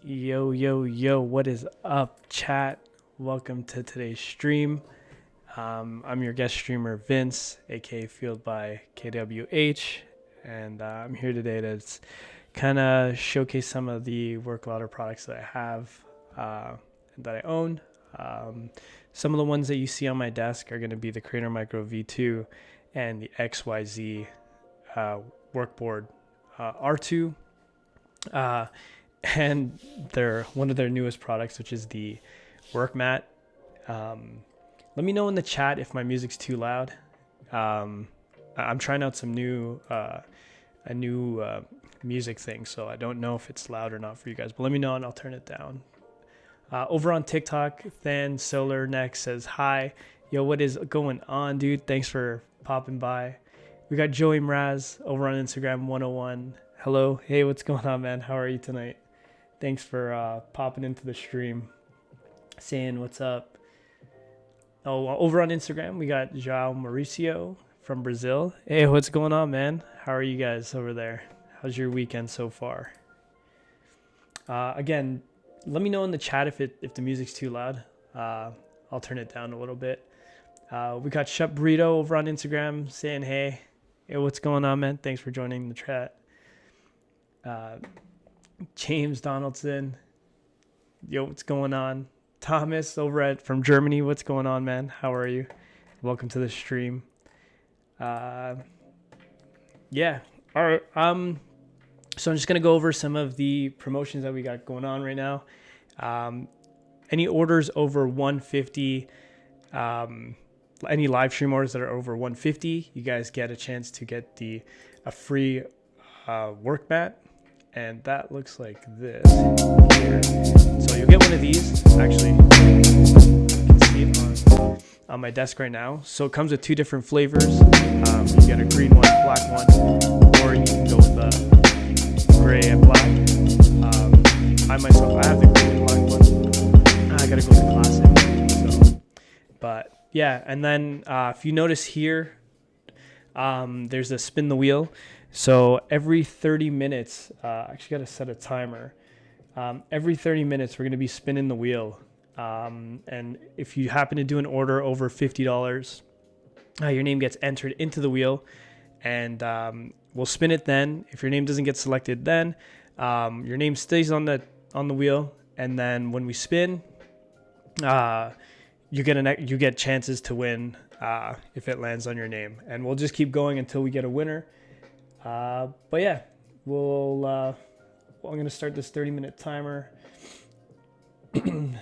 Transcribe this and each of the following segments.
Yo, yo, yo, what is up, chat? Welcome to today's stream. I'm your guest streamer, Vince, aka Fueled by KWH, and I'm here today to kind of showcase some of the work ladder products that I have that I own. Um, some of the ones that you see on my desk are going to be the Creator Micro V2 and the XYZ workboard R2. Uh, and one of their newest products, which is the work mat. Let me know in the chat if my music's too loud. I'm trying out some a new music thing, so I don't know if it's loud or not for you guys, but let me know and I'll turn it down. Over on TikTok, Than Solar Next says hi. Yo, what is going on, dude? Thanks for popping by. We got Joey Mraz over on Instagram 101. Hello. Hey, what's going on, man? How are you tonight? Thanks for popping into the stream, saying what's up. Oh, over on Instagram, we got João Mauricio from Brazil. Hey, what's going on, man? How are you guys over there? How's your weekend so far? Again, let me know in the chat if the music's too loud. I'll turn it down a little bit. We got Shep Burrito over on Instagram saying hey. Hey, what's going on, man? Thanks for joining the chat. James Donaldson, yo, what's going on? Thomas from Germany, what's going on, man? How are you? Welcome to the stream. Yeah, all right. So I'm just gonna go over some of the promotions that we got going on right now. Any orders over 150, any live stream orders that are over 150, you guys get a chance to get a free work mat. And that looks like this here. So you'll get one of these. Actually, you can see it on my desk right now. So it comes with two different flavors. You get a green one, black one, or you can go with the gray and black. I have the green and black one. I gotta go with the classic. So, but yeah, and then if you notice here, there's a spin the wheel. So every 30 minutes, I actually got to set a timer. Every 30 minutes, we're going to be spinning the wheel. And if you happen to do an order over $50, your name gets entered into the wheel. And we'll spin it then. If your name doesn't get selected then, your name stays on the wheel. And then when we spin, you get chances to win if it lands on your name. And we'll just keep going until we get a winner. But yeah, I'm going to start this 30-minute timer. And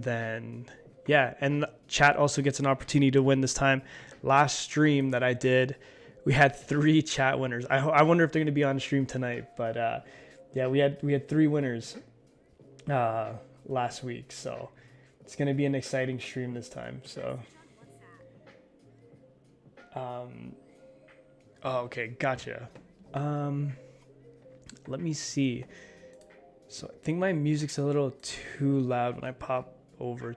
then, yeah, and chat also gets an opportunity to win this time. Last stream that I did, we had 3 chat winners. I wonder if they're going to be on stream tonight. But yeah, we had 3 winners last week. So it's going to be an exciting stream this time. So, oh, okay, gotcha. Let me see. So I think my music's a little too loud when I pop over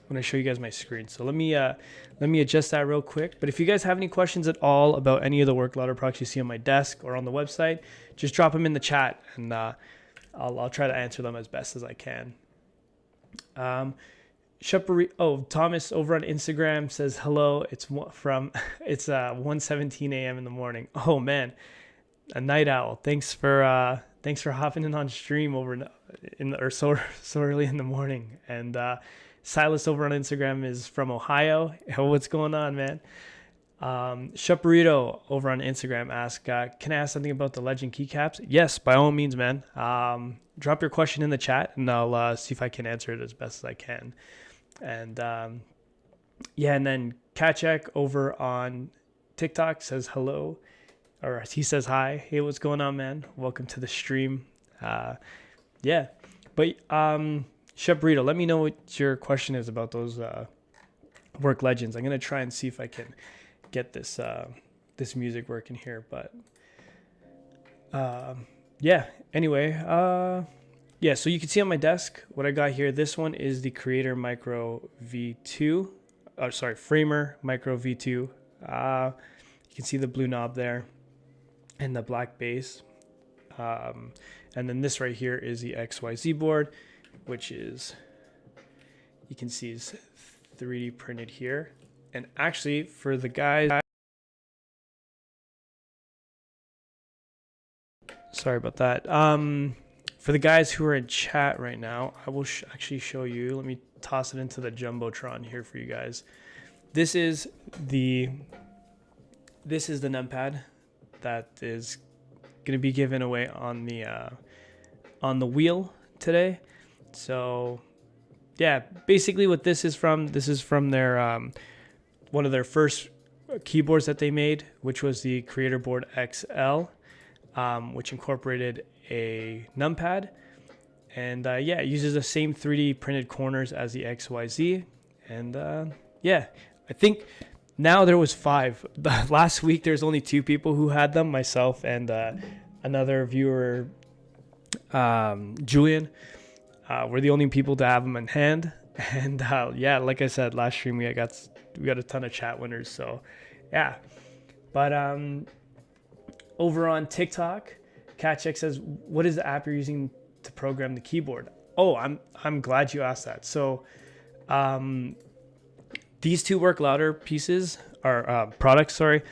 when I show you guys my screen. So let me adjust that real quick. But if you guys have any questions at all about any of the work ladder products you see on my desk or on the website, just drop them in the chat and I'll try to answer them as best as I can. Thomas over on Instagram says hello. It's 1:17 a.m. in the morning. Oh man, a night owl. Thanks for hopping in on stream so early in the morning. And Silas over on Instagram is from Ohio. Oh, what's going on, man? Shuparito over on Instagram asks, can I ask something about the Legend keycaps? Yes, by all means, man. Drop your question in the chat and I'll see if I can answer it as best as I can. And yeah, and then Kachek over on TikTok says hello, or he says hi. Hey, what's going on, man? Welcome to the stream. Yeah, but Shep Burrito, let me know what your question is about those work legends. I'm gonna try and see if I can get this music working here, but yeah. Anyway, yeah, so you can see on my desk what I got here. This one is the Creator Micro V2. Framer Micro V2. You can see the blue knob there and the black base. And then this right here is the XYZ board, which is, you can see is 3D printed here. And actually for the guys, sorry about that. For the guys who are in chat right now, I will actually show you. Let me toss it into the Jumbotron here for you guys. This is the numpad that is going to be given away on the wheel today. So yeah, basically what this is from their one of their first keyboards that they made, which was the Creator Board XL, which incorporated a numpad. And yeah, it uses the same 3D printed corners as the XYZ. And yeah, I think now there was 5. Last week there's only 2 people who had them, myself and another viewer, Julian. We're the only people to have them in hand. And yeah, like I said, last stream we got a ton of chat winners. So yeah, but over on TikTok, Catcheck says, what is the app you're using to program the keyboard? Oh, I'm glad you asked that. So these 2 Work Louder pieces are products, sorry.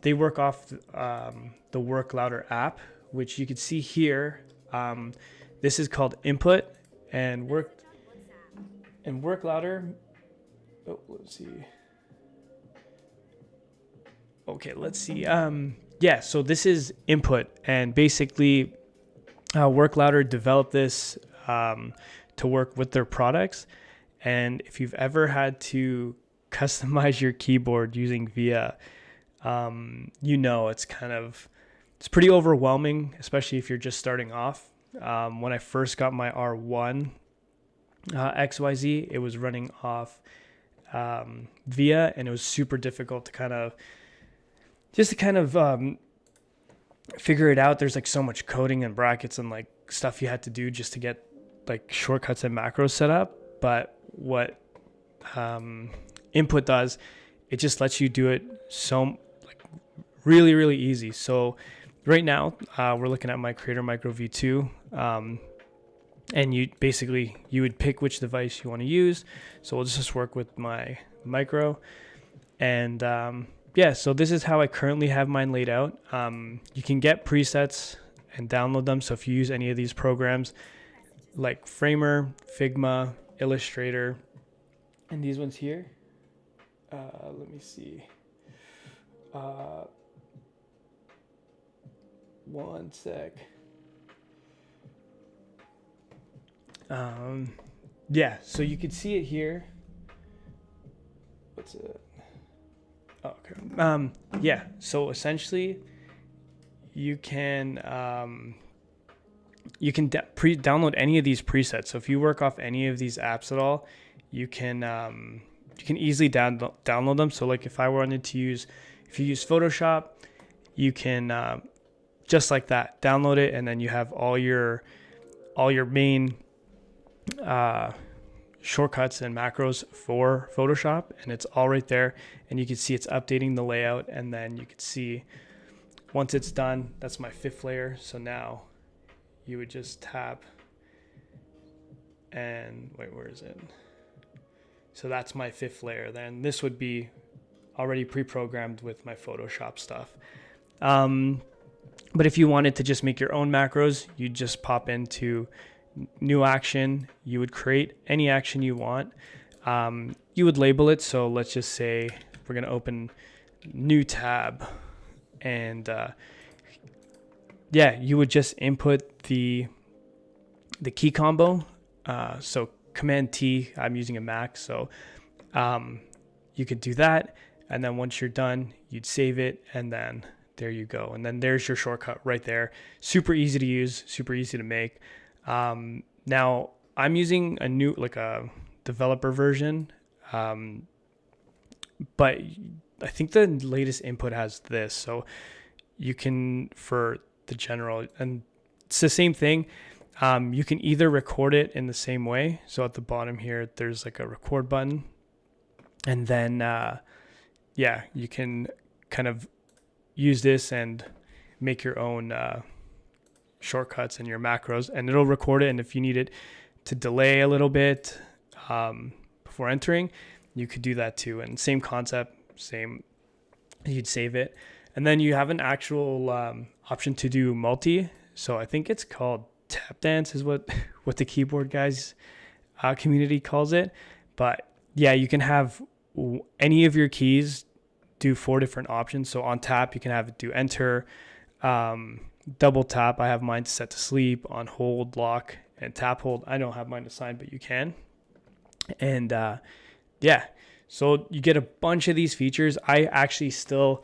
They work off the Work Louder app, which you can see here. This is called Input, and Work Louder. Oh, let's see. Okay, let's see. Yeah, so this is Input, and basically Work Louder developed this to work with their products. And if you've ever had to customize your keyboard using VIA, it's pretty overwhelming, especially if you're just starting off. When I first got my R1 XYZ, it was running off VIA, and it was super difficult to kind of figure it out. There's like so much coding and brackets and like stuff you had to do just to get like shortcuts and macros set up. But what Input does, it just lets you do it so like really, really easy. So right now we're looking at my Creator Micro V2, and you would pick which device you want to use. So we'll just work with my Micro, and yeah, so this is how I currently have mine laid out. You can get presets and download them. So if you use any of these programs like Framer, Figma, Illustrator, and these ones here, let me see. One sec. Yeah, so you can see it here. What's it? Oh, okay. Yeah, so essentially you can download any of these presets. So if you work off any of these apps at all, you can easily download them. So like if you use Photoshop, you can just like that download it, and then you have all your main shortcuts and macros for Photoshop, and it's all right there. And you can see it's updating the layout, and then you can see once it's done, that's my 5th layer. So now you would just tap and wait, where is it? So that's my 5th layer. Then this would be already pre-programmed with my Photoshop stuff. But if you wanted to just make your own macros, you just pop into new action. You would create any action you want. You would label it. So let's just say we're going to open new tab, and yeah, you would just input the key combo. So Command T, I'm using a Mac, so you could do that. And then once you're done, you'd save it, and then there you go. And then there's your shortcut right there. Super easy to use, super easy to make. Now I'm using a new, like a developer version, but I think the latest Input has this. So you can, for the general, and it's the same thing. You can either record it in the same way. So at the bottom here, there's like a record button, and then, yeah, you can kind of use this and make your own shortcuts and your macros, and it'll record it. And if you need it to delay a little bit before entering, you could do that too. And same concept, same, you'd save it. And then you have an actual option to do multi. So I think it's called tap dance is what the keyboard guys community calls it. But yeah, you can have any of your keys do 4 different options. So on tap, you can have it do enter, double tap. I have mine set to sleep, on hold, lock, and tap hold. I don't have mine assigned, but you can. And yeah, so you get a bunch of these features. I actually still,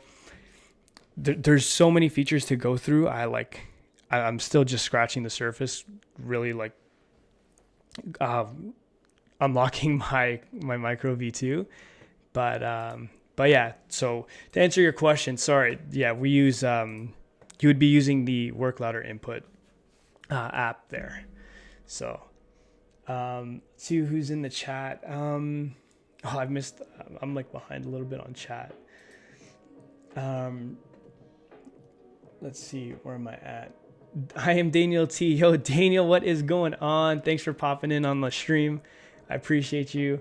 there's so many features to go through. I'm still just scratching the surface, really like unlocking my micro V2. But yeah, so to answer your question, sorry, yeah, we use, you would be using the WorkLouder input app there. So, see who's in the chat. I'm like behind a little bit on chat. Let's see, where am I at? I am Daniel T. Yo, Daniel, what is going on? Thanks for popping in on the stream. I appreciate you.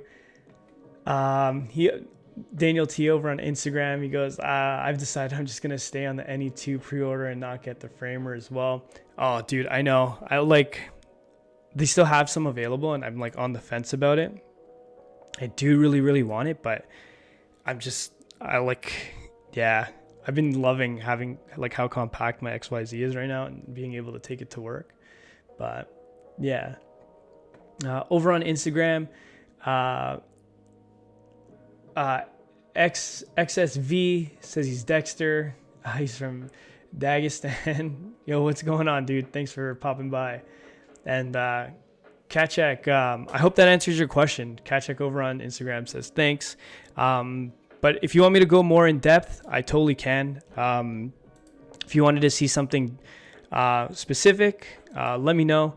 Daniel T over on Instagram, he goes, I've decided I'm just going to stay on the NE2 pre-order and not get the framer as well. Oh, dude, I know. They still have some available, and I'm like on the fence about it. I do really, really want it, but I've been loving having like how compact my XYZ is right now and being able to take it to work. But yeah, over on Instagram, XSV says he's Dexter. He's from Dagestan. Yo, what's going on, dude? Thanks for popping by. And Kachek, I hope that answers your question. Kachek over on Instagram says thanks. But if you want me to go more in depth, I totally can. If you wanted to see something specific, let me know.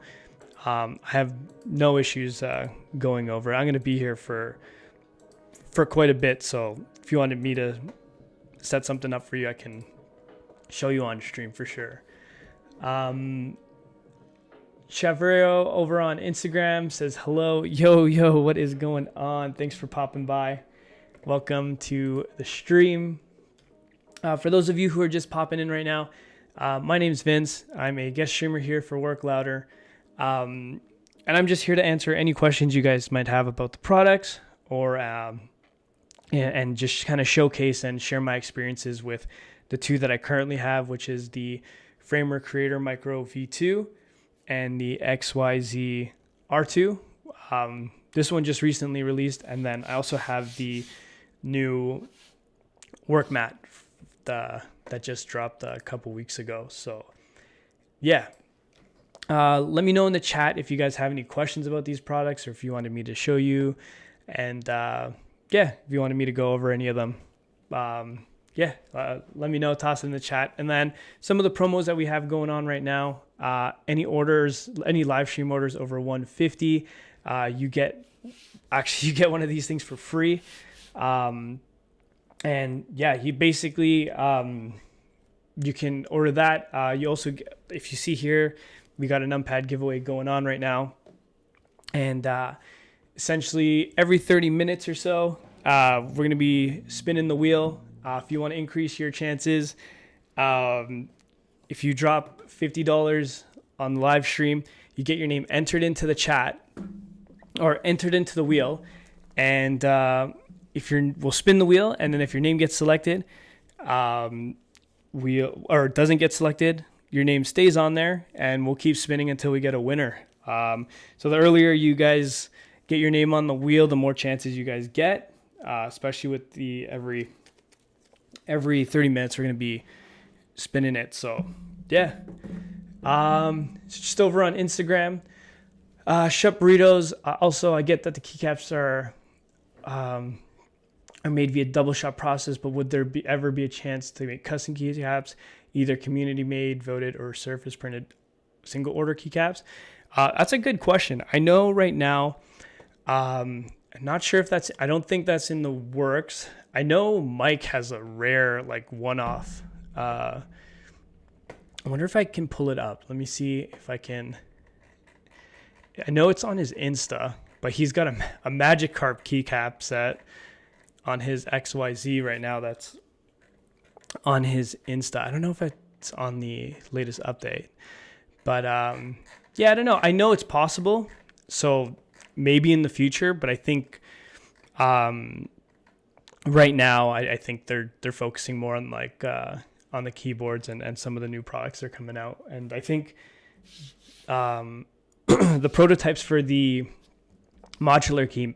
I have no issues going over. I'm going to be here for quite a bit. So if you wanted me to set something up for you, I can show you on stream for sure. Chavero over on Instagram says, hello. Yo, what is going on? Thanks for popping by. Welcome to the stream. For those of you who are just popping in right now, my name is Vince. I'm a guest streamer here for WorkLouder. And I'm just here to answer any questions you guys might have about the products, or and just kind of showcase and share my experiences with the two that I currently have, which is the Framer Creator Micro V2 and the XYZ R2. This one just recently released, and then I also have the new work mat that just dropped a couple weeks ago. So yeah, let me know in the chat if you guys have any questions about these products, or if you wanted me to show you, and yeah, if you wanted me to go over any of them, let me know, toss it in the chat. And then some of the promos that we have going on right now, any live stream orders over 150, you get one of these things for free. And yeah, you basically, you can order that. You also get, if you see here, we got a numpad giveaway going on right now. And essentially every 30 minutes or so, we're going to be spinning the wheel. If you want to increase your chances, if you drop $50 on the live stream, you get your name entered into the chat or entered into the wheel. And we'll spin the wheel, and then if your name gets selected, or doesn't get selected, your name stays on there, and we'll keep spinning until we get a winner. So the earlier you guys get your name on the wheel, the more chances you guys get, especially with the every 30 minutes we're going to be spinning it. So yeah, just over on Instagram, Shut Burritos. Also, I get that the keycaps are made via double shot process, but would there ever be a chance to make custom keycaps, either community made, voted, or surface printed single order keycaps? That's a good question. I know right now, I'm not sure if I don't think that's in the works. I know Mike has a rare, like, one-off I wonder if I can pull it up. Let me see if I can. I know it's on his Insta, but he's got a Magikarp keycap set on his XYZ right now. That's on his Insta. I don't know if it's on the latest update, but yeah, I don't know. I know it's possible, so maybe in the future, but I think right now I think they're focusing more on like on the keyboards and some of the new products that are coming out, and I think the prototypes for the modular key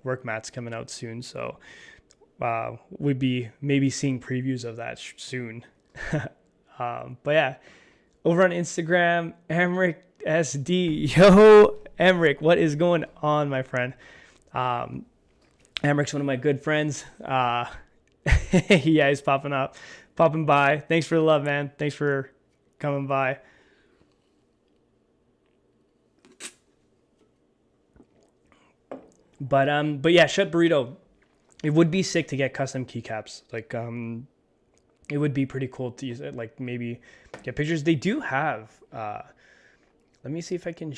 work mats coming out soon, so we'd be maybe seeing previews of that soon. But yeah, over on Instagram, Emric SD. Yo, Emric, what is going on, my friend? Emric's one of my good friends. Yeah, he's popping by. Thanks for the love, man. Thanks for coming by. But yeah, Shut Burrito. It would be sick to get custom keycaps. Like, it would be pretty cool to use it. Like, maybe get pictures. They do have. Let me see if I can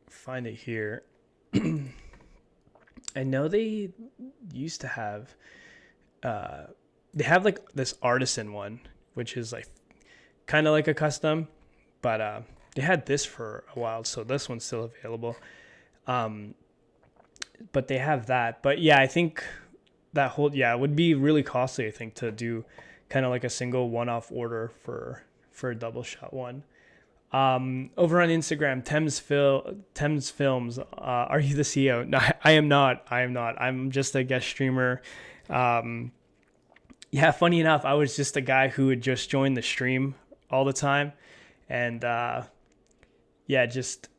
find it here. I know they used to have. They have like this artisan one, which is like kind of like a custom, but they had this for a while, so this one's still available. But they have that. But yeah, I think that it would be really costly, I think, to do kind of like a single one-off order for a double shot one. Over on Instagram, Thames Films, are you the CEO? No, I am not. I'm just a guest streamer. Yeah, funny enough, I was just a guy who would just join the stream all the time, and yeah, just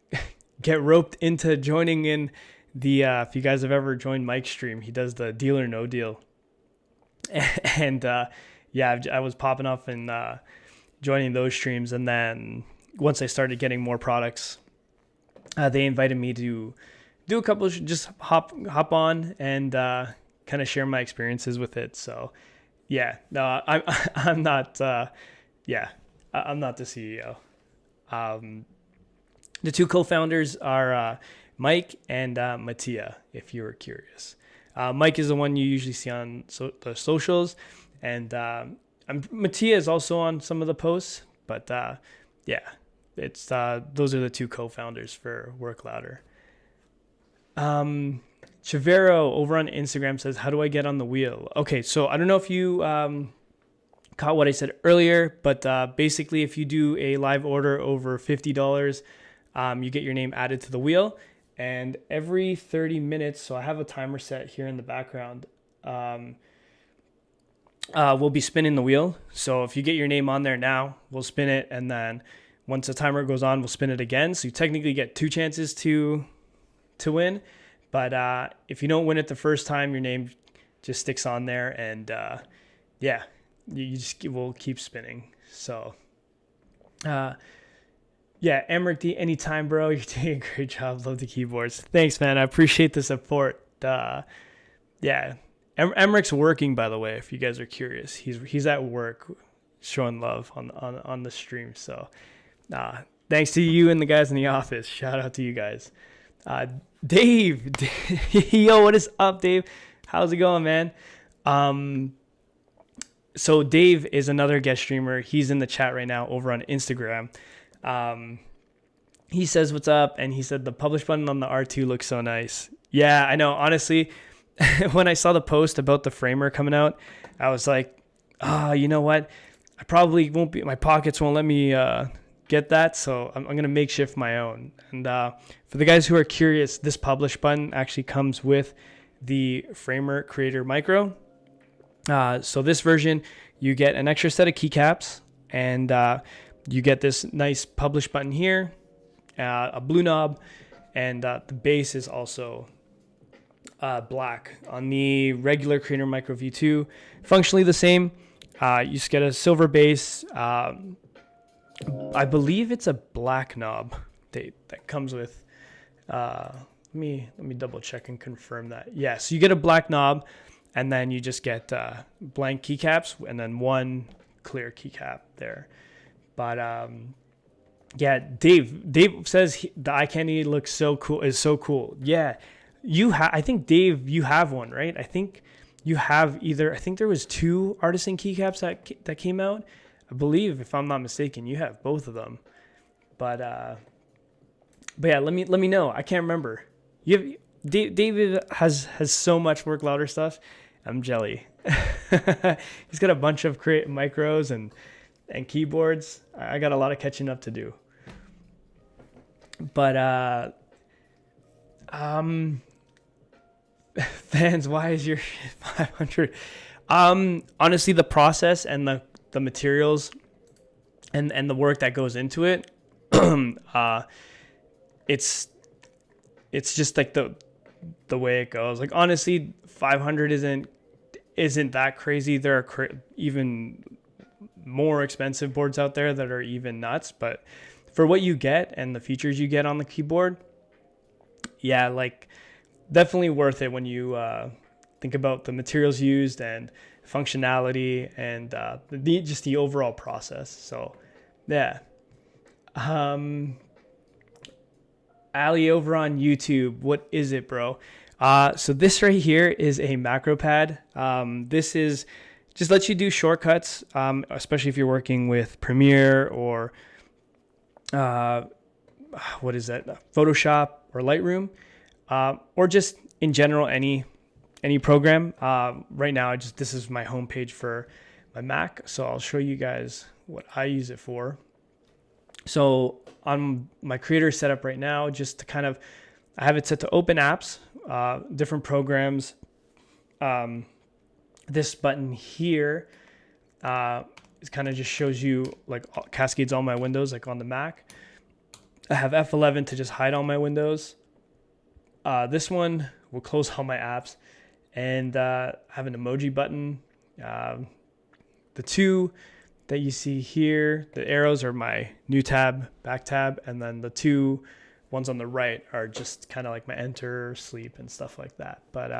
get roped into joining in the if you guys have ever joined Mike's stream, he does the Deal or No Deal. And yeah, I was popping off and joining those streams, and then once I started getting more products, they invited me to do a couple, just hop on and kind of share my experiences with it. So yeah, no, I'm not I'm not the CEO. The two co-founders are Mike and Mattia, if you were curious. Mike is the one you usually see on the socials, and Mattia is also on some of the posts, but yeah, it's those are the two co-founders for Work Louder. Chavero over on Instagram says, how do I get on the wheel? Okay, so I don't know if you caught what I said earlier, but basically if you do a live order over $50, you get your name added to the wheel. And every 30 minutes, so I have a timer set here in the background, we'll be spinning the wheel. So if you get your name on there now, we'll spin it. And then once the timer goes on, we'll spin it again. So you technically get two chances to win. But if you don't win it the first time, your name just sticks on there. And yeah, we'll keep spinning. So yeah, Emric D, anytime, bro. You're doing a great job. Love the keyboards. Thanks, man. I appreciate the support. Yeah, Emric's working, by the way, if you guys are curious. He's at work showing love on the stream. So thanks to you and the guys in the office. Shout out to you guys. Dave. Yo, what is up, Dave? How's it going, man? So Dave is another guest streamer. He's in the chat right now over on Instagram. He says what's up, and he said the publish button on the R2 looks so nice. Yeah, I know. Honestly, when I saw the post about the framer coming out, I was like, you know what? I probably won't be. My pockets won't let me get that, so I'm gonna makeshift my own. And for the guys who are curious, this publish button actually comes with the Framer Creator Micro. So this version, you get an extra set of keycaps, and you get this nice publish button here, a blue knob, and the base is also black. On the regular Creator Micro V2, functionally the same. You just get a silver base. I believe it's a black knob that comes with. Let me double check and confirm that. Yeah, so you get a black knob, and then you just get blank keycaps, and then one clear keycap there. But yeah, Dave says the eye candy looks so cool. Is so cool. Yeah, I think Dave, you have one, right? I think you have either. I think there was 2 artisan keycaps that came out. I believe, if I'm not mistaken, you have both of them. But yeah, let me know. I can't remember. David has so much Work Louder stuff. I'm jelly. He's got a bunch of micros and keyboards. I got a lot of catching up to do. But fans, why is your 500? Honestly, the process and the materials and the work that goes into it, it's just like the way it goes. Like, honestly, 500 isn't that crazy. There are even more expensive boards out there that are even nuts, but for what you get and the features you get on the keyboard, yeah, like, definitely worth it when you think about the materials used and functionality and just the overall process. So yeah. Ali over on YouTube, what is it, bro? So this right here is a macro pad. This is just lets you do shortcuts, especially if you're working with Premiere or what is that? Photoshop or Lightroom, or just in general any program. Right now, this is my homepage for my Mac, so I'll show you guys what I use it for. So on my creator setup right now, just to kind of, I have it set to open apps, different programs. This button here it kind of just shows you, like, cascades all my windows, like on the Mac. I have F11 to just hide all my windows. This one will close all my apps, and I have an emoji button. The 2 that you see here, the arrows are my new tab, back tab, and then the 2 ones on the right are just kind of like my enter, sleep, and stuff like that. But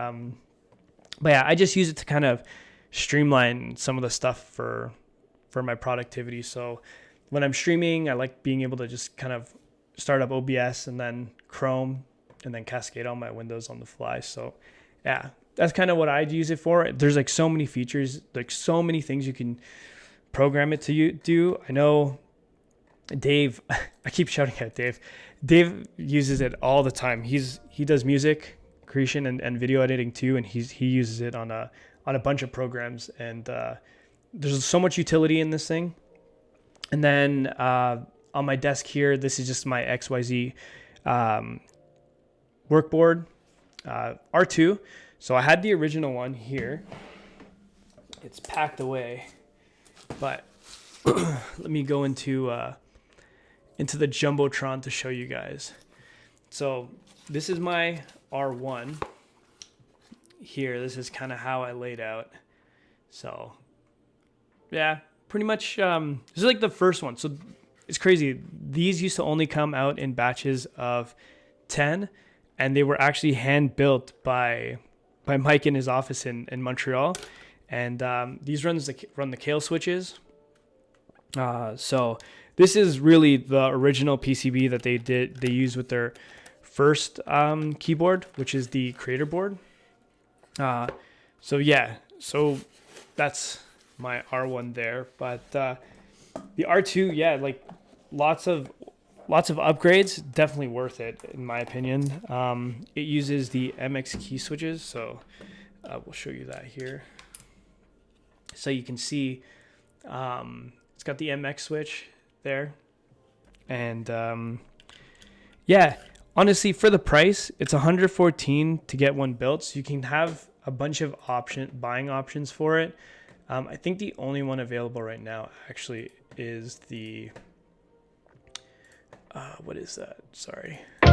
yeah, I just use it to kind of streamline some of the stuff for my productivity. So when I'm streaming, I like being able to just kind of start up OBS and then Chrome and then cascade all my windows on the fly. So yeah, that's kind of what I'd use it for. There's like so many features, like so many things you can program it to do. I know Dave, I keep shouting at Dave. Dave uses it all the time. He does music creation and video editing too, and he uses it on a bunch of programs. And there's so much utility in this thing. And then on my desk here, this is just my XYZ workboard, R2. So I had the original one here. It's packed away, but let me go into the Jumbotron to show you guys. So this is my R1 here. This is kind of how I laid out. So yeah, pretty much this is like the first one. So it's crazy. These used to only come out in batches of 10, and they were actually hand built by Mike in his office in Montreal. And these run the Kale switches. So this is really the original PCB that they used with their first keyboard, which is the Creator board. So yeah, so that's my R1 there. But the R2, yeah, like lots of upgrades, definitely worth it in my opinion. It uses the MX key switches, so we'll show you that here. So you can see it's got the MX switch there. And yeah, honestly, for the price, it's $114 to get one built. So you can have a bunch of buying options for it. I think the only one available right now actually is the, what is that? Sorry. I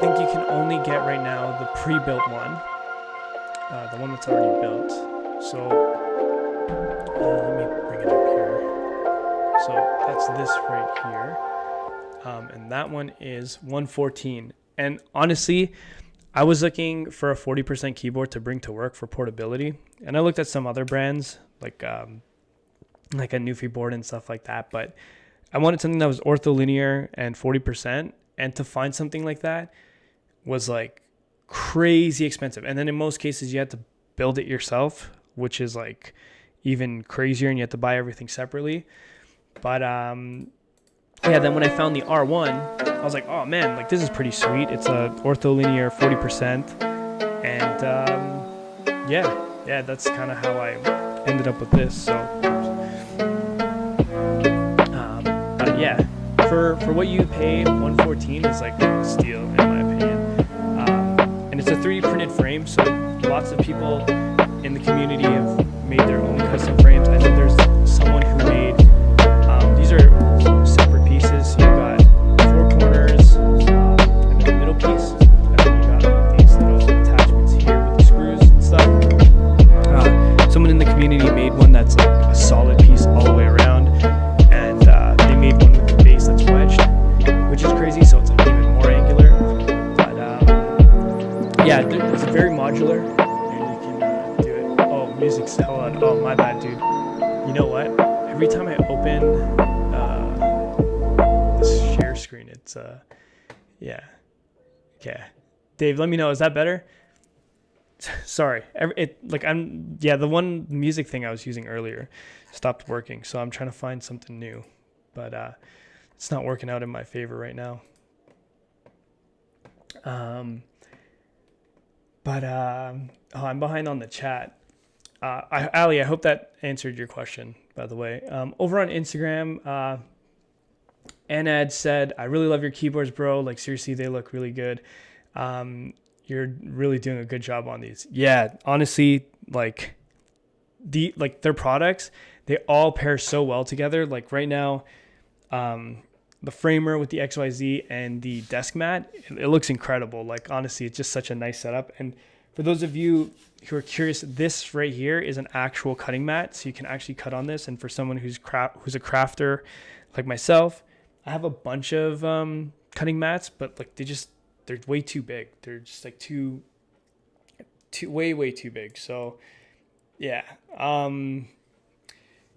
think you can only get right now the pre-built one. The one that's already built. So let me bring it up here. So that's this right here. And that one is $114. And honestly, I was looking for a 40% keyboard to bring to work for portability. And I looked at some other brands like a Newfie board and stuff like that. But I wanted something that was ortholinear and 40%. And to find something like that was like crazy expensive. And then in most cases, you had to build it yourself, which is like even crazier, and you have to buy everything separately. But then when I found the R1, I was like, oh man, like this is pretty sweet. It's a ortholinear 40%, and yeah, that's kind of how I ended up with this. So, but yeah, for what you pay, 114 is like a steal in my opinion. And it's a 3D printed frame, so lots of people in the community have made their own custom frames. I know there's someone who made, these are separate pieces. So you've got 4 corners, and then the middle piece, and then you got these little attachments here with the screws and stuff. Someone in the community made one that's like a solid piece all the way around, and they made one with the base that's wedged, which is crazy, so it's like even more angular. But yeah, it's very modular. Music's hell on. Oh, my bad, dude. You know what? Every time I open this share screen, it's yeah. Okay, Dave, let me know. Is that better? Sorry. The one music thing I was using earlier stopped working, so I'm trying to find something new, but it's not working out in my favor right now. I'm behind on the chat. Ali, I hope that answered your question, by the way. Over on Instagram, Anad said, I really love your keyboards, bro. Like, seriously, they look really good. You're really doing a good job on these. Yeah, honestly, like their products, they all pair so well together. Like right now, the framer with the XYZ and the desk mat, it looks incredible. Like, honestly, it's just such a nice setup. And for those of you who are curious, this right here is an actual cutting mat, so you can actually cut on this. And for someone who's a crafter like myself, I have a bunch of cutting mats, but like they're way too big. They're just like way too big. So yeah,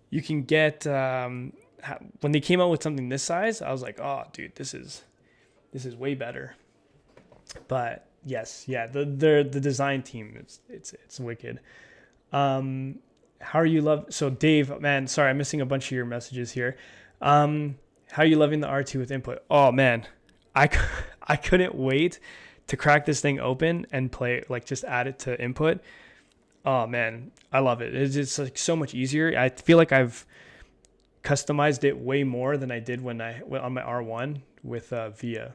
you can get when they came out with something this size, I was like, oh dude, this is way better. But yes, yeah, the design team it's wicked. How are you so Dave, man, sorry, I'm missing a bunch of your messages here. How are you loving the R2 with input? Oh man, I couldn't wait to crack this thing open and play, like just add it to input. Oh man, I love it. It's just like so much easier. I feel like I've customized it way more than I did when I went on my R1 with VIA.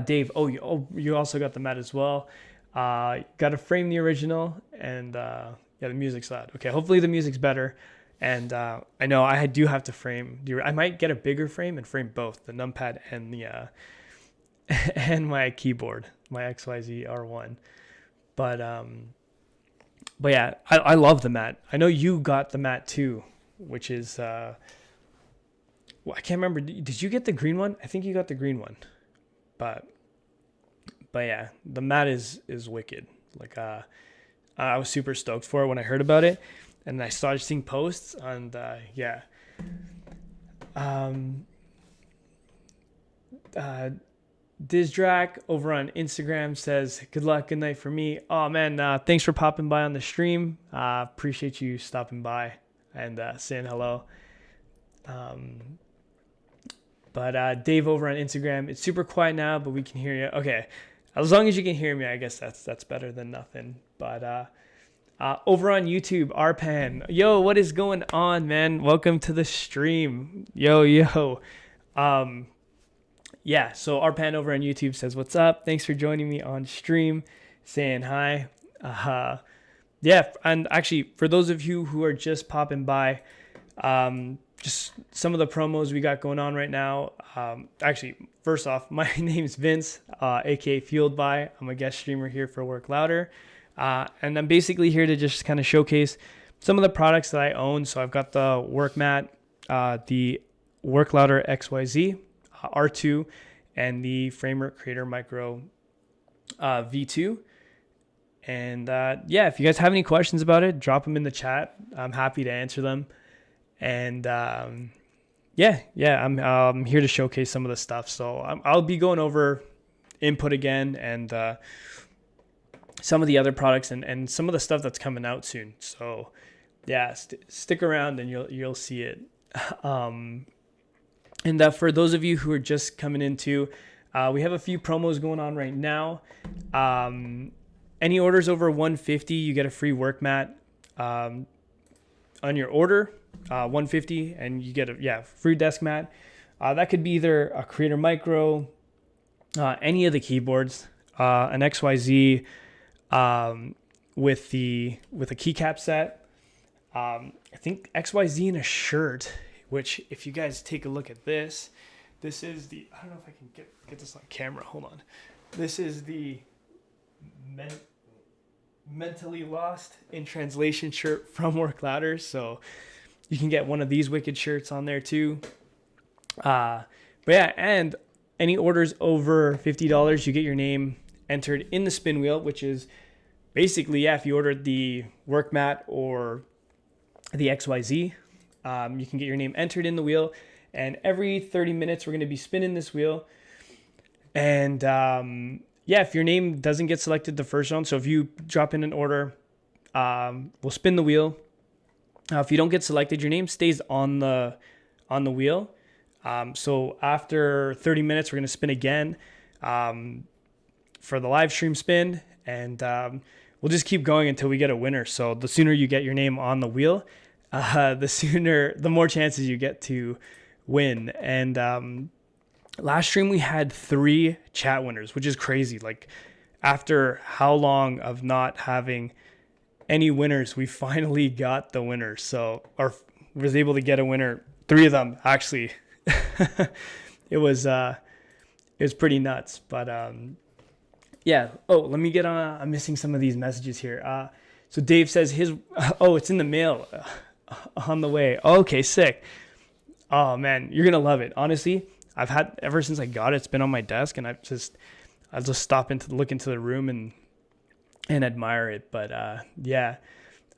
Dave, you also got the mat as well. Got to frame the original, and the music's loud. Okay, hopefully the music's better. And I know I do have to frame. I might get a bigger frame and frame both the numpad and the and my keyboard, my XYZ R1. But yeah, I love the mat. I know you got the mat too, which is I can't remember. Did you get the green one? I think you got the green one. But yeah, the mat is wicked. Like I was super stoked for it when I heard about it, and I started seeing posts, and yeah. Dizdrak over on Instagram says, good luck, good night for me. Oh man, thanks for popping by on the stream. Appreciate you stopping by and saying hello. But Dave over on Instagram, it's super quiet now, but we can hear you. Okay, as long as you can hear me, I guess that's better than nothing. But over on YouTube, Arpan, yo, what is going on, man? Welcome to the stream. Yo. Yeah, so Arpan over on YouTube says, what's up? Thanks for joining me on stream, saying hi. Yeah, and actually, for those of you who are just popping by, just some of the promos we got going on right now. Actually, first off, my name's Vince, aka Fueled By. I'm a guest streamer here for Work Louder. And I'm basically here to just kind of showcase some of the products that I own. So I've got the Work Mat, the Work Louder XYZ, R2, and the Framer Creator Micro V2. And yeah, if you guys have any questions about it, drop them in the chat. I'm happy to answer them. And yeah, I'm here to showcase some of the stuff. So I'll be going over input again and some of the other products and some of the stuff that's coming out soon. So yeah, stick around and you'll see it. And for those of you who are just coming into, we have a few promos going on right now. Any orders over 150, you get a free work mat on your order, 150, and you get a free desk mat. That could be either a Creator Micro, any of the keyboards, an XYZ with a keycap set. I think XYZ in a shirt, which if you guys take a look at this is the, I don't know if I can get this on camera. Hold on. This is the Mentally Lost in Translation shirt from Work Louder. So you can get one of these wicked shirts on there too. But yeah, and any orders over $50, you get your name entered in the spin wheel, which is basically, if you ordered the work mat or the XYZ, you can get your name entered in the wheel. And every 30 minutes, we're going to be spinning this wheel. And if your name doesn't get selected the first round, so if you drop in an order, we'll spin the wheel. If you don't get selected, your name stays on the wheel. So after 30 minutes, we're going to spin again for the live stream spin. And we'll just keep going until we get a winner. So the sooner you get your name on the wheel, the more chances you get to win. And last stream we had 3 chat winners, which is crazy. Like after how long of not having any winners, we finally got the winner. So was able to get a winner, 3 of them actually. It was pretty nuts. But yeah. Oh, let me get on. I'm missing some of these messages here. So Dave says it's in the mail on the way. Okay, sick. Oh man, you're gonna love it. Honestly, I've had ever since I got it. It's been on my desk, and I'll just stop look into the room and admire it. But yeah,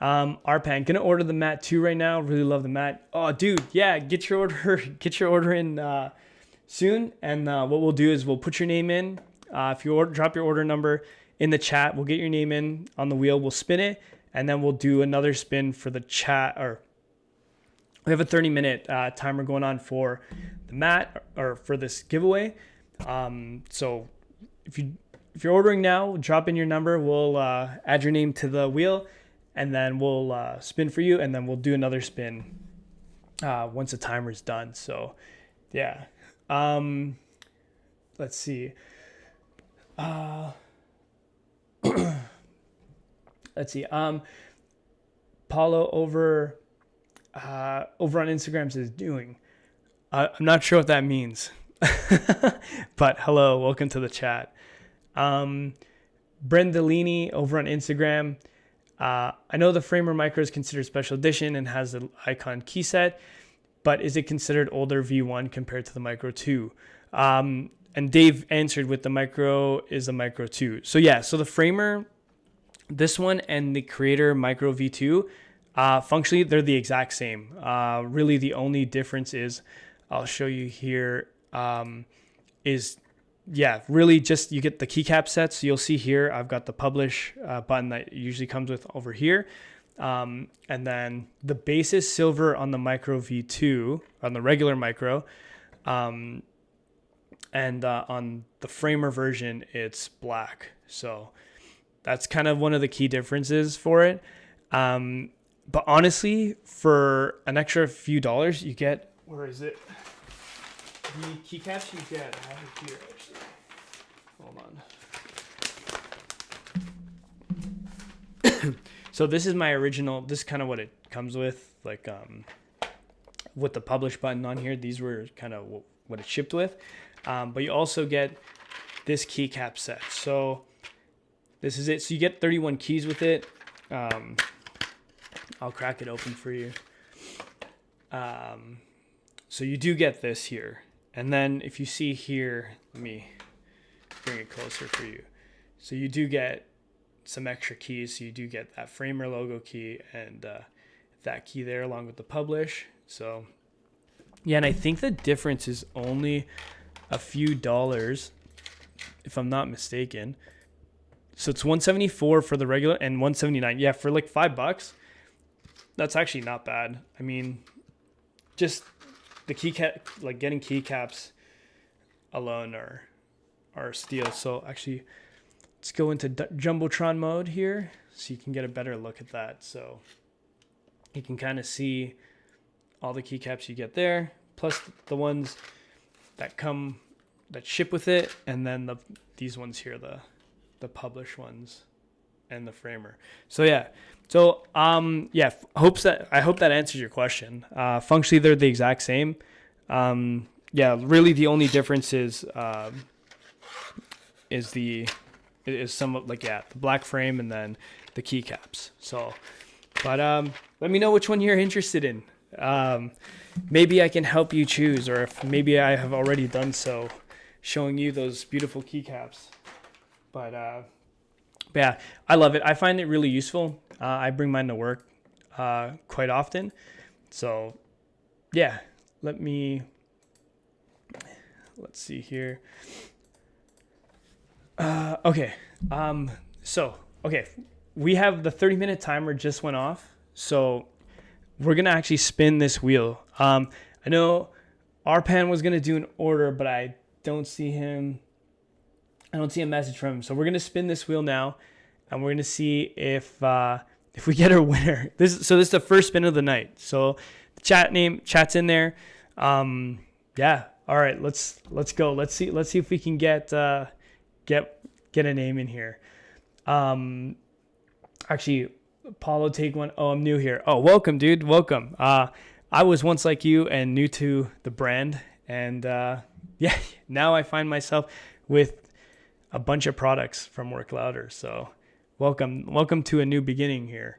Arpan, gonna order the mat too right now. Really love the mat. Oh, dude, yeah, get your order in soon. And what we'll do is we'll put your name in. If you drop your order number in the chat, we'll get your name in on the wheel. We'll spin it, and then we'll do another spin for the chat. Or we have a 30-minute timer going on for the mat or for this giveaway. So if you're ordering now, drop in your number. We'll add your name to the wheel, and then we'll spin for you, and then we'll do another spin once the timer's done. So yeah. Let's see. Let's see. Paulo over on Instagram says doing. I'm not sure what that means, but hello, welcome to the chat. Brendalini over on Instagram. I know the Framer Micro is considered special edition and has the icon key set, but is it considered older V1 compared to the Micro 2? And Dave answered with the Micro is a Micro 2. So yeah, so the Framer, this one and the Creator Micro V2, functionally they're the exact same. Really the only difference is, I'll show you here, really just you get the keycap set. So you'll see here, I've got the publish button that usually comes with over here. And then the base is silver on the Micro V2, on the regular Micro. And on the Framer version, it's black. So that's kind of one of the key differences for it. But honestly, for an extra few dollars, you get, where is it? The keycaps you get, I have it here actually. Hold on. So this is my original, this is kind of what it comes with, like with the publish button on here. These were kind of what it shipped with. But you also get this keycap set. So this is it. So you get 31 keys with it. I'll crack it open for you. So you do get this here. And then if you see here, let me bring it closer for you. So you do get some extra keys. So you do get that Framer logo key and that key there along with the publish. So yeah, and I think the difference is only a few dollars, if I'm not mistaken. So it's $174 for the regular and $179. Yeah, for like $5. That's actually not bad. I mean, just the keycap, like getting keycaps alone are a steal. So actually, let's go into Jumbotron mode here so you can get a better look at that. So you can kind of see all the keycaps you get there, plus the ones that ship with it, and then these ones here, the publish ones and the Framer. So yeah. So yeah, I hope that answers your question. Functionally they're the exact same. Yeah, really the only difference is some like, yeah, the black frame and then the keycaps. So but let me know which one you're interested in. Maybe I can help you choose, or if maybe I have already done so, showing you those beautiful keycaps. But yeah, I love it. I find it really useful. I bring mine to work quite often. So yeah, let's see here. Okay. Okay, we have the 30-minute timer just went off. So we're going to actually spin this wheel. I know Arpan was going to do an order, but I don't see him. I don't see a message from him. So we're going to spin this wheel now, and we're going to see if we get a winner. This is the first spin of the night. So the chat's in there. Yeah. All right, let's go. Let's see if we can get a name in here. Actually, Paulo, take one. Oh, I'm new here. Oh, welcome, dude. Welcome. I was once like you and new to the brand, and yeah, now I find myself with a bunch of products from Work Louder. So welcome to a new beginning here.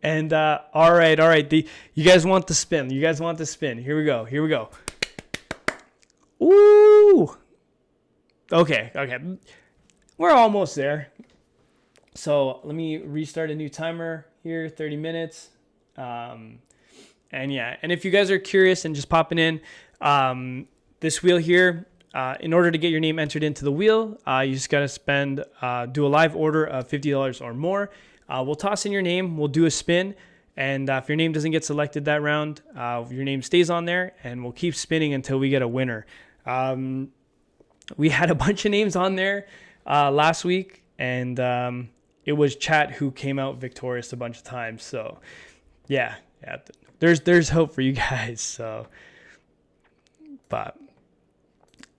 And all right. You guys want the spin? Here we go. Ooh. Okay. We're almost there. So let me restart a new timer here, 30 minutes. And yeah, and if you guys are curious and just popping in, this wheel here, in order to get your name entered into the wheel, you just got to do a live order of $50 or more. We'll toss in your name, we'll do a spin, and if your name doesn't get selected that round, your name stays on there, and we'll keep spinning until we get a winner. We had a bunch of names on there last week, and it was Chat who came out victorious a bunch of times. So yeah, there's hope for you guys. So, but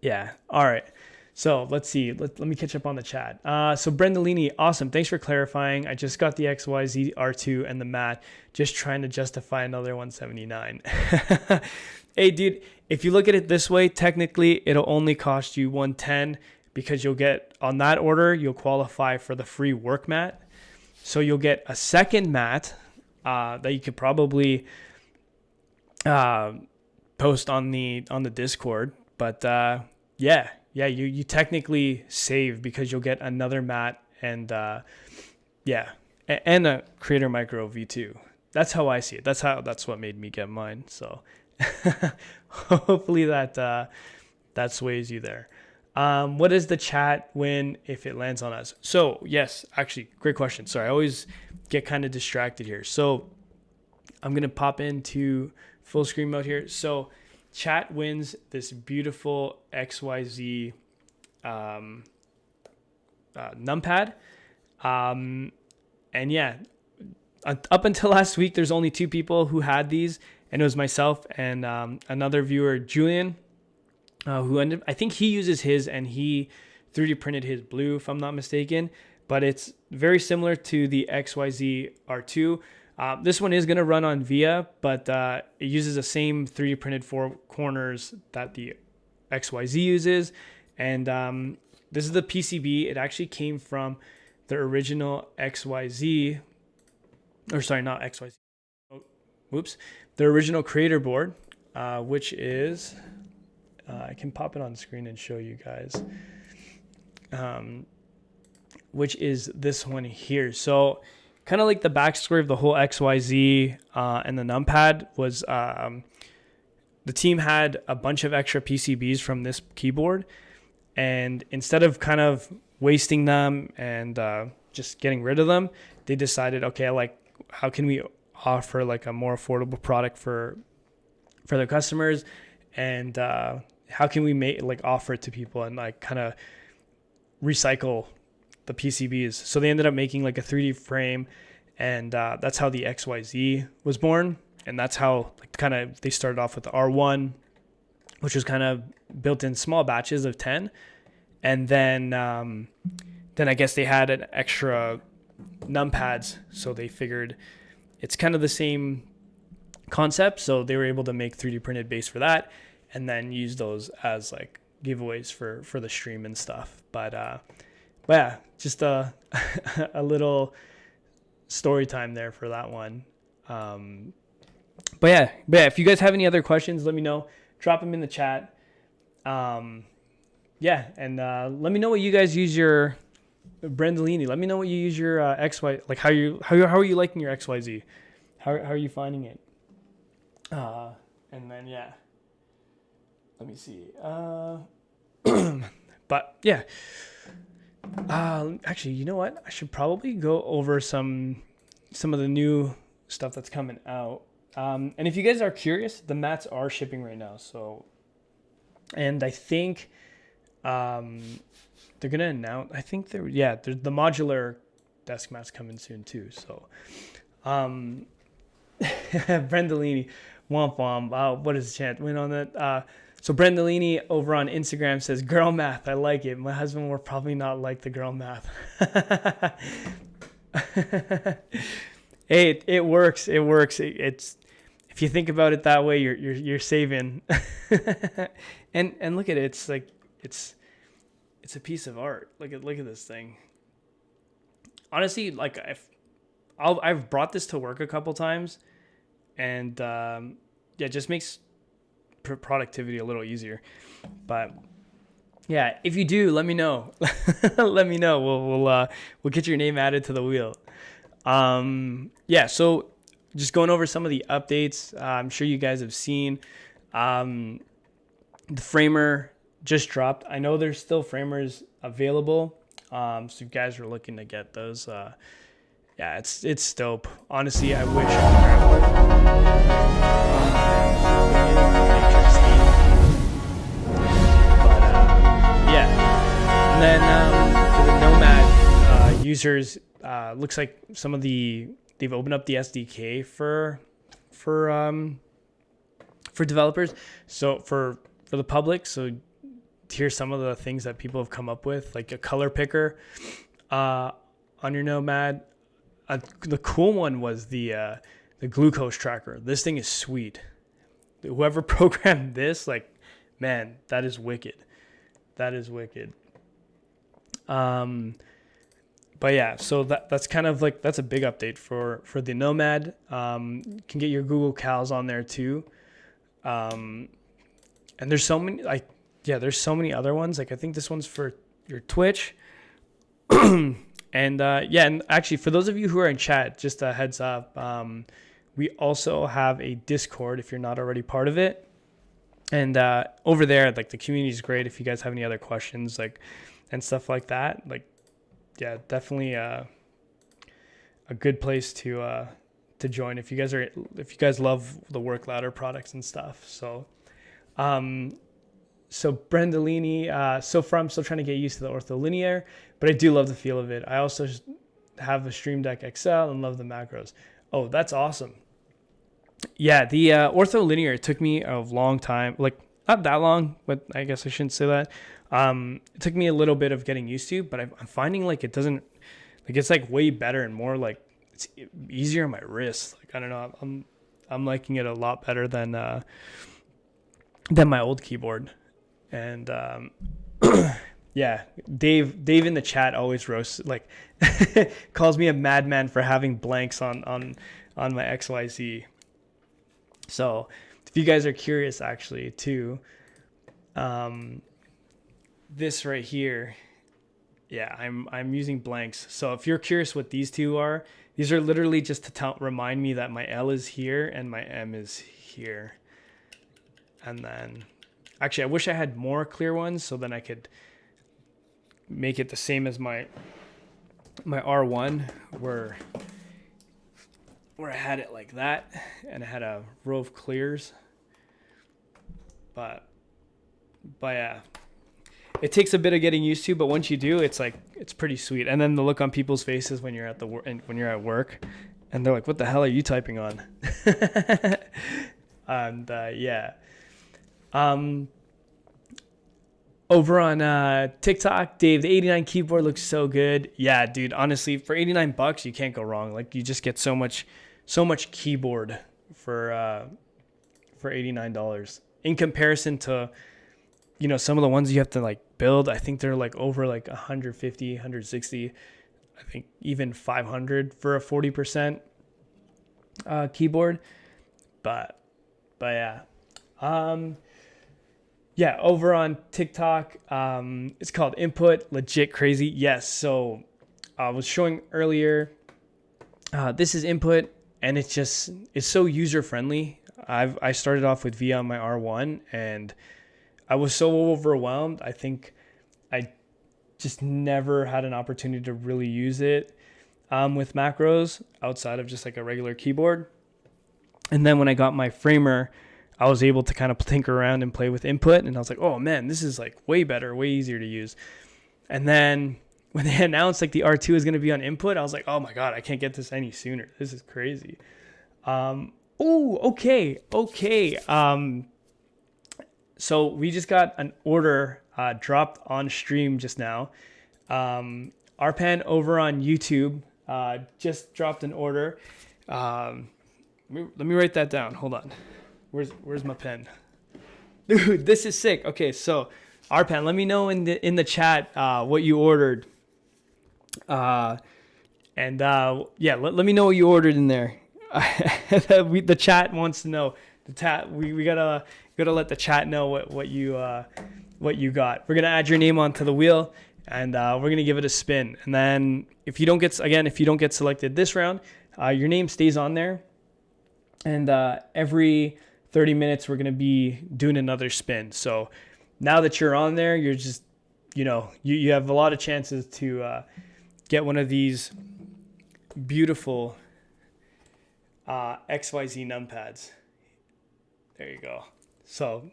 yeah, all right. So let's see. Let me catch up on the chat. So Brendolini, awesome. Thanks for clarifying. I just got the XYZ R2 and the matte. Just trying to justify another 179. Hey, dude, if you look at it this way, technically it'll only cost you 110 because you'll get on that order. You'll qualify for the free work mat. So you'll get a second mat that you could probably post on the Discord. But yeah, you technically save because you'll get another mat and yeah, and a Creator Micro V2. That's how I see it. That's what made me get mine. So hopefully that sways you there. What does the chat win if it lands on us? So yes, actually, great question. Sorry, I always get kind of distracted here. So I'm gonna pop into full screen mode here. So chat wins this beautiful XYZ numpad. And yeah, up until last week, there's only 2 people who had these, and it was myself and another viewer, Julian, I think he uses his and he 3D printed his blue, if I'm not mistaken. But it's very similar to the XYZ R2. This one is going to run on VIA, but it uses the same 3D printed 4 corners that the XYZ uses. And this is the PCB. It actually came from the original XYZ, or sorry, not XYZ. Oh, whoops. The original creator board, which is, I can pop it on screen and show you guys. which is this one here. So kind of like the backstory of the whole XYZ and the numpad was the team had a bunch of extra PCBs from this keyboard, and instead of kind of wasting them and just getting rid of them, they decided, okay, like how can we offer like a more affordable product for their customers, and how can we make like offer it to people and like kind of recycle the PCBs. So they ended up making like a 3D frame, and that's how the XYZ was born. And that's how like kind of they started off with the R1, which was kind of built in small batches of 10. And then I guess they had an extra numpads, so they figured it's kind of the same concept. So they were able to make 3D printed base for that, and then use those as like giveaways for the stream and stuff. But yeah, just a a little story time there for that one. But yeah, if you guys have any other questions, let me know. Drop them in the chat. Yeah, and let me know what you guys use your Brendolini. Let me know what you use your XY. Like how are you liking your XYZ? How are you finding it? And then yeah, let me see. But yeah. Actually, you know what? I should probably go over some of the new stuff that's coming out. And if you guys are curious, the mats are shipping right now. So, and I think they're gonna announce. I think there's the modular desk mats coming soon too. So, Brendolini, womp womp. What is the chance? Win on that. So Brendolini over on Instagram says, "Girl math, I like it. My husband will probably not like the girl math." Hey, it works. It works. It's if you think about it that way, you're saving. and look at it. It's like it's a piece of art. Look at this thing. Honestly, like I've brought this to work a couple times, and it just makes productivity a little easier. But yeah, if you do, let me know. Let me know. We'll get your name added to the wheel. Yeah, so just going over some of the updates. I'm sure you guys have seen the framer just dropped. I know there's still framers available. So if you guys are looking to get those, yeah, it's dope. Honestly, I wish and then for the Nomad users, looks like they've opened up the SDK for developers. So for the public, so here's some of the things that people have come up with, like a color picker on your Nomad. The cool one was the glucose tracker. This thing is sweet. Whoever programmed this, like, man, that is wicked. That is wicked. But yeah, so that's kind of like, that's a big update for the Nomad. You can get your Google Cals on there too. And there's so many, there's so many other ones. Like I think this one's for your Twitch. And and actually for those of you who are in chat, just a heads up, we also have a Discord if you're not already part of it. And over there, like the community is great. If you guys have any other questions, like and stuff like that, like yeah, definitely a good place to join if you guys love the Work Ladder products and stuff. So so Brendolini, so far I'm still trying to get used to the ortholinear, but I do love the feel of it. I also have a Stream Deck XL and love the macros. Oh, that's awesome. Yeah, the ortholinear, it took me a long time, like not that long, but I guess I shouldn't say that. It took me a little bit of getting used to, but I'm finding like it doesn't, like it's like way better and more like it's easier on my wrist. Like I don't know, I'm liking it a lot better than my old keyboard. And yeah, Dave in the chat always roasts, like calls me a madman for having blanks on my XYZ. So if you guys are curious, actually, too, this right here Yeah, I'm using blanks. So if you're curious what these two are, these are literally just to remind me that my L is here and my M is here. And then, actually, I wish I had more clear ones so then I could make it the same as my R1 where I had it like that and I had a row of clears. But yeah, it takes a bit of getting used to, but once you do, it's pretty sweet. And then the look on people's faces when you're at when you're at work, and they're like, "What the hell are you typing on?" And yeah, over on TikTok, Dave, the 89 keyboard looks so good. Yeah, dude, honestly, for $89, you can't go wrong. Like, you just get so much keyboard for $89 in comparison to, some of the ones you have to like build. I think they're like over like 150, 160, I think even 500 for a 40% keyboard. But yeah. Yeah, over on TikTok, it's called Input, legit crazy. Yes, so I was showing earlier, this is Input, and it's so user-friendly. I started off with VIA on my R1, and I was so overwhelmed. I think I just never had an opportunity to really use it with macros outside of just like a regular keyboard. And then when I got my framer, I was able to kind of tinker around and play with Input, and I was like, oh man, this is like way better, way easier to use. And then when they announced like the R2 is going to be on Input, I was like, oh my God, I can't get this any sooner. This is crazy. Okay. So we just got an order dropped on stream just now. Arpan over on YouTube just dropped an order. Let me write that down. Hold on. Where's my pen? Dude, this is sick. Okay, so Arpan, let me know in the chat what you ordered. Yeah, let me know what you ordered in there. The chat wants to know. We gotta let the chat know what you got. We're gonna add your name onto the wheel, and we're gonna give it a spin. And then if you don't get selected this round, your name stays on there. And every 30 minutes, we're going to be doing another spin. So now that you're on there, you're just, you have a lot of chances to get one of these beautiful XYZ numpads. There you go. So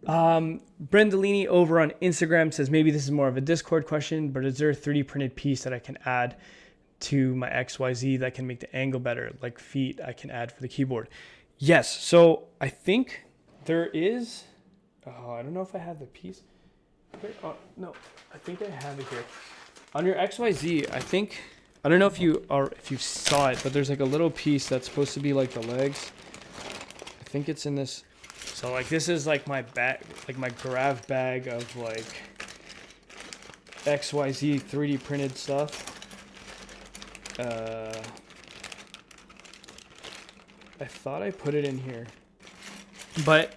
Brendolini over on Instagram says, maybe this is more of a Discord question, but is there a 3D printed piece that I can add to my XYZ that can make the angle better, like feet I can add for the keyboard? Yes, so I think there is, I don't know if I have the piece. Oh, no, I think I have it here. On your XYZ, I don't know if you saw it, but there's like a little piece that's supposed to be like the legs. I think it's in this. So like this is like my bag, like my grab bag of like XYZ 3D printed stuff. I thought I put it in here, but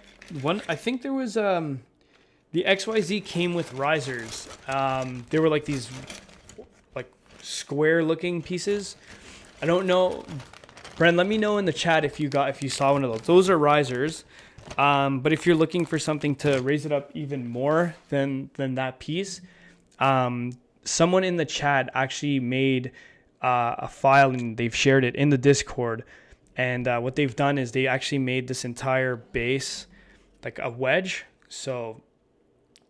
I think there was the XYZ came with risers. They were like these like square looking pieces. I don't know, Bren, let me know in the chat if you saw one of those. Those are risers. But if you're looking for something to raise it up even more than that piece, someone in the chat actually made a file and they've shared it in the Discord. And what they've done is they actually made this entire base like a wedge. So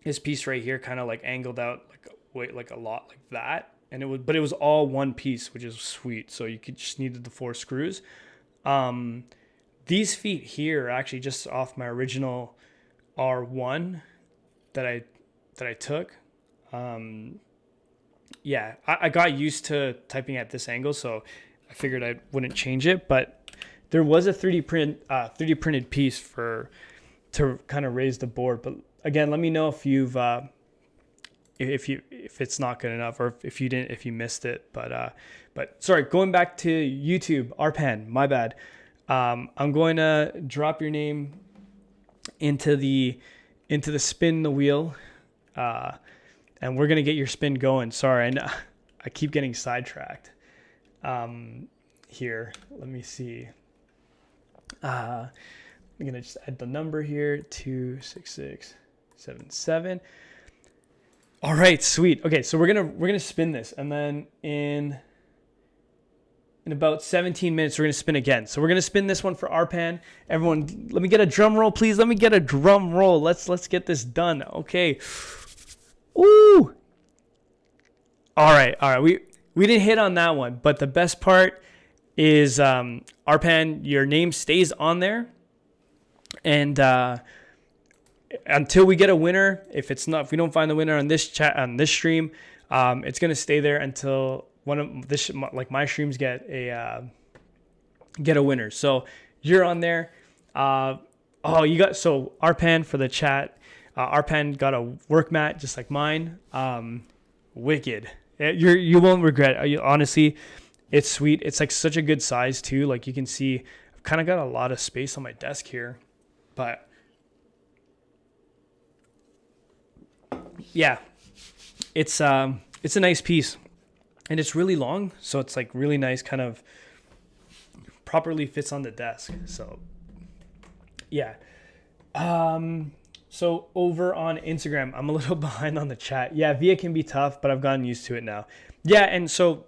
this piece right here kind of like angled out like a lot like that. And it was all one piece, which is sweet. So you just needed the 4 screws. These feet here are actually just off my original R1 that I took. Yeah, I got used to typing at this angle, so I figured I wouldn't change it. But there was a 3D printed piece to kind of raise the board. But again, let me know if you've if it's not good enough, or if you missed it. But sorry, going back to YouTube, Arpan, my bad. I'm going to drop your name into the spin the wheel. and we're going to get your spin going. Sorry, I keep getting sidetracked here. Let me see. I'm going to just add the number here, 26677. All right, sweet. Okay, so we're gonna spin this, and then in about 17 minutes we're gonna spin again. So we're gonna spin this one for Arpan. Everyone, let me get a drum roll, please. Let me get a drum roll. Let's get this done. Okay. Ooh. All right. We didn't hit on that one, but the best part is Arpan, your name stays on there, and until we get a winner. If we don't find the winner on this stream, it's gonna stay there until one of this, like my streams, get a winner. So you're on there. So Arpan for the chat. Arpan got a work mat just like mine. Wicked. You won't regret. Honestly, it's sweet. It's like such a good size too. Like you can see, I've kind of got a lot of space on my desk here, but yeah, it's a nice piece, and it's really long, so it's like really nice, kind of properly fits on the desk. So yeah. So over on Instagram, I'm a little behind on the chat. Yeah, VIA can be tough, but I've gotten used to it now. Yeah, and so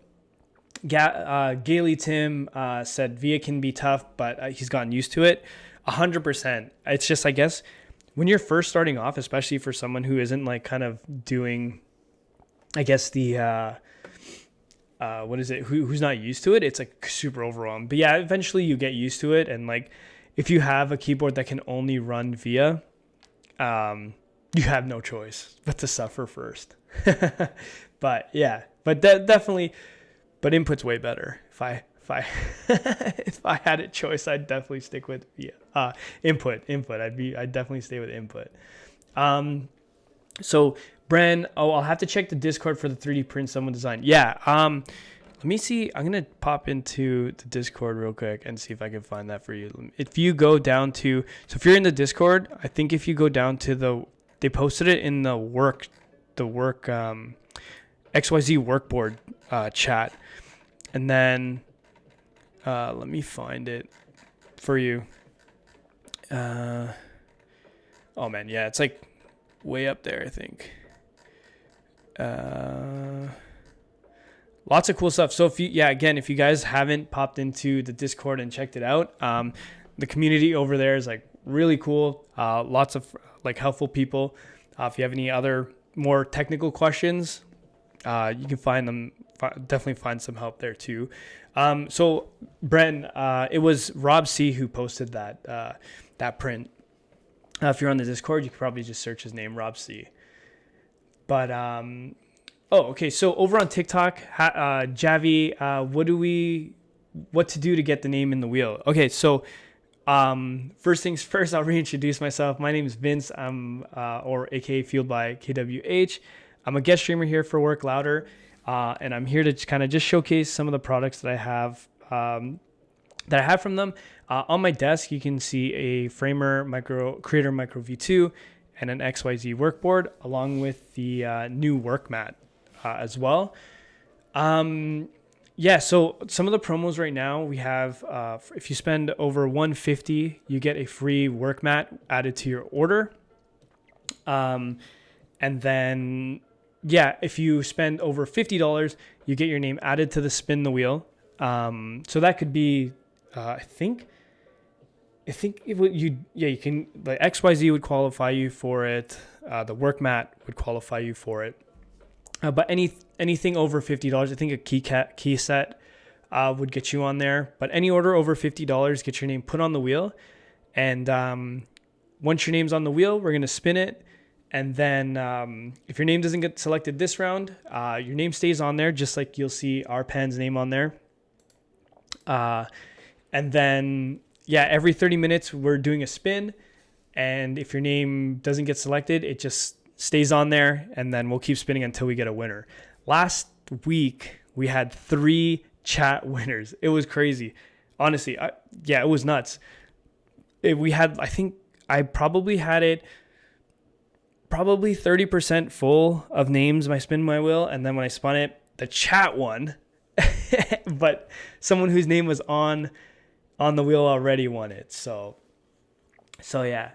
Gailey Tim said VIA can be tough, but he's gotten used to it. 100%. It's just, I guess, when you're first starting off, especially for someone who isn't like kind of doing, I guess the who's not used to it, it's like super overwhelming. But yeah, eventually you get used to it, and like if you have a keyboard that can only run VIA, you have no choice but to suffer first. But yeah, but definitely, but input's way better. If I had a choice, I'd definitely stick with input. I'd definitely stay with input. So Bren, I'll have to check the Discord for the 3D print someone designed. Yeah. Let me see. I'm gonna pop into the Discord real quick and see if I can find that for you. If you go down to, so if you're in the Discord, I think if you go down to they posted it in the work XYZ workboard chat, and then let me find it for you. Oh man, yeah, it's like way up there, I think. Lots of cool stuff. So if you guys haven't popped into the Discord and checked it out, the community over there is like really cool. Lots of like helpful people. If you have any other more technical questions, you can find them. Definitely find some help there too. So Bren, it was Rob C who posted that print. If you're on the Discord, you could probably just search his name, Rob C. But okay. So over on TikTok, Javi, what to do to get the name in the wheel? Okay, so first things first, I'll reintroduce myself. My name is Vince. I'm or aka Fueled by KWH. I'm a guest streamer here for Work Louder, and I'm here to kind of just showcase some of the products that I have from them. On my desk, you can see a Framer Creator Micro V2 and an XYZ workboard, along with the new work mat as well. Yeah, so some of the promos right now we have, if you spend over $150, you get a free work mat added to your order. And then, yeah, if you spend over $50, you get your name added to the spin the wheel. So that could be, I think it would, you can, like XYZ would qualify you for it. The work mat would qualify you for it. But anything over $50, I think a key set would get you on there. But any order over $50, get your name put on the wheel. And once your name's on the wheel, we're going to spin it. And then if your name doesn't get selected this round, your name stays on there, just like you'll see Arpan's name on there. And then, yeah, every 30 minutes, we're doing a spin. And if your name doesn't get selected, it just stays on there, and then we'll keep spinning until we get a winner. Last week, we had 3 chat winners. It was crazy. Honestly, it was nuts. I think I probably had it probably 30% full of names, my spin my wheel. And then when I spun it, the chat won. But someone whose name was on the wheel already won it. So yeah.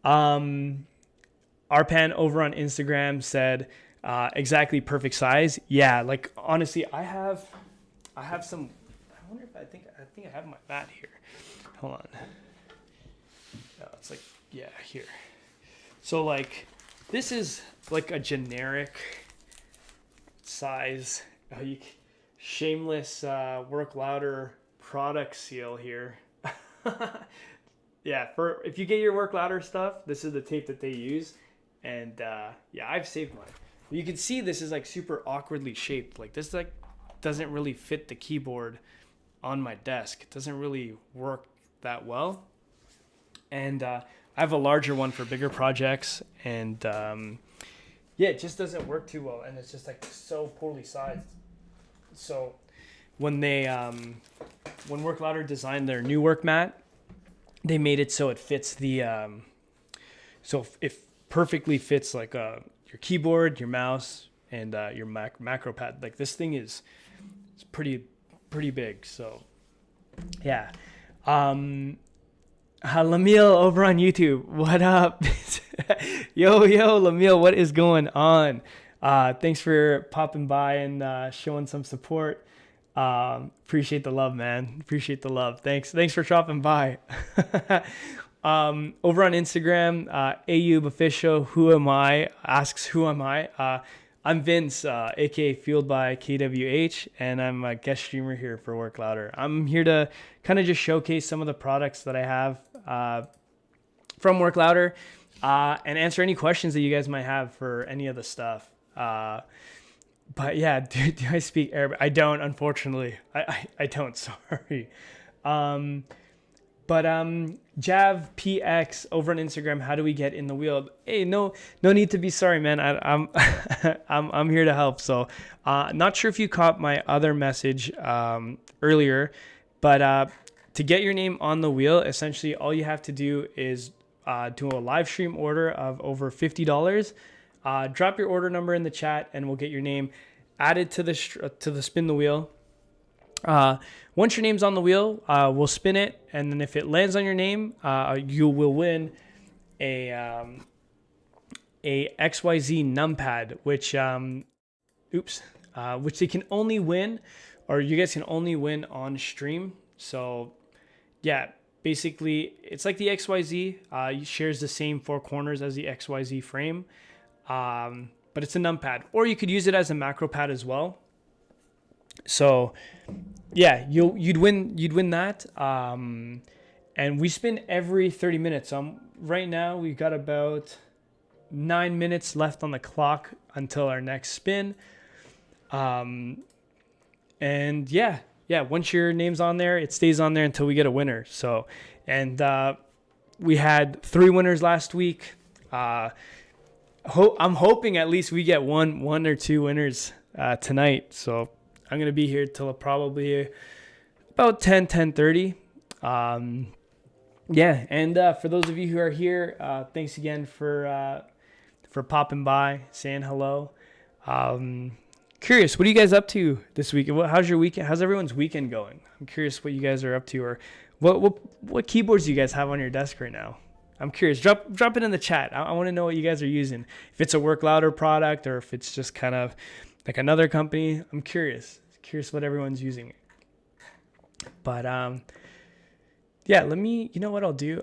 Arpan over on Instagram said, exactly perfect size. Yeah, like honestly, I have some. I wonder if I think I have my mat here. Hold on. No, it's like, yeah, here. So like, this is like a generic size. Shameless Work Louder product seal here. Yeah, for if you get your Work Louder stuff, this is the tape that they use. And yeah, I've saved mine. You can see this is like super awkwardly shaped. Like this like doesn't really fit the keyboard on my desk. It doesn't really work that well. And I have a larger one for bigger projects. And yeah, it just doesn't work too well. And it's just like so poorly sized. So when they when Work Louder designed their new work mat, they made it so it fits the so it perfectly fits like your keyboard, your mouse, and your macro pad. Like this thing it's pretty big. So yeah. Lamil over on YouTube, what up? yo Lamil, what is going on? Thanks for popping by and showing some support. Appreciate the love, man. Appreciate the love. Thanks for dropping by. Over on Instagram, Ayub Official, who am I? Asks who am I? I'm Vince, aka Fueled by KWH, and I'm a guest streamer here for Work Louder. I'm here to kind of just showcase some of the products that I have from Work Louder, and answer any questions that you guys might have for any of the stuff. But yeah, do I speak Arabic? I don't, unfortunately. I don't, sorry. But Jav PX over on Instagram, how do we get in the wheel? Hey, no need to be sorry, man. I'm here to help. So, not sure if you caught my other message earlier, but to get your name on the wheel, essentially all you have to do is do a live stream order of over $50. Drop your order number in the chat, and we'll get your name added to the spin the wheel. Once your name's on the wheel, we'll spin it, and then if it lands on your name, you will win a XYZ numpad, which which they can only win, or you guys can only win on stream. So yeah, basically it's like the XYZ. It shares the same four corners as the XYZ frame, but it's a numpad, or you could use it as a macro pad as well. So yeah, you'd win that. And we spin every 30 minutes. Right now we've got about 9 minutes left on the clock until our next spin. And yeah, once your name's on there, it stays on there until we get a winner. So, and we had 3 winners last week. I'm hoping at least we get one or 2 winners tonight. So I'm going to be here till probably about 10:30. Yeah, and for those of you who are here, thanks again for popping by, saying hello. Curious, what are you guys up to this week? How's your weekend? How's everyone's weekend going? I'm curious what you guys are up to, or what keyboards do you guys have on your desk right now? I'm curious. Drop it in the chat. I want to know what you guys are using. If it's a Work Louder product, or if it's just kind of like another company. I'm curious what everyone's using. But yeah, you know what I'll do?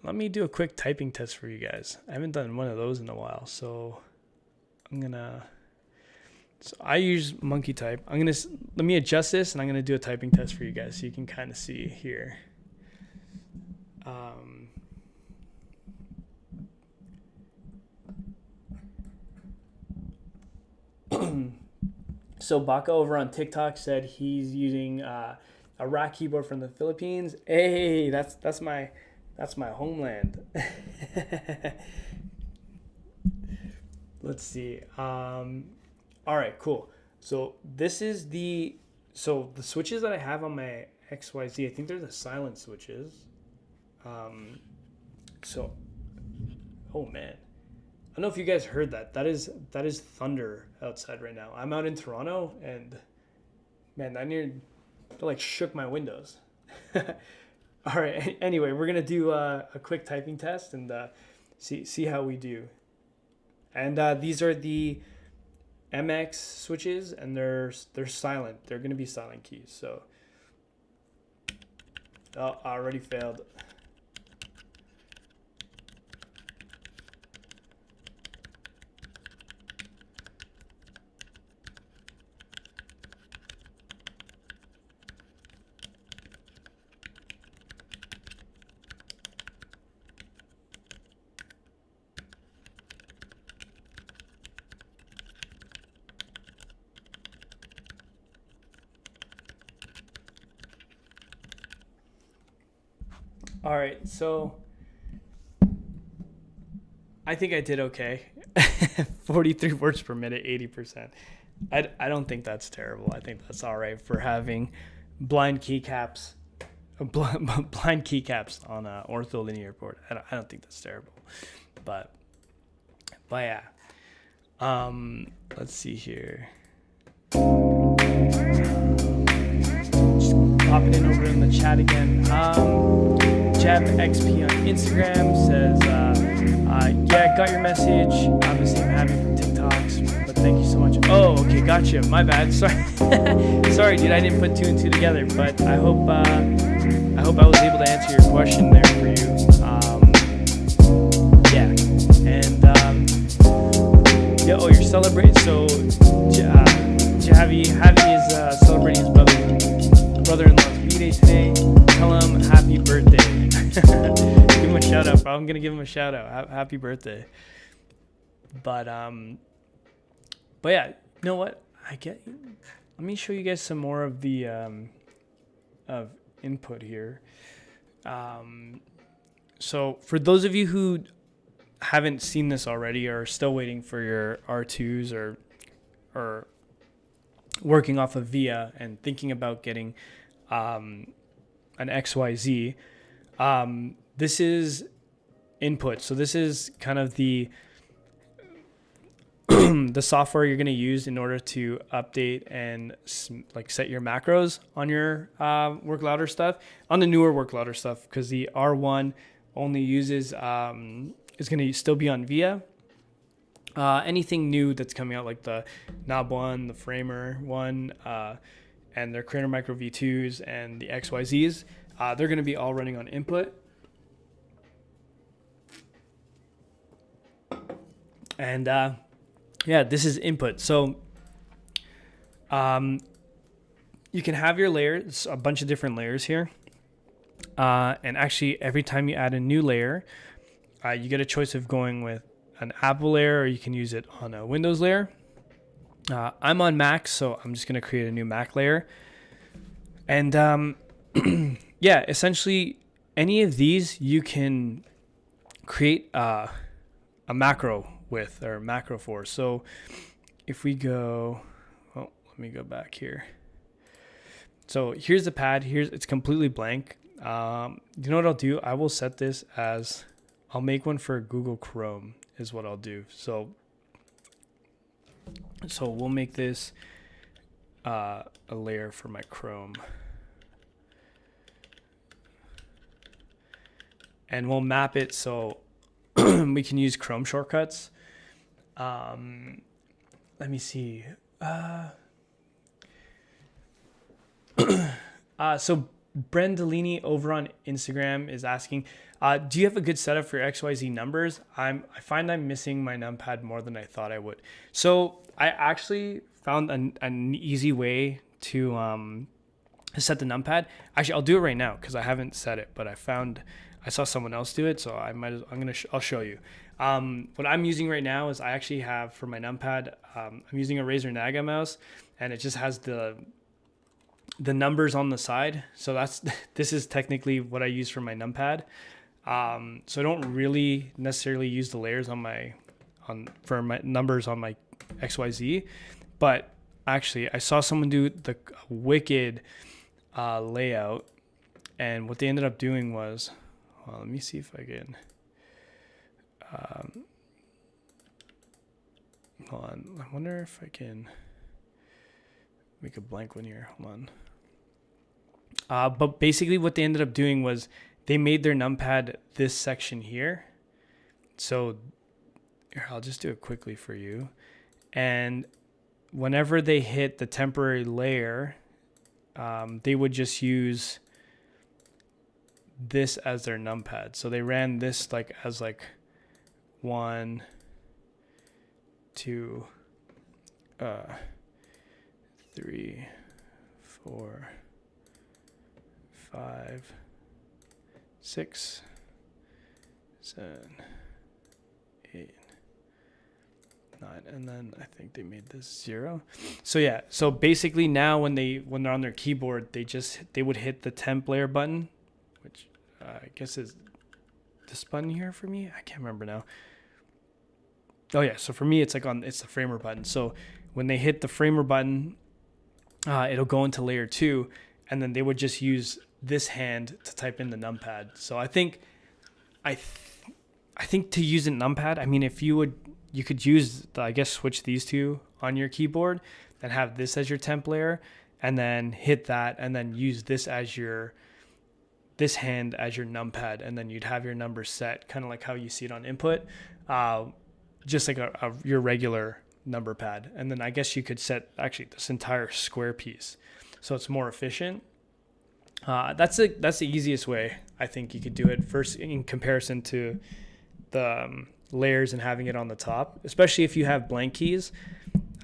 Let me do a quick typing test for you guys. I haven't done one of those in a while, so I use Monkey Type. Let me adjust this, and I'm gonna do a typing test for you guys so you can kind of see here. So Baka over on TikTok said he's using a rack keyboard from the Philippines. Hey, that's my homeland. Let's see. All right, cool. So this is the switches that I have on my XYZ. I think they're the silent switches. Oh man, I don't know if you guys heard that. That is thunder outside right now. I'm out in Toronto, and man, that like shook my windows. All right. Anyway, we're gonna do a quick typing test and see how we do. And these are the MX switches, and they're silent. They're gonna be silent keys. So, oh, I already failed. All right, so I think I did okay. 43 words per minute, 80%. I don't think that's terrible. I think that's all right for having blind keycaps, blind keycaps on a ortho linear board. I don't think that's terrible, but yeah. Let's see here. Just popping in over in the chat again. Jeb XP on Instagram says, yeah, got your message. Obviously, I'm happy for TikToks, but thank you so much. Oh, okay, gotcha. My bad. Sorry, sorry, dude. I didn't put two and two together, but I hope I was able to answer your question there for you. Yeah, and yeah. Oh, you're celebrating. So, Javi is celebrating his brother-in-law's b-day today. Tell him happy birthday. Give him a shout out, bro. I'm gonna give him a shout out. Happy birthday. But yeah, you know what? Let me show you guys some more of the of input here. So for those of you who haven't seen this already or are still waiting for your R2s or working off of VIA and thinking about getting an XYZ, this is input. So this is kind of the the software you're going to use in order to update and like set your macros on your Work Louder stuff, on the newer Work Louder stuff, because the R1 only uses is going to still be on VIA. Anything new that's coming out, like the Knob 1, the Framer 1, and their Craner Micro V2s and the XYZs, they're going to be all running on input. And yeah, this is input. So you can have your layers, a bunch of different layers here. And actually, every time you add a new layer, you get a choice of going with an Apple layer, or you can use it on a Windows layer. I'm on Mac, so I'm just going to create a new Mac layer. And yeah, essentially, any of these you can create a macro with, or macro for. So if we go, oh, let me go back here. So here's the pad. It's completely blank. You know what I'll do? I will set this as, I'll make one for Google Chrome is what I'll do. So we'll make this a layer for my Chrome. And we'll map it so we can use Chrome shortcuts. Let me see. So Brendolini over on Instagram is asking, do you have a good setup for XYZ numbers? I find I'm missing my numpad more than I thought I would. So I actually found an easy way to set the numpad. Actually, I'll do it right now because I haven't set it, but I saw someone else do it, so I'll show you. What I'm using right now is I actually have for my numpad, I'm using a Razer Naga mouse, and it just has the numbers on the side. So this is technically what I use for my numpad. So I don't really necessarily use the layers for my numbers on my XYZ, but actually I saw someone do the wicked layout, and what they ended up doing was, well, let me see if I can. Hold on. I wonder if I can make a blank one here. Hold on. But basically what they ended up doing was they made their numpad this section here. So here, I'll just do it quickly for you. And whenever they hit the temporary layer, they would just use this as their numpad. So they ran this like as like 1, 2, 3, 4, 5, 6, 7, 8, 9, and then I think they made this 0. So yeah, so basically now when they're on their keyboard, they would hit the temp layer button, which I guess is this button here for me. I can't remember now. Oh yeah, so for me it's the framer button. So when they hit the framer button, it'll go into layer 2, and then they would just use this hand to type in the numpad. So I think to use a numpad, I mean, if you could use switch these two on your keyboard and have this as your temp layer, and then hit that, and then use this hand as your numpad, and then you'd have your numbers set kind of like how you see it on input, just like your regular number pad. And then I guess you could set actually this entire square piece, so it's more efficient. That's the easiest way I think you could do it first in comparison to the layers and having it on the top, especially if you have blank keys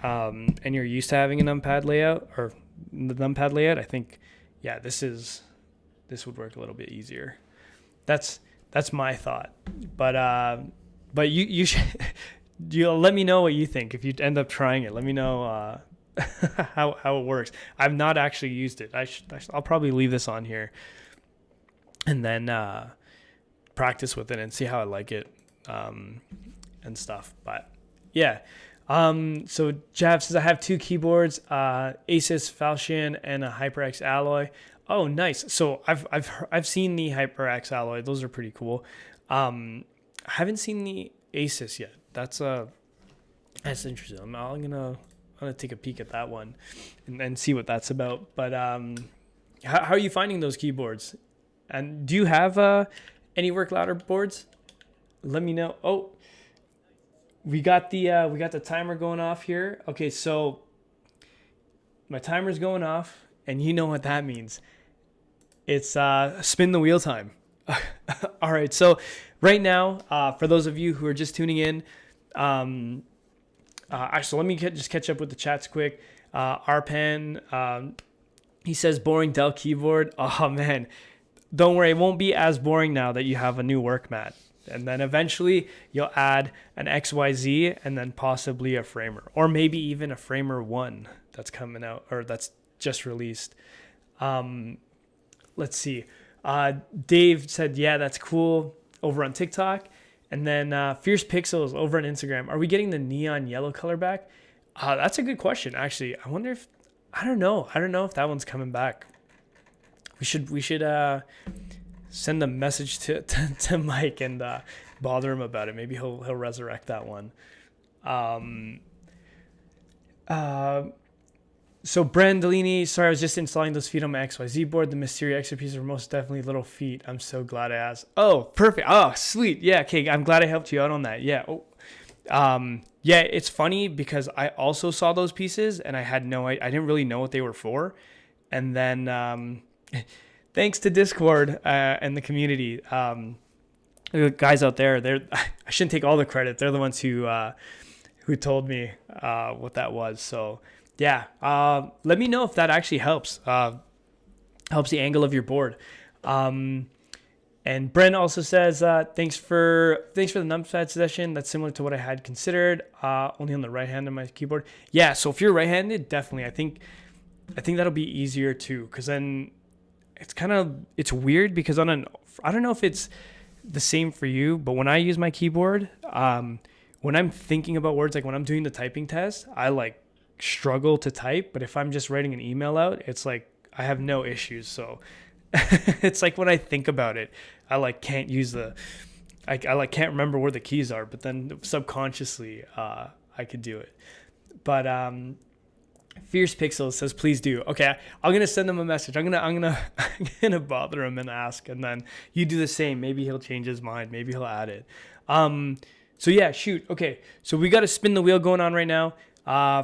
and you're used to having a numpad layout or the numpad layout. I think this would work a little bit easier. That's my thought, but you should you'll let me know what you think if you end up trying it. Let me know how it works. I've not actually used it. I'll probably leave this on here and then practice with it and see how I like it and stuff. But yeah, so Jav says I have 2 keyboards, Asus Falchion and a HyperX Alloy. Oh, nice. So I've seen the HyperX Alloy. Those are pretty cool. I haven't seen the Asus yet. That's interesting. I'm gonna take a peek at that one and see what that's about. But how are you finding those keyboards? And do you have any Work Louder boards? Let me know. Oh, we got the timer going off here. Okay, so my timer's going off, and you know what that means. It's spin the wheel time. All right, so right now, for those of you who are just tuning in, actually, let me just catch up with the chats quick. Arpan, he says boring Dell keyboard. Oh man, don't worry, it won't be as boring now that you have a new work mat. And then eventually you'll add an XYZ and then possibly a framer, or maybe even a framer 1 that's coming out or that's just released. Let's see. Dave said, yeah, that's cool, over on TikTok. And then Fierce Pixels over on Instagram. Are we getting the neon yellow color back? That's a good question, actually. I wonder if, I don't know if that one's coming back. We should send a message to Mike and bother him about it. Maybe he'll resurrect that one. So Brandolini, sorry, I was just installing those feet on my XYZ board. The Mysterio XRPs are most definitely little feet. I'm so glad I asked. Oh, perfect. Oh, sweet. Yeah, okay. I'm glad I helped you out on that. Yeah. Oh, yeah, it's funny because I also saw those pieces and I didn't really know what they were for. And then thanks to Discord and the community, the guys out there, I shouldn't take all the credit. They're the ones who told me what that was. So yeah, let me know if that actually helps the angle of your board. And Brent also says, thanks for the numpad session. That's similar to what I had considered, only on the right hand of my keyboard. Yeah, so if you're right-handed, definitely. I think that'll be easier too, because then it's weird because I don't know if it's the same for you, but when I use my keyboard, when I'm thinking about words, like when I'm doing the typing test, I struggle to type. But if I'm just writing an email out, it's like I have no issues. So it's like when I think about it, I can't use I can't remember where the keys are, but then subconsciously I I could do it. But Fierce Pixels says, please do. Okay, I'm gonna send him a message. I'm gonna bother him and ask, and then you do the same. Maybe he'll change his mind. Maybe he'll add it. So yeah, shoot. Okay, so we got a spin the wheel going on right now.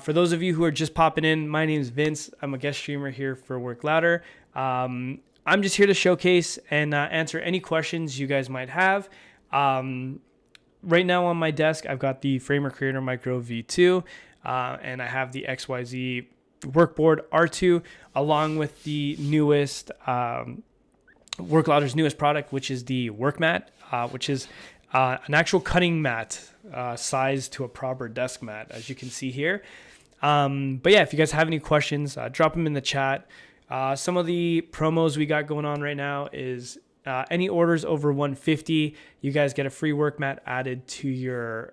For those of you who are just popping in, my name is Vince. I'm a guest streamer here for Work Louder. I'm just here to showcase and answer any questions you guys might have. Right now on my desk, I've got the Framer Creator Micro V2. And I have the XYZ Workboard R2, along with the newest Work Louder's newest product, which is the WorkMat, which is an actual cutting mat sized to a proper desk mat, as you can see here. But yeah, if you guys have any questions, drop them in the chat. Some of the promos we got going on right now is any orders over 150, you guys get a free WorkMat added to your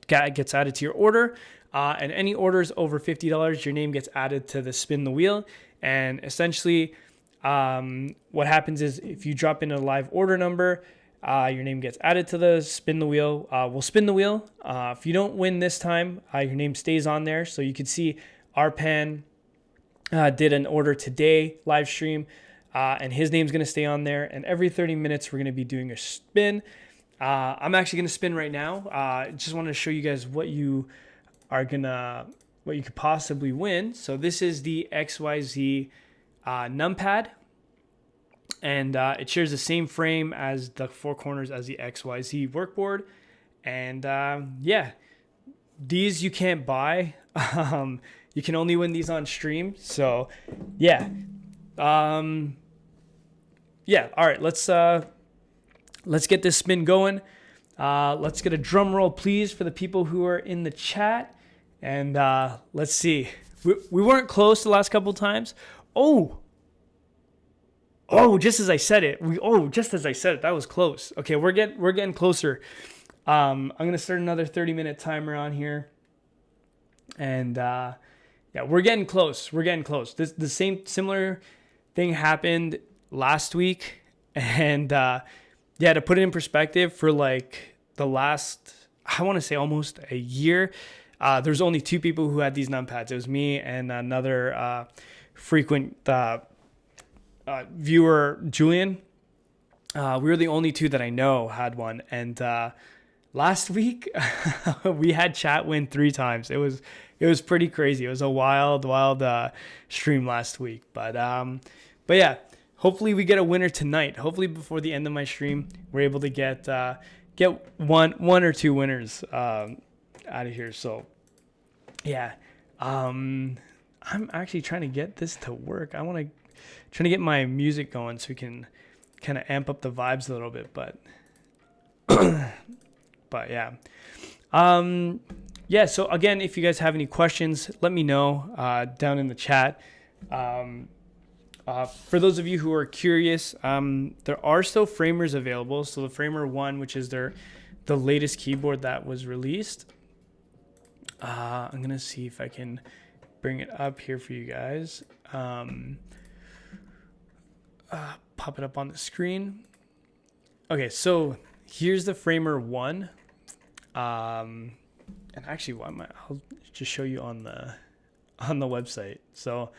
gets added to your order, and any orders over $50, your name gets added to the spin the wheel. And essentially what happens is if you drop in a live order number, your name gets added to the spin the wheel. We'll spin the wheel. If you don't win this time, your name stays on there. So you can see Arpan did an order today live stream, and his name's going to stay on there. And every 30 minutes we're going to be doing a spin. I'm actually going to spin right now. Just wanted to show you guys what you could possibly win. So this is the XYZ numpad, and it shares the same frame as the four corners as the XYZ workboard. And yeah, these you can't buy. You can only win these on stream. So yeah. Yeah, all right, let's get this spin going. Let's get a drum roll, please, for the people who are in the chat. And let's see. We weren't close the last couple times. Oh, just as I said it. That was close. Okay, we're getting closer. I'm gonna start another 30-minute timer on here. And yeah, we're getting close. The similar thing happened last week, and yeah, to put it in perspective, for like the last, I want to say almost a year, there's only two people who had these numpads. It was me and another frequent viewer, Julian. We were the only two that I know had one. And last week, we had chat win 3 times. It was pretty crazy. It was a wild stream last week. But yeah. Hopefully we get a winner tonight. Hopefully before the end of my stream, we're able to get one or two winners out of here. So yeah, I'm actually trying to get this to work. Trying to get my music going so we can kind of amp up the vibes a little bit. But but yeah. Yeah. So again, if you guys have any questions, let me know down in the chat. For those of you who are curious, there are still framers available. So the Framer 1, which is the latest keyboard that was released. I'm going to see if I can bring it up here for you guys. Pop it up on the screen. Okay, so here's the Framer 1. And actually, I'll just show you on the website. So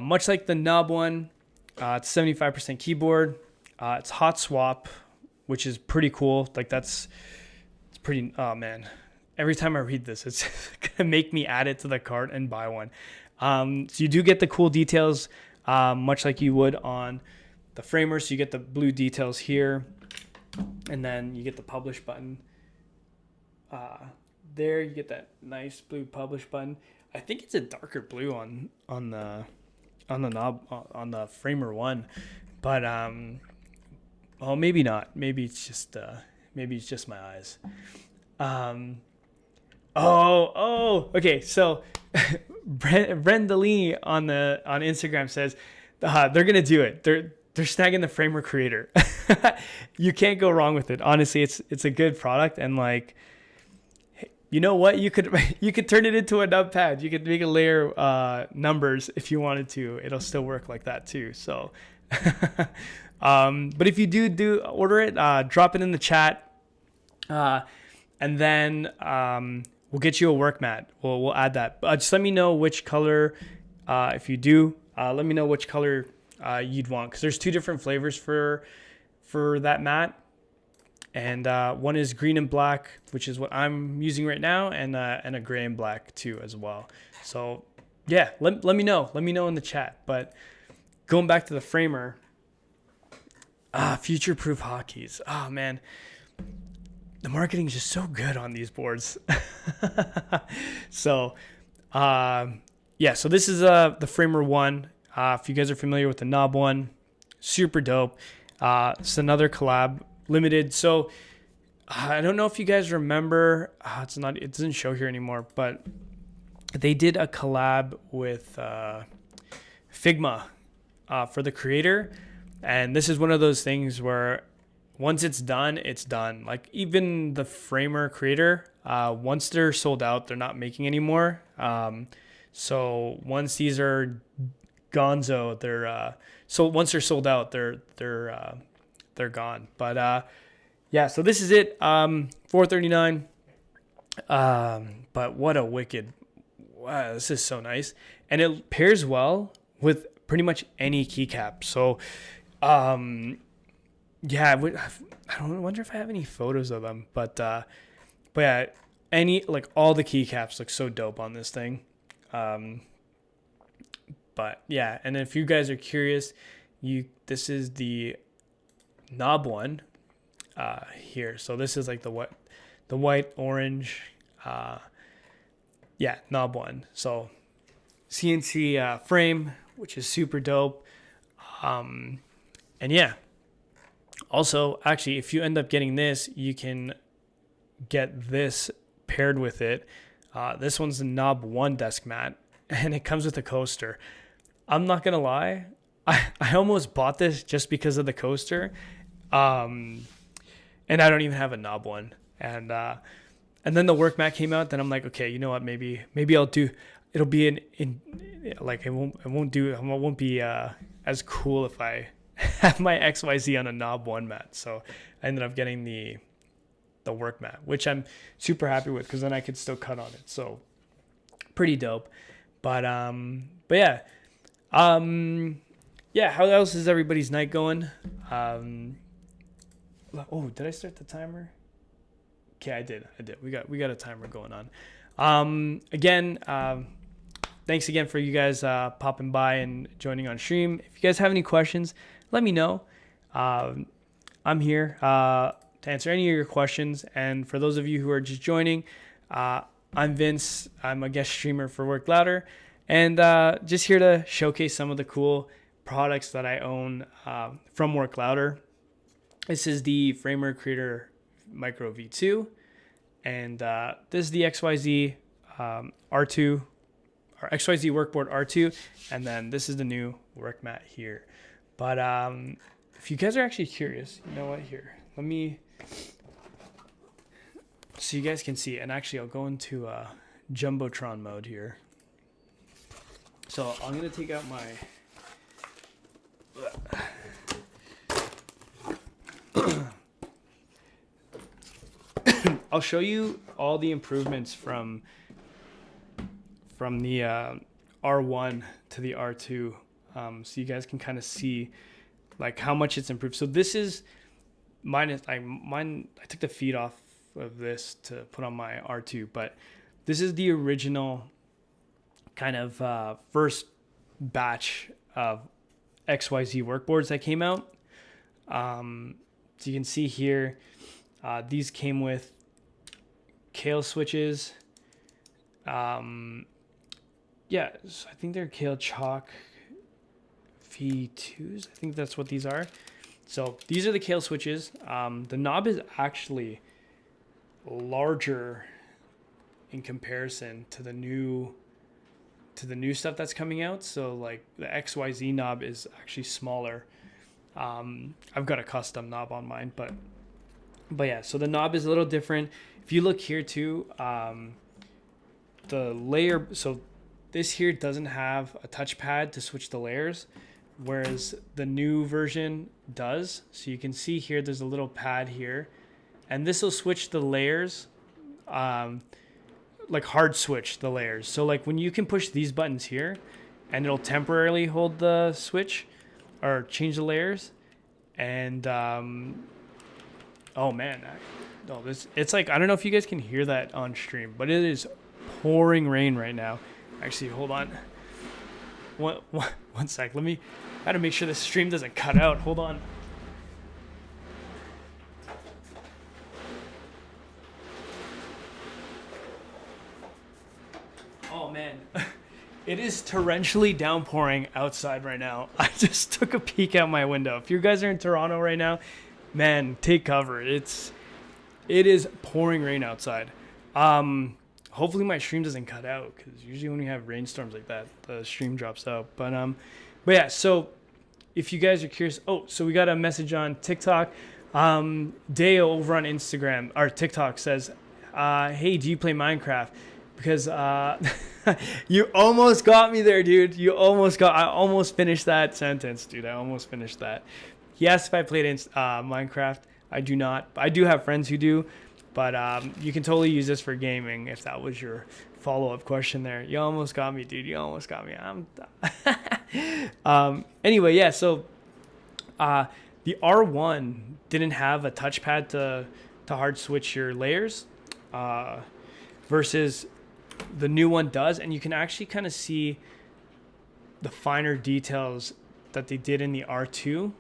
much like the Nub one, it's 75% keyboard. It's hot swap, which is pretty cool. Like it's pretty, oh man. Every time I read this, it's gonna make me add it to the cart and buy one. So you do get the cool details, much like you would on the Framer. So you get the blue details here, and then you get the publish button. There you get that nice blue publish button. I think it's a darker blue on the knob on the Framer 1, but well, maybe not. Maybe it's just my eyes. Okay. So Brenda Lee on Instagram says they're gonna do it. They're snagging the Framer Creator. You can't go wrong with it. Honestly, it's a good product, and like, you know what? You could turn it into a numpad. You could make a layer numbers if you wanted to. It'll still work like that too. So, but if you do order it, drop it in the chat. And then we'll get you a work mat. We'll add that. Just let me know which color, if you do, let me know which color you'd want, because there's two different flavors for that mat. And one is green and black, which is what I'm using right now, and a gray and black too as well. So yeah, let me know. Let me know in the chat. But going back to the framer, future-proof hotkeys. Oh man, the marketing is just so good on these boards. So yeah, so this is the Framer 1. If you guys are familiar with the Knob 1, super dope. It's another collab, limited. So I don't know if you guys remember, it doesn't show here anymore, but they did a collab with Figma for the creator. And this is one of those things where once it's done, it's done. Like even the Framer creator, once they're sold out, they're not making anymore. So once these are gonzo, so once they're sold out, they're gone. But yeah, so this is it. $439. But what a wicked, wow, this is so nice. And it pairs well with pretty much any keycap. So yeah, I wonder if I have any photos of them, but yeah, all the keycaps look so dope on this thing. But yeah, and if you guys are curious, this is the Knob 1 here. So this is like the white orange, yeah, Knob 1. So CNC frame, which is super dope. And yeah. Also, actually, if you end up getting this, you can get this paired with it. This one's the Knob 1 desk mat, and it comes with a coaster. I'm not going to lie. I almost bought this just because of the coaster. And I don't even have a Knob 1. And then the work mat came out. Then I'm like, okay, you know what? Maybe I'll do. It'll be like it won't be as cool if I have my XYZ on a Knob 1 mat. So I ended up getting the work mat, which I'm super happy with, because then I could still cut on it. So pretty dope. But yeah. Yeah, how else is everybody's night going? Oh, did I start the timer? Okay, I did. We got a timer going on. Again, thanks again for you guys popping by and joining on stream. If you guys have any questions, let me know. I'm here to answer any of your questions. And for those of you who are just joining, I'm Vince. I'm a guest streamer for Work Louder, and just here to showcase some of the cool products that I own from Work Louder. This is the Framer Creator Micro V2, and this is the XYZ R2, or XYZ Workboard R2, and then this is the new work mat here. But if you guys are actually curious, you know what, here, let me, so you guys can see, and actually I'll go into Jumbotron mode here. So I'm going to take out my, I'll show you all the improvements from the R1 to the R2, so you guys can kind of see like how much it's improved. So this is mine. I took the feet off of this to put on my R2, but this is the original kind of first batch of XYZ workboards that came out. So you can see here, these came with Kailh switches. Yeah, so I think they're Kailh Chalk V2s. I think that's what these are. So these are the Kailh switches. The knob is actually larger in comparison to the new stuff that's coming out. So like the XYZ knob is actually smaller. I've got a custom knob on mine, but yeah, so the knob is a little different. If you look here too, the layer, so this here doesn't have a touchpad to switch the layers, whereas the new version does. So you can see here, there's a little pad here, and this will switch the layers like hard switch the layers. So like when you can push these buttons here and it'll temporarily hold the switch or change the layers. And oh man, it's like, I don't know if you guys can hear that on stream, but it is pouring rain right now. Actually, hold on. One sec. I gotta make sure the stream doesn't cut out. Hold on. Oh man, it is torrentially downpouring outside right now. I just took a peek out my window. If you guys are in Toronto right now, man, take cover. It is pouring rain outside. Hopefully my stream doesn't cut out, because usually when we have rainstorms like that, the stream drops out. But yeah. So if you guys are curious, so we got a message on TikTok. Deo over on Instagram or TikTok says, "Hey, do you play Minecraft?" Because you almost got me there, dude. I almost finished that sentence, dude. I almost finished that. Yes, if I played Minecraft, I do not. I do have friends who do, but you can totally use this for gaming if that was your follow-up question there. You almost got me, dude. You almost got me. Anyway, yeah, so the R1 didn't have a touchpad to hard switch your layers versus the new one does, and you can actually kind of see the finer details that they did in the R2.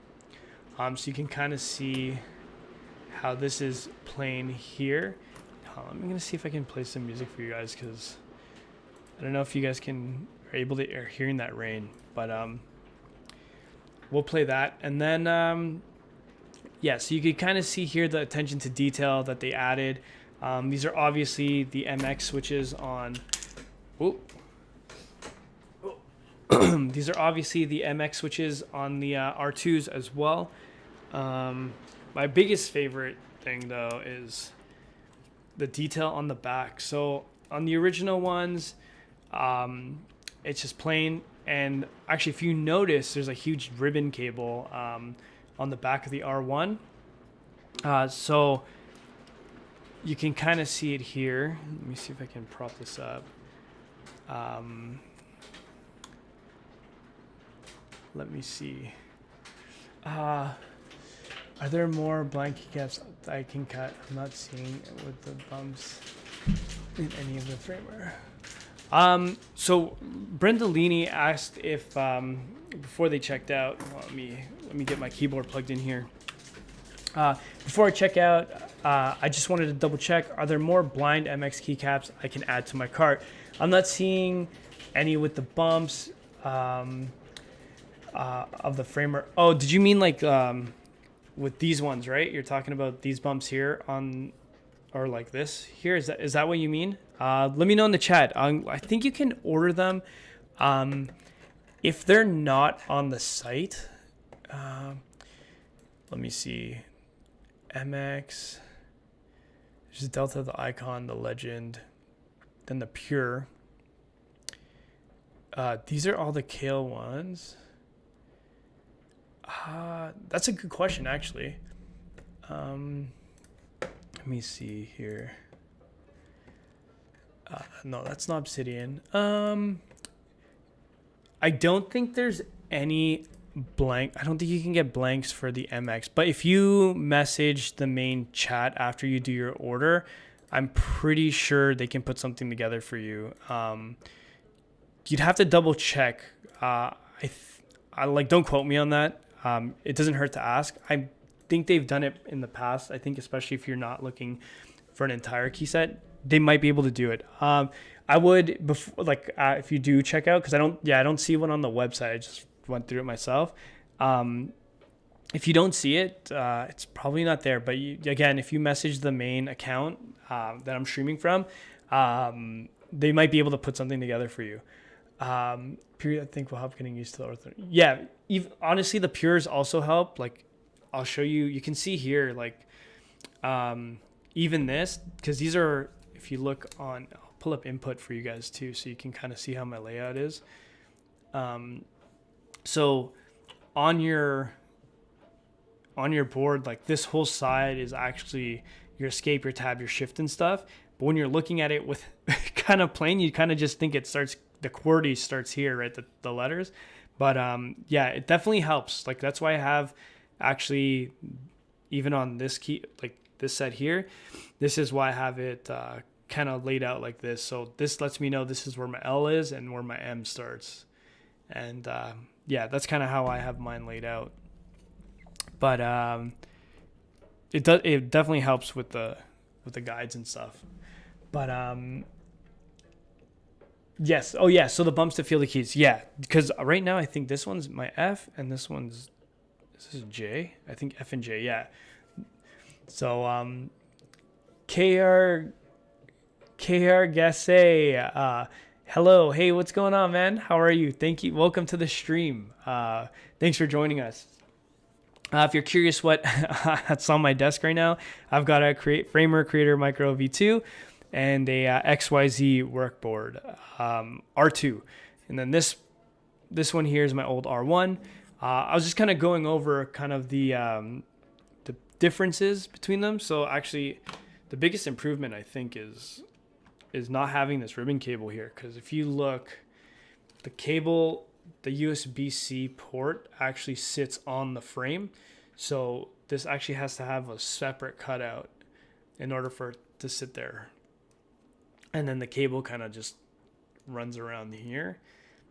So you can kind of see how this is playing here. I'm gonna see if I can play some music for you guys, because I don't know if you guys are hearing that rain, but we'll play that. And then yeah, so you can kind of see here the attention to detail that they added. These are obviously the MX switches on. These are obviously the MX switches on the R2s as well. My biggest favorite thing though is the detail on the back. So on the original ones, it's just plain. And actually, if you notice, there's a huge ribbon cable on the back of the R1. So you can kind of see it here. Let me see if I can prop this up. Let me see. Are there more blank keycaps I can cut? I'm not seeing it with the bumps in any of the framework. So Brenda Leany asked if before they checked out. Well, let me get my keyboard plugged in here. Before I check out, I just wanted to double check, are there more blind MX keycaps I can add to my cart? I'm not seeing any with the bumps of the framer. Oh, did you mean like with these ones, right? You're talking about these bumps here on, or like this here? Is that what you mean? Let me know in the chat. I think you can order them. If they're not on the site, let me see. MX, there's Delta, the Icon, the Legend, then the Pure. These are all the Kale ones. That's a good question, actually. Let me see here. No, that's not Obsidian. I don't think there's any blank. I don't think you can get blanks for the MX, but if you message the main chat after you do your order, I'm pretty sure they can put something together for you. You'd have to double check. I like, don't quote me on that. It doesn't hurt to ask. I think they've done it in the past. I think especially if you're not looking for an entire key set, they might be able to do it. I would if you do check out, because I don't see one on the website. I just went through it myself. If you don't see it, it's probably not there. But again, if you message the main account that I'm streaming from, they might be able to put something together for you. Pure, I think, will help getting used to the ortho. Yeah, honestly, the Pures also help. Like, I'll show you. You can see here, like, even this, because these are, if you look on, I'll pull up input for you guys too, so you can kind of see how my layout is. So on your board, like this whole side is actually your escape, your tab, your shift and stuff. But when you're looking at it with kind of plain, you kind of just think the QWERTY starts here, right? The letters. But yeah, it definitely helps. Like that's why I have actually, even on this key, like this set here, this is why I have it kind of laid out like this. So this lets me know this is where my L is and where my M starts. And yeah, that's kind of how I have mine laid out. But it definitely helps with the guides and stuff. But yes. Oh yeah, so the bumps to feel the keys. Yeah, because right now I think this one's my F and this is J. I think F and J, yeah. So KR Gasse, hello. Hey, what's going on, man? How are you? Thank you. Welcome to the stream. Thanks for joining us. If you're curious what that's on my desk right now, I've got a Framer Creator Micro V2 and a XYZ workboard, R2. And then this one here is my old R1. I was just kind of going over kind of the differences between them. So actually, the biggest improvement I think is not having this ribbon cable here, because if you look, the cable, the USB-C port actually sits on the frame, so this actually has to have a separate cutout in order for it to sit there, and then the cable kind of just runs around here.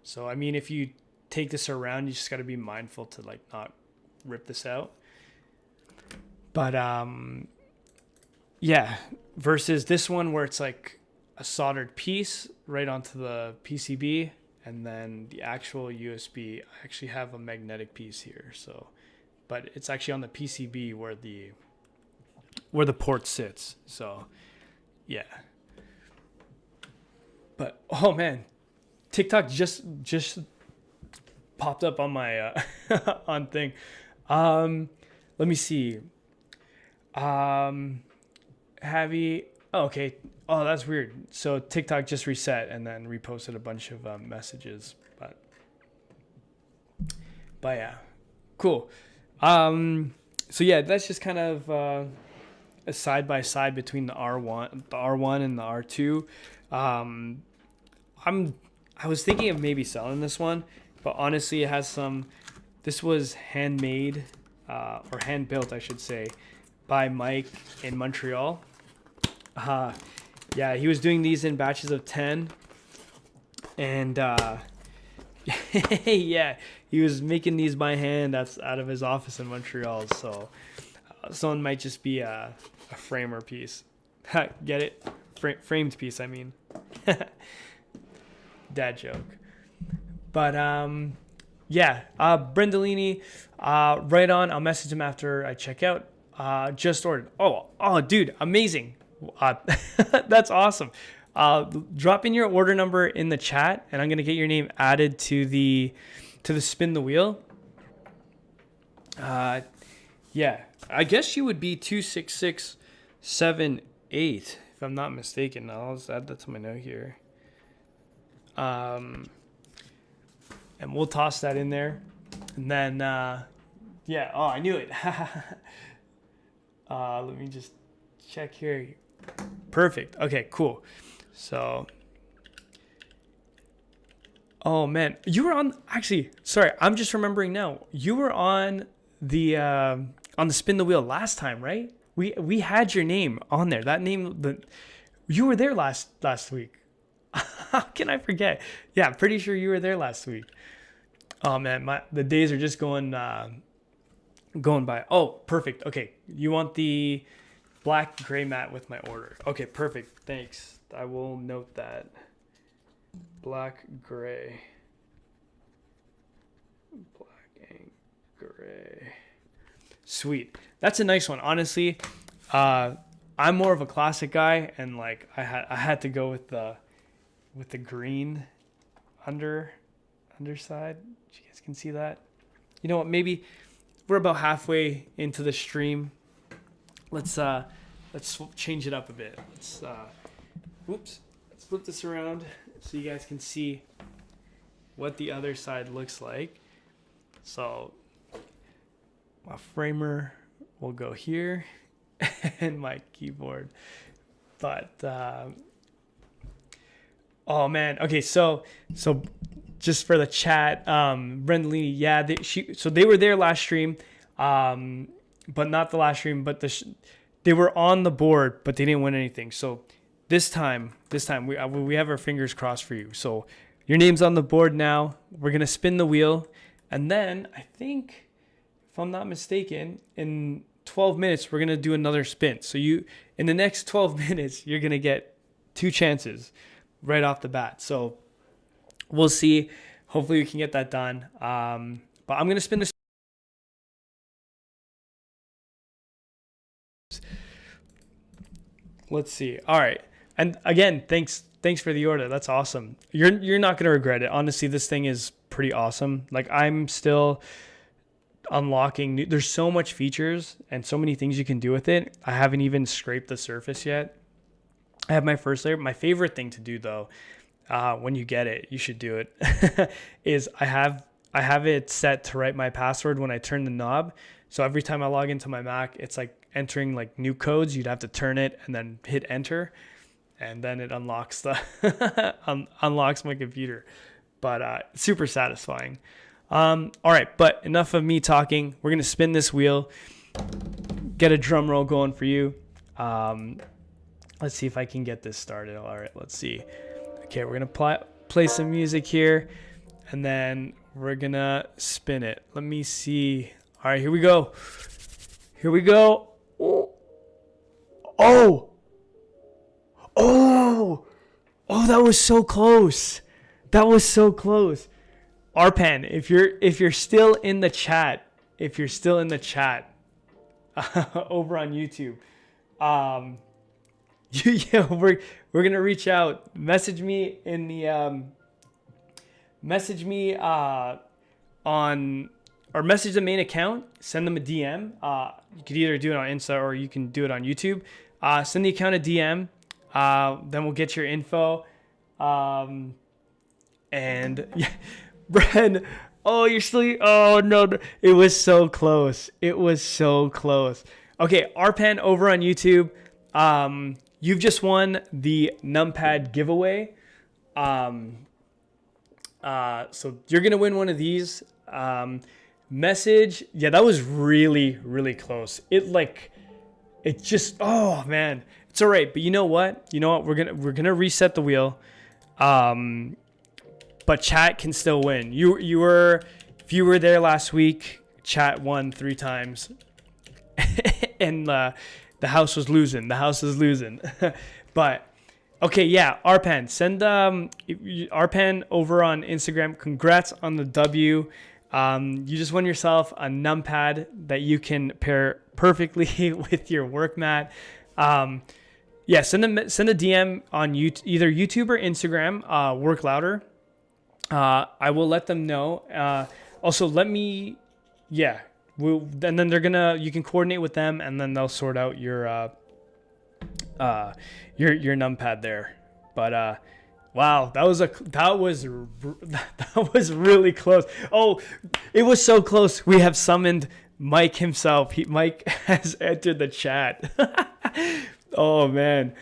So I mean, if you take this around, you just got to be mindful to like not rip this out. But yeah, versus this one where it's like a soldered piece right onto the PCB, and then the actual USB, I actually have a magnetic piece here. So, but it's actually on the PCB where the port sits. So, yeah. But oh man, TikTok just popped up on my on thing. Let me see. Heavy. Oh, okay. Oh, that's weird. So TikTok just reset and then reposted a bunch of messages. But yeah, cool. So yeah, that's just kind of a side by side between the R1 and the R2. I was thinking of maybe selling this one, but honestly, it has some. This was handmade or hand built, I should say, by Mike in Montreal. Yeah, he was doing these in batches of 10, and yeah, he was making these by hand. That's out of his office in Montreal. So someone might just be a framer piece. Get it? Framed piece, I mean. Dad joke. But yeah, Brendolini, right on. I'll message him after I check out. Just ordered. Oh, dude, amazing. That's awesome. Drop in your order number in the chat, and I'm gonna get your name added to the spin the wheel. Yeah, I guess you would be 26678 if I'm not mistaken. I'll just add that to my note here. And we'll toss that in there, and then yeah. Oh, I knew it. Let me just check here. Perfect. Okay, cool. So, oh man, you were on. Actually, sorry, I'm just remembering now. You were on the spin the wheel last time, right? We had your name on there. That name, you were there last week. How can I forget? Yeah, I'm pretty sure you were there last week. Oh man, the days are just going by. Oh, perfect. Okay, you want the black gray mat with my order. Okay, perfect. Thanks. I will note that. Black gray. Black and gray. Sweet. That's a nice one. Honestly, I'm more of a classic guy, and like I had to go with the green underside. You guys can see that. You know what? Maybe we're about halfway into the stream. Let's change it up a bit. Let's flip this around so you guys can see what the other side looks like. So my framer will go here and my keyboard But oh man, okay. So just for the chat, Brenda Lee, yeah, so they were there last stream, but not the last stream, but they were on the board, but they didn't win anything. So this time we have our fingers crossed for you. So your name's on the board now. We're gonna spin the wheel, and then I think, if I'm not mistaken, in 12 minutes we're gonna do another spin. So in the next 12 minutes you're gonna get 2 chances right off the bat. So we'll see. Hopefully we can get that done. But I'm gonna spin this. Let's see. All right. And again, thanks for the order. That's awesome. You're not gonna regret it. Honestly, this thing is pretty awesome. Like, I'm still unlocking there's so much features and so many things you can do with it. I haven't even scraped the surface yet. I have my first layer. My favorite thing to do though, when you get it, you should do it, is I have it set to write my password when I turn the knob. So every time I log into my Mac, it's like entering like new codes. You'd have to turn it and then hit enter, and then it unlocks unlocks my computer. But super satisfying. All right, but enough of me talking. We're gonna spin this wheel, get a drum roll going for you. Let's see if I can get this started. All right, let's see. Okay, we're gonna play some music here, and then we're gonna spin it. Let me see. All right, here we go. Here we go. Oh, that was so close. That was so close. Arpan, if you're still in the chat, over on YouTube, yeah, we're gonna reach out. Message me in the on, or message the main account. Send them a DM. You could either do it on Insta or you can do it on YouTube. Send the account a DM. Then we'll get your info. And yeah, Bren. Oh, you're still. Oh no, it was so close. It was so close. Okay, Arpan over on YouTube. You've just won the numpad giveaway. So you're gonna win one of these. Message. Yeah, that was really, really close. It just. Oh man, it's all right. But you know what? We're gonna reset the wheel. But chat can still win. You were, if you were there last week, chat won 3 times, and the house was losing. But okay, yeah, Arpan, send Arpan over on Instagram. Congrats on the W. You just won yourself a numpad that you can pair perfectly with your work mat. Yeah, send a DM on either YouTube or Instagram. Work louder. I will let them know. Also, and then you can coordinate with them, and then they'll sort out your numpad there. But wow, that was really close. Oh, it was so close. We have summoned Mike himself. Mike has entered the chat. Oh man.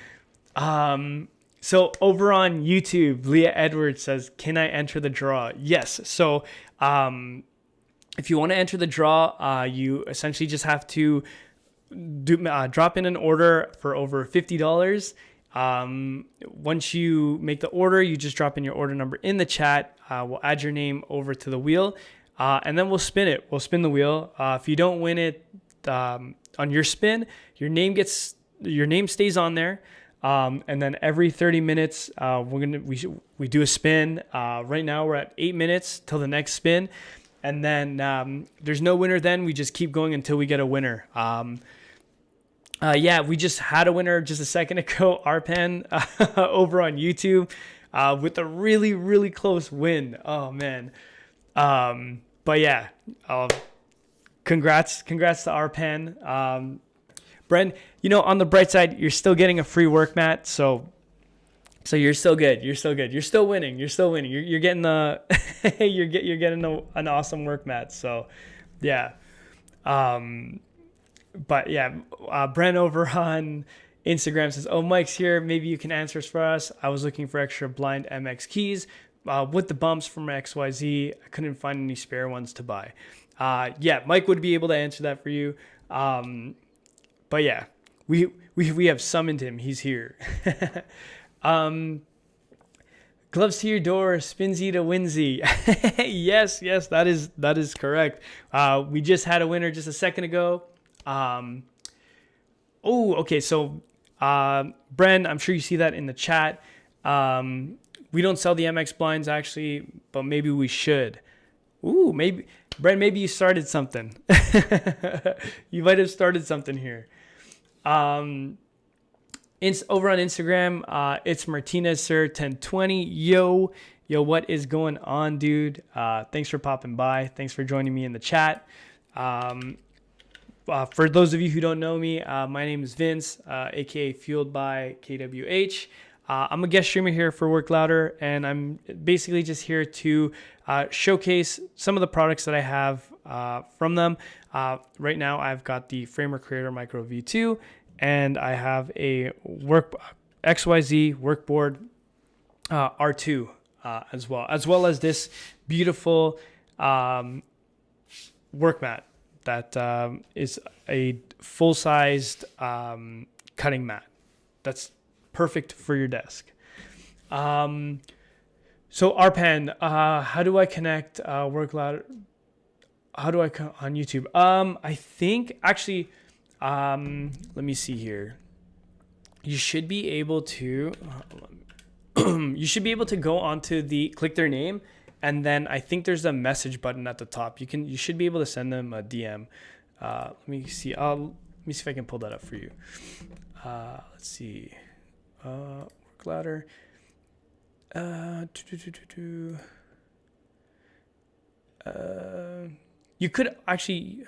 So over on YouTube, Leah Edwards says, "Can I enter the draw?" Yes. So if you want to enter the draw, you essentially just have to drop in an order for over $50. Once you make the order, you just drop in your order number in the chat. We'll add your name over to the wheel, and then we'll spin it. We'll spin the wheel. If you don't win it on your spin, your name stays on there. And then every 30 minutes, we do a spin. Right now we're at 8 minutes till the next spin, and then there's no winner. Then we just keep going until we get a winner. Yeah, we just had a winner just a second ago, Arpan, over on YouTube, with a really, really close win. Oh man. But yeah, congrats to Arpan. Bren, on the bright side, you're still getting a free work mat, so you're still good. You're still winning. You're getting you're getting an awesome work mat. So, yeah. But yeah, Bren over on Instagram says, "Oh, Mike's here. Maybe you can answer for us. I was looking for extra blind MX keys with the bumps from XYZ. I couldn't find any spare ones to buy." Yeah, Mike would be able to answer that for you. But yeah, we have summoned him. He's here. Gloves to your door, Spinsy to Winsy. Yes, that is correct. We just had a winner just a second ago. Okay. So, Bren, I'm sure you see that in the chat. We don't sell the MX blinds actually, but maybe we should. Ooh, maybe Bren, maybe you started something. You might have started something here. Over on Instagram, it's Martinez Sir 1020. Yo, what is going on, dude? Thanks for popping by. Thanks for joining me in the chat. For those of you who don't know me, my name is Vince, aka Fueled by KWH. I'm a guest streamer here for Work Louder, and I'm basically just here to showcase some of the products that I have from them. Right now, I've got the Framer Creator Micro V2, and I have a XYZ workboard R2 as well as this beautiful work mat that is a full-sized cutting mat that's perfect for your desk. So Arpan, how do I connect Work Louder? How do I on YouTube? I think actually, let me see here. You should be able to. You should be able to go onto click their name, and then I think there's a message button at the top. You should be able to send them a DM. Let me see. Let me see if I can pull that up for you. Let's see. Work Louder. You could actually,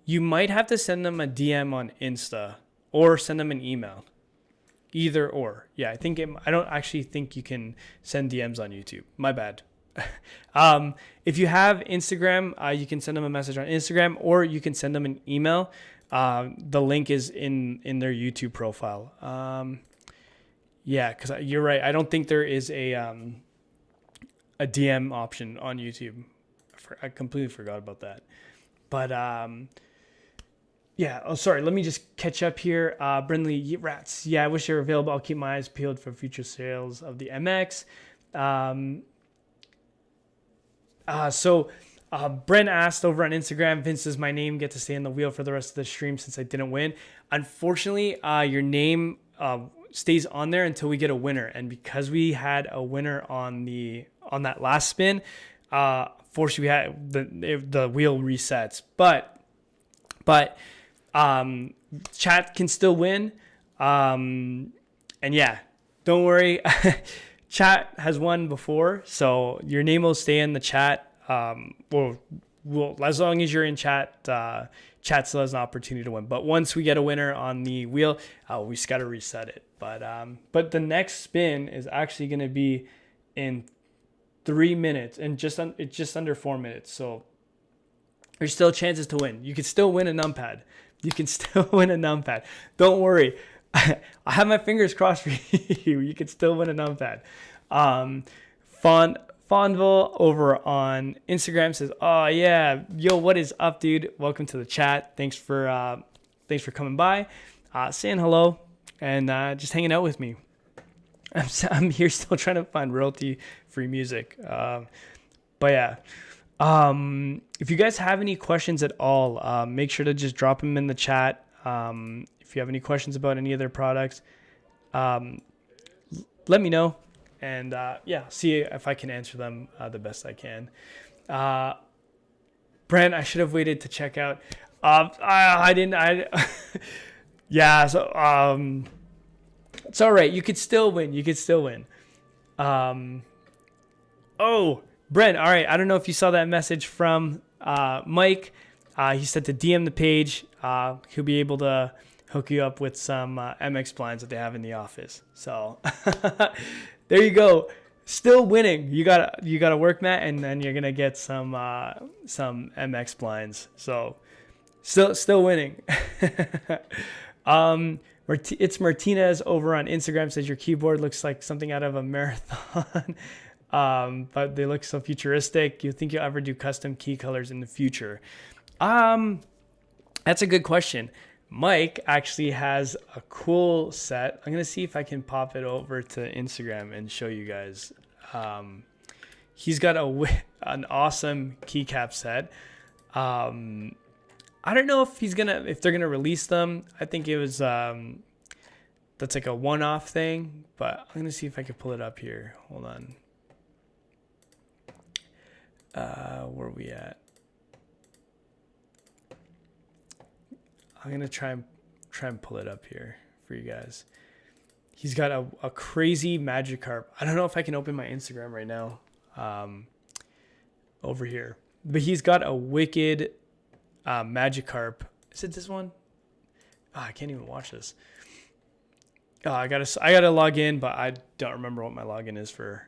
you might have to send them a DM on Insta or send them an email. Either or. Yeah, I don't actually think you can send DMs on YouTube. My bad. If you have Instagram, you can send them a message on Instagram, or you can send them an email. The link is in their YouTube profile. Yeah, because you're right. I don't think there is a DM option on YouTube. I completely forgot about that. But yeah. Oh, sorry. Let me just catch up here. Brindley Rats. Yeah, I wish they were available. I'll keep my eyes peeled for future sales of the MX. So Brent asked over on Instagram, Vince, does my name get to stay in the wheel for the rest of the stream since I didn't win? Unfortunately, your name stays on there until we get a winner. And because we had a winner on that last spin, fortunately we had the wheel resets. But chat can still win. And yeah, don't worry. Chat has won before, so your name will stay in the chat. Well, as long as you're in chat, chat still has an opportunity to win. But once we get a winner on the wheel, we just got to reset it. But the next spin is actually going to be in 3 minutes, and it's just under 4 minutes. So there's still chances to win. You can still win a numpad. Don't worry. I have my fingers crossed for you. You can still win a numpad. Fonville over on Instagram says, "Oh yeah, yo, what is up, dude? Welcome to the chat. Thanks for coming by, saying hello, and just hanging out with me. I'm here still trying to find royalty-free music. But yeah, if you guys have any questions at all, make sure to just drop them in the chat. If you have any questions about any of their products, let me know, and yeah, see if I can answer them the best I can. Brent, I should have waited to check out. I didn't. Yeah. So it's all right. You could still win. Oh, Brent. All right. I don't know if you saw that message from Mike. He said to DM the page. He'll be able to hook you up with some MX blinds that they have in the office. So there you go. Still winning. You got a work mat, and then you're gonna get some MX blinds. So still winning. It's Martinez over on Instagram says your keyboard looks like something out of a marathon. But they look so futuristic. You think you'll ever do custom key colors in the future? That's a good question. Mike actually has a cool set. I'm gonna see if I can pop it over to Instagram and show you guys. He's got an awesome keycap set. I don't know if they're gonna release them. I think it was that's like a one-off thing, but I'm gonna see if I can pull it up here. Hold on. Where are we at? I'm gonna try and pull it up here for you guys. He's got a crazy Magikarp. I don't know if I can open my Instagram right now. Over here, but he's got a wicked Magikarp. Is it this one? Oh, I can't even watch this. Oh, I gotta log in, but I don't remember what my login is for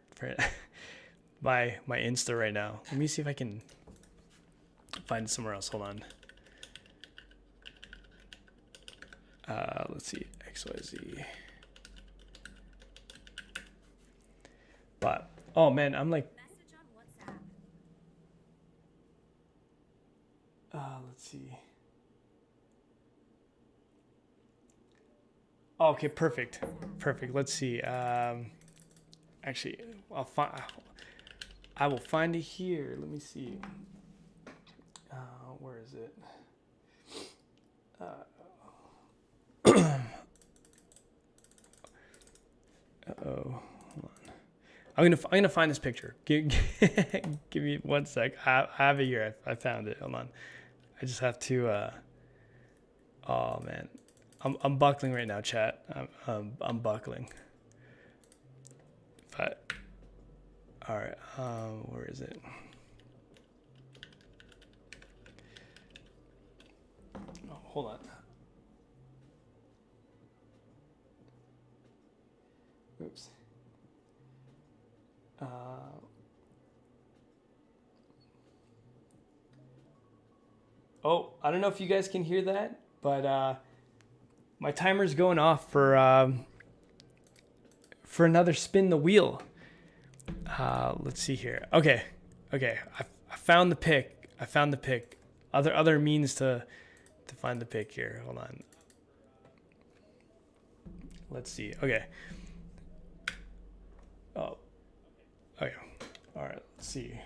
my Insta right now. Let me see if I can find it somewhere else. Hold on. Let's see, XYZ. But oh man, I'm like. Let's see. Okay, perfect. Let's see. Actually, I will find it here. Let me see. Where is it? Uh-oh. Hold on. I'm gonna find this picture. Give me 1 sec. I have it here. I found it. Hold on. I just have to. Oh man, I'm buckling right now, chat. I'm buckling. But all right. Where is it? Oh, hold on. Oops. Oh, I don't know if you guys can hear that, but my timer's going off for another spin the wheel. Let's see here. Okay. I found the pick. Other means to find the pick here. Hold on. Let's see. Okay. Oh. Okay. All right. Let's see.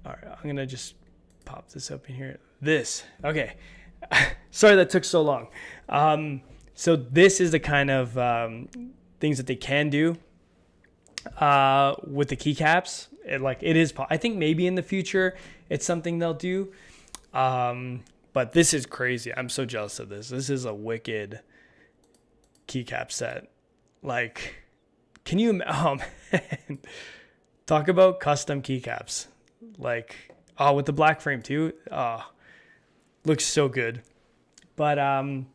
All right, I'm gonna just pop this up in here. Okay. Sorry that took so long. So this is the kind of things that they can do with the keycaps. I think maybe in the future it's something they'll do. But this is crazy. I'm so jealous of this. This is a wicked keycap set. Like, can you? Oh man, talk about custom keycaps. Like, with the black frame too. Looks so good. But I'm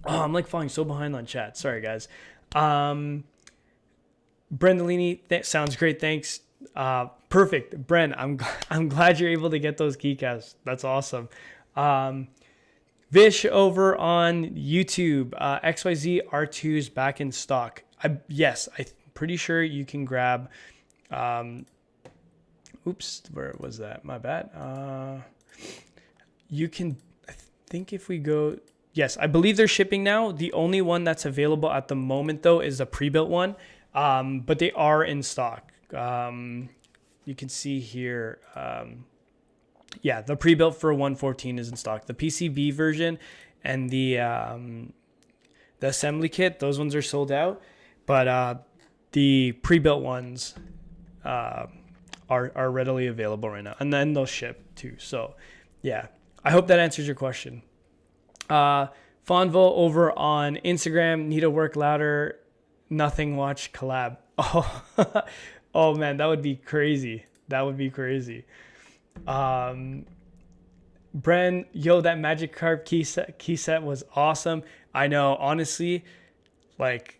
like falling so behind on chat. Sorry guys. Brendolini, sounds great. Thanks. Perfect. Bren, I'm glad you're able to get those keycaps. That's awesome. Vish over on YouTube, XYZ R2's back in stock. I'm pretty sure you can grab. Oops, where was that? My bad. You can, I think if we go, yes, I believe they're shipping now. The only one that's available at the moment though is a pre-built one, but they are in stock. You can see here, the pre-built for 114 is in stock. The PCB version and the assembly kit, those ones are sold out, but the pre-built ones are readily available right now, and then they'll ship too. So yeah, I hope that answers your question. Fonvo over on Instagram, need to work louder, nothing watch collab. Oh man, that would be crazy. Bren, that Magikarp key set was awesome. I know, honestly, like,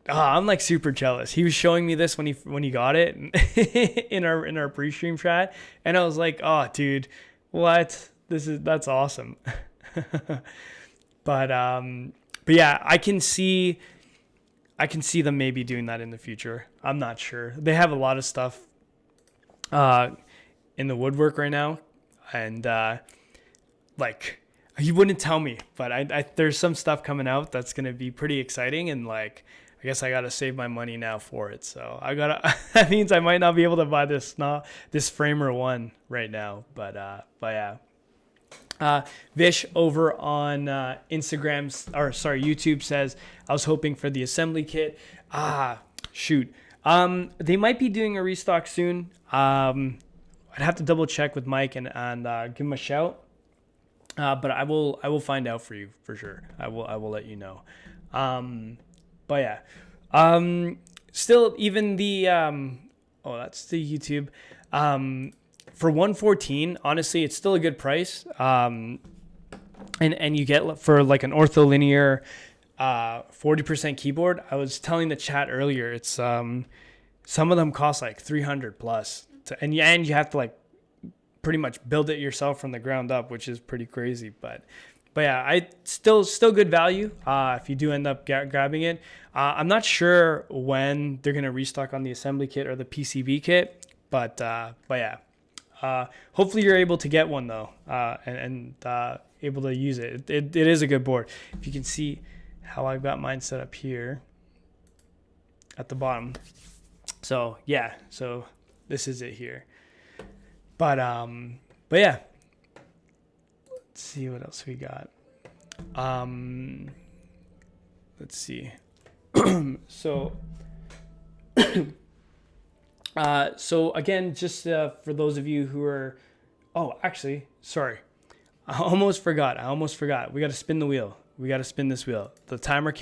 I'm like super jealous. He was showing me this when he got it in our pre-stream chat, and I was like, oh dude, what? That's awesome. But yeah, I can see them maybe doing that in the future. I'm not sure. They have a lot of stuff in the woodwork right now, and like, you wouldn't tell me, but I there's some stuff coming out that's gonna be pretty exciting, and like, I guess I gotta save my money now for it. So I gotta that means I might not be able to buy this Framer one right now, but yeah. Vish over on YouTube says, I was hoping for the assembly kit. Shoot. They might be doing a restock soon. I'd have to double check with Mike and give him a shout. But I will find out for you for sure. I will let you know. But yeah. Still, even the that's the YouTube. For 114, honestly, it's still a good price. And you get, for like an ortholinear 40% keyboard. I was telling the chat earlier, it's some of them cost like 300 plus, and you have to like pretty much build it yourself from the ground up, which is pretty crazy. But yeah, I still good value if you do end up grabbing it. I'm not sure when they're gonna restock on the assembly kit or the PCB kit, but yeah. Hopefully you're able to get one though, and able to use it. It is a good board. If you can see how I've got mine set up here at the bottom. So yeah, so this is it here. But yeah. Let's see what else we got. Let's see. So again, just for those of you who are, actually, sorry, I almost forgot. We got to spin the wheel. We got to spin this wheel. The timer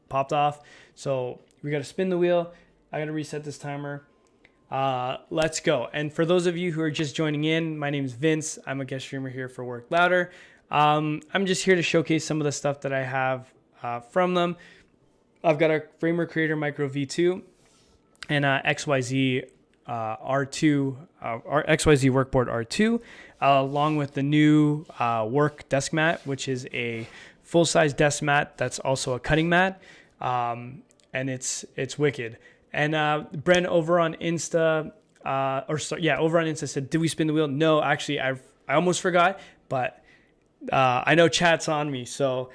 popped off, so we got to spin the wheel. I got to reset this timer. Let's go. And for those of you who are just joining in, my name is Vince. I'm a guest streamer here for Work Louder. I'm just here to showcase some of the stuff that I have from them. I've got a Framer Creator Micro V2 and XYZ R2, XYZ Workboard R2, along with the new Work Desk Mat, which is a full-size desk mat that's also a cutting mat, and it's wicked. And Bren over on Insta, over on Insta said, "Did we spin the wheel?" No, actually, I almost forgot, but I know chat's on me, so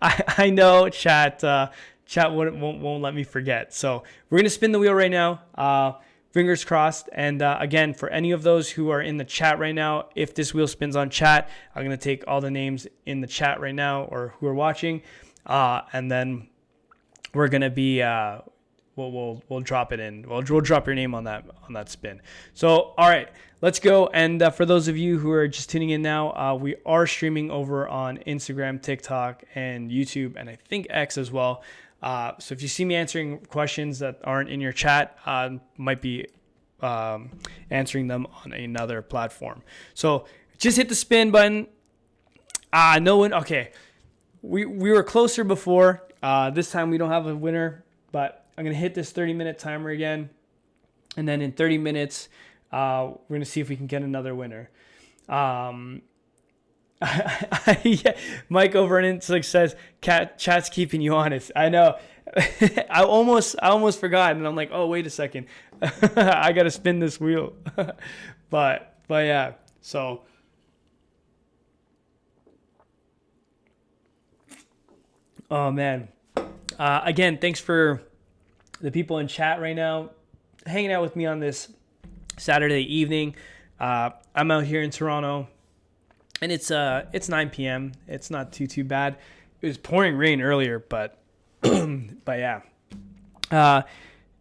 I know chat won't let me forget. So we're gonna spin the wheel right now. Fingers crossed. And again, for any of those who are in the chat right now, if this wheel spins on chat, I'm gonna take all the names in the chat right now or who are watching, and then we're gonna be we'll drop it in. We'll drop your name on that spin. So all right, let's go. And for those of you who are just tuning in now, we are streaming over on Instagram, TikTok, and YouTube, and I think X as well. So if you see me answering questions that aren't in your chat, might be answering them on another platform. So just hit the spin button. No one. Okay, we were closer before. This time we don't have a winner, but I'm gonna hit this 30-minute timer again, and then in 30 minutes, we're gonna see if we can get another winner. Yeah, Mike over on Instagram says, chat's keeping you honest. I know. I almost forgot, and I'm like, oh, wait a second. I got to spin this wheel. but yeah, so. Oh, man. Again, thanks for the people in chat right now hanging out with me on this Saturday evening. I'm out here in Toronto. And it's 9 p.m. It's not too bad. It was pouring rain earlier, but yeah.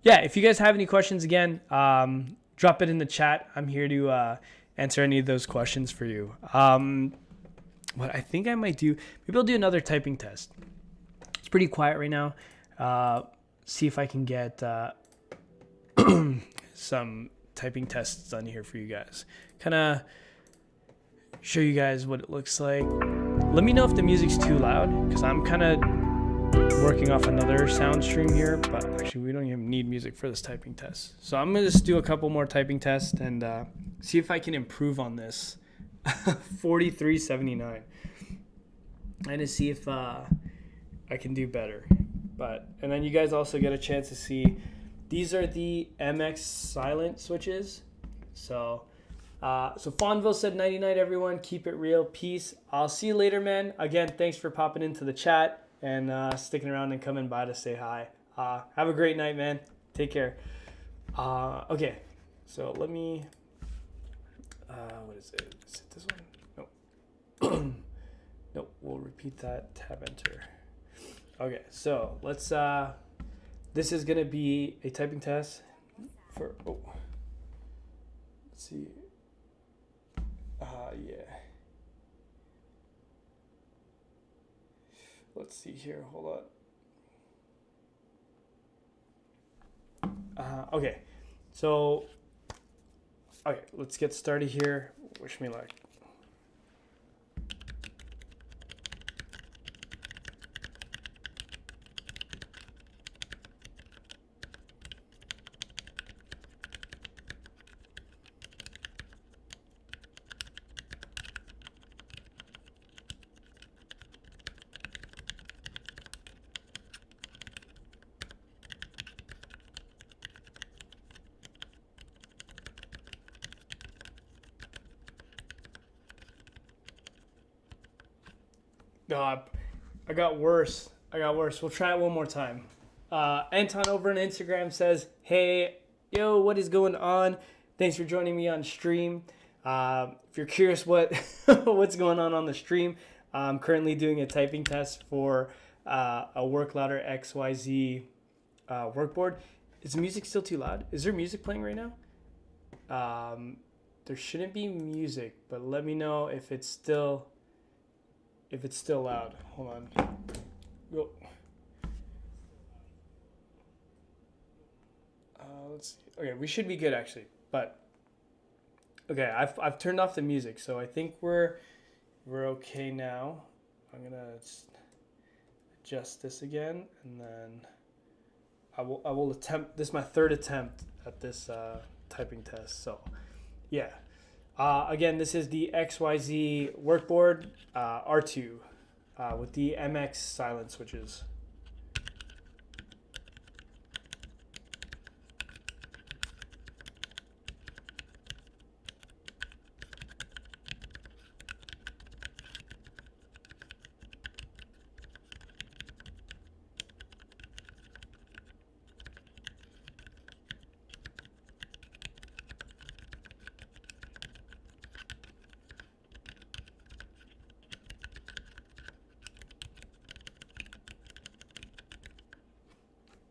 If you guys have any questions, again, drop it in the chat. I'm here to answer any of those questions for you. What I think I might do, maybe I'll do another typing test. It's pretty quiet right now. See if I can get some typing tests done here for you guys. Kind of show you guys what it looks like. Let me know if the music's too loud, because I'm kind of working off another sound stream here, but actually we don't even need music for this typing test. So I'm gonna just do a couple more typing tests and see if I can improve on this. 43.79. and to see if I can do better. And then you guys also get a chance to see these are the MX silent switches. So Fonville said 99 everyone, keep it real, peace. I'll see you later, man. Again, thanks for popping into the chat and sticking around and coming by to say hi. Have a great night, man. Take care. Okay, so let me. What is it? Is it this one? No. Nope. We'll repeat that. Tab enter. Okay, so let's. This is gonna be a typing test for. Oh. Let's see. Yeah. Let's see here. Hold on. Okay, so. Okay, let's get started here. Wish me luck. God, I got worse. We'll try it one more time. Anton over on Instagram says, hey, yo, what is going on? Thanks for joining me on stream. If you're curious what's going on the stream, I'm currently doing a typing test for a WorkLouder XYZ workboard. Is the music still too loud? Is there music playing right now? There shouldn't be music, but let me know if it's still loud. Hold on. Go. Let's see. Okay, we should be good actually. But okay, I've turned off the music, so I think we're okay now. I'm gonna adjust this again, and then I will attempt. This is my third attempt at this typing test. So yeah. Again, this is the XYZ workboard R2 with the MX silent switches.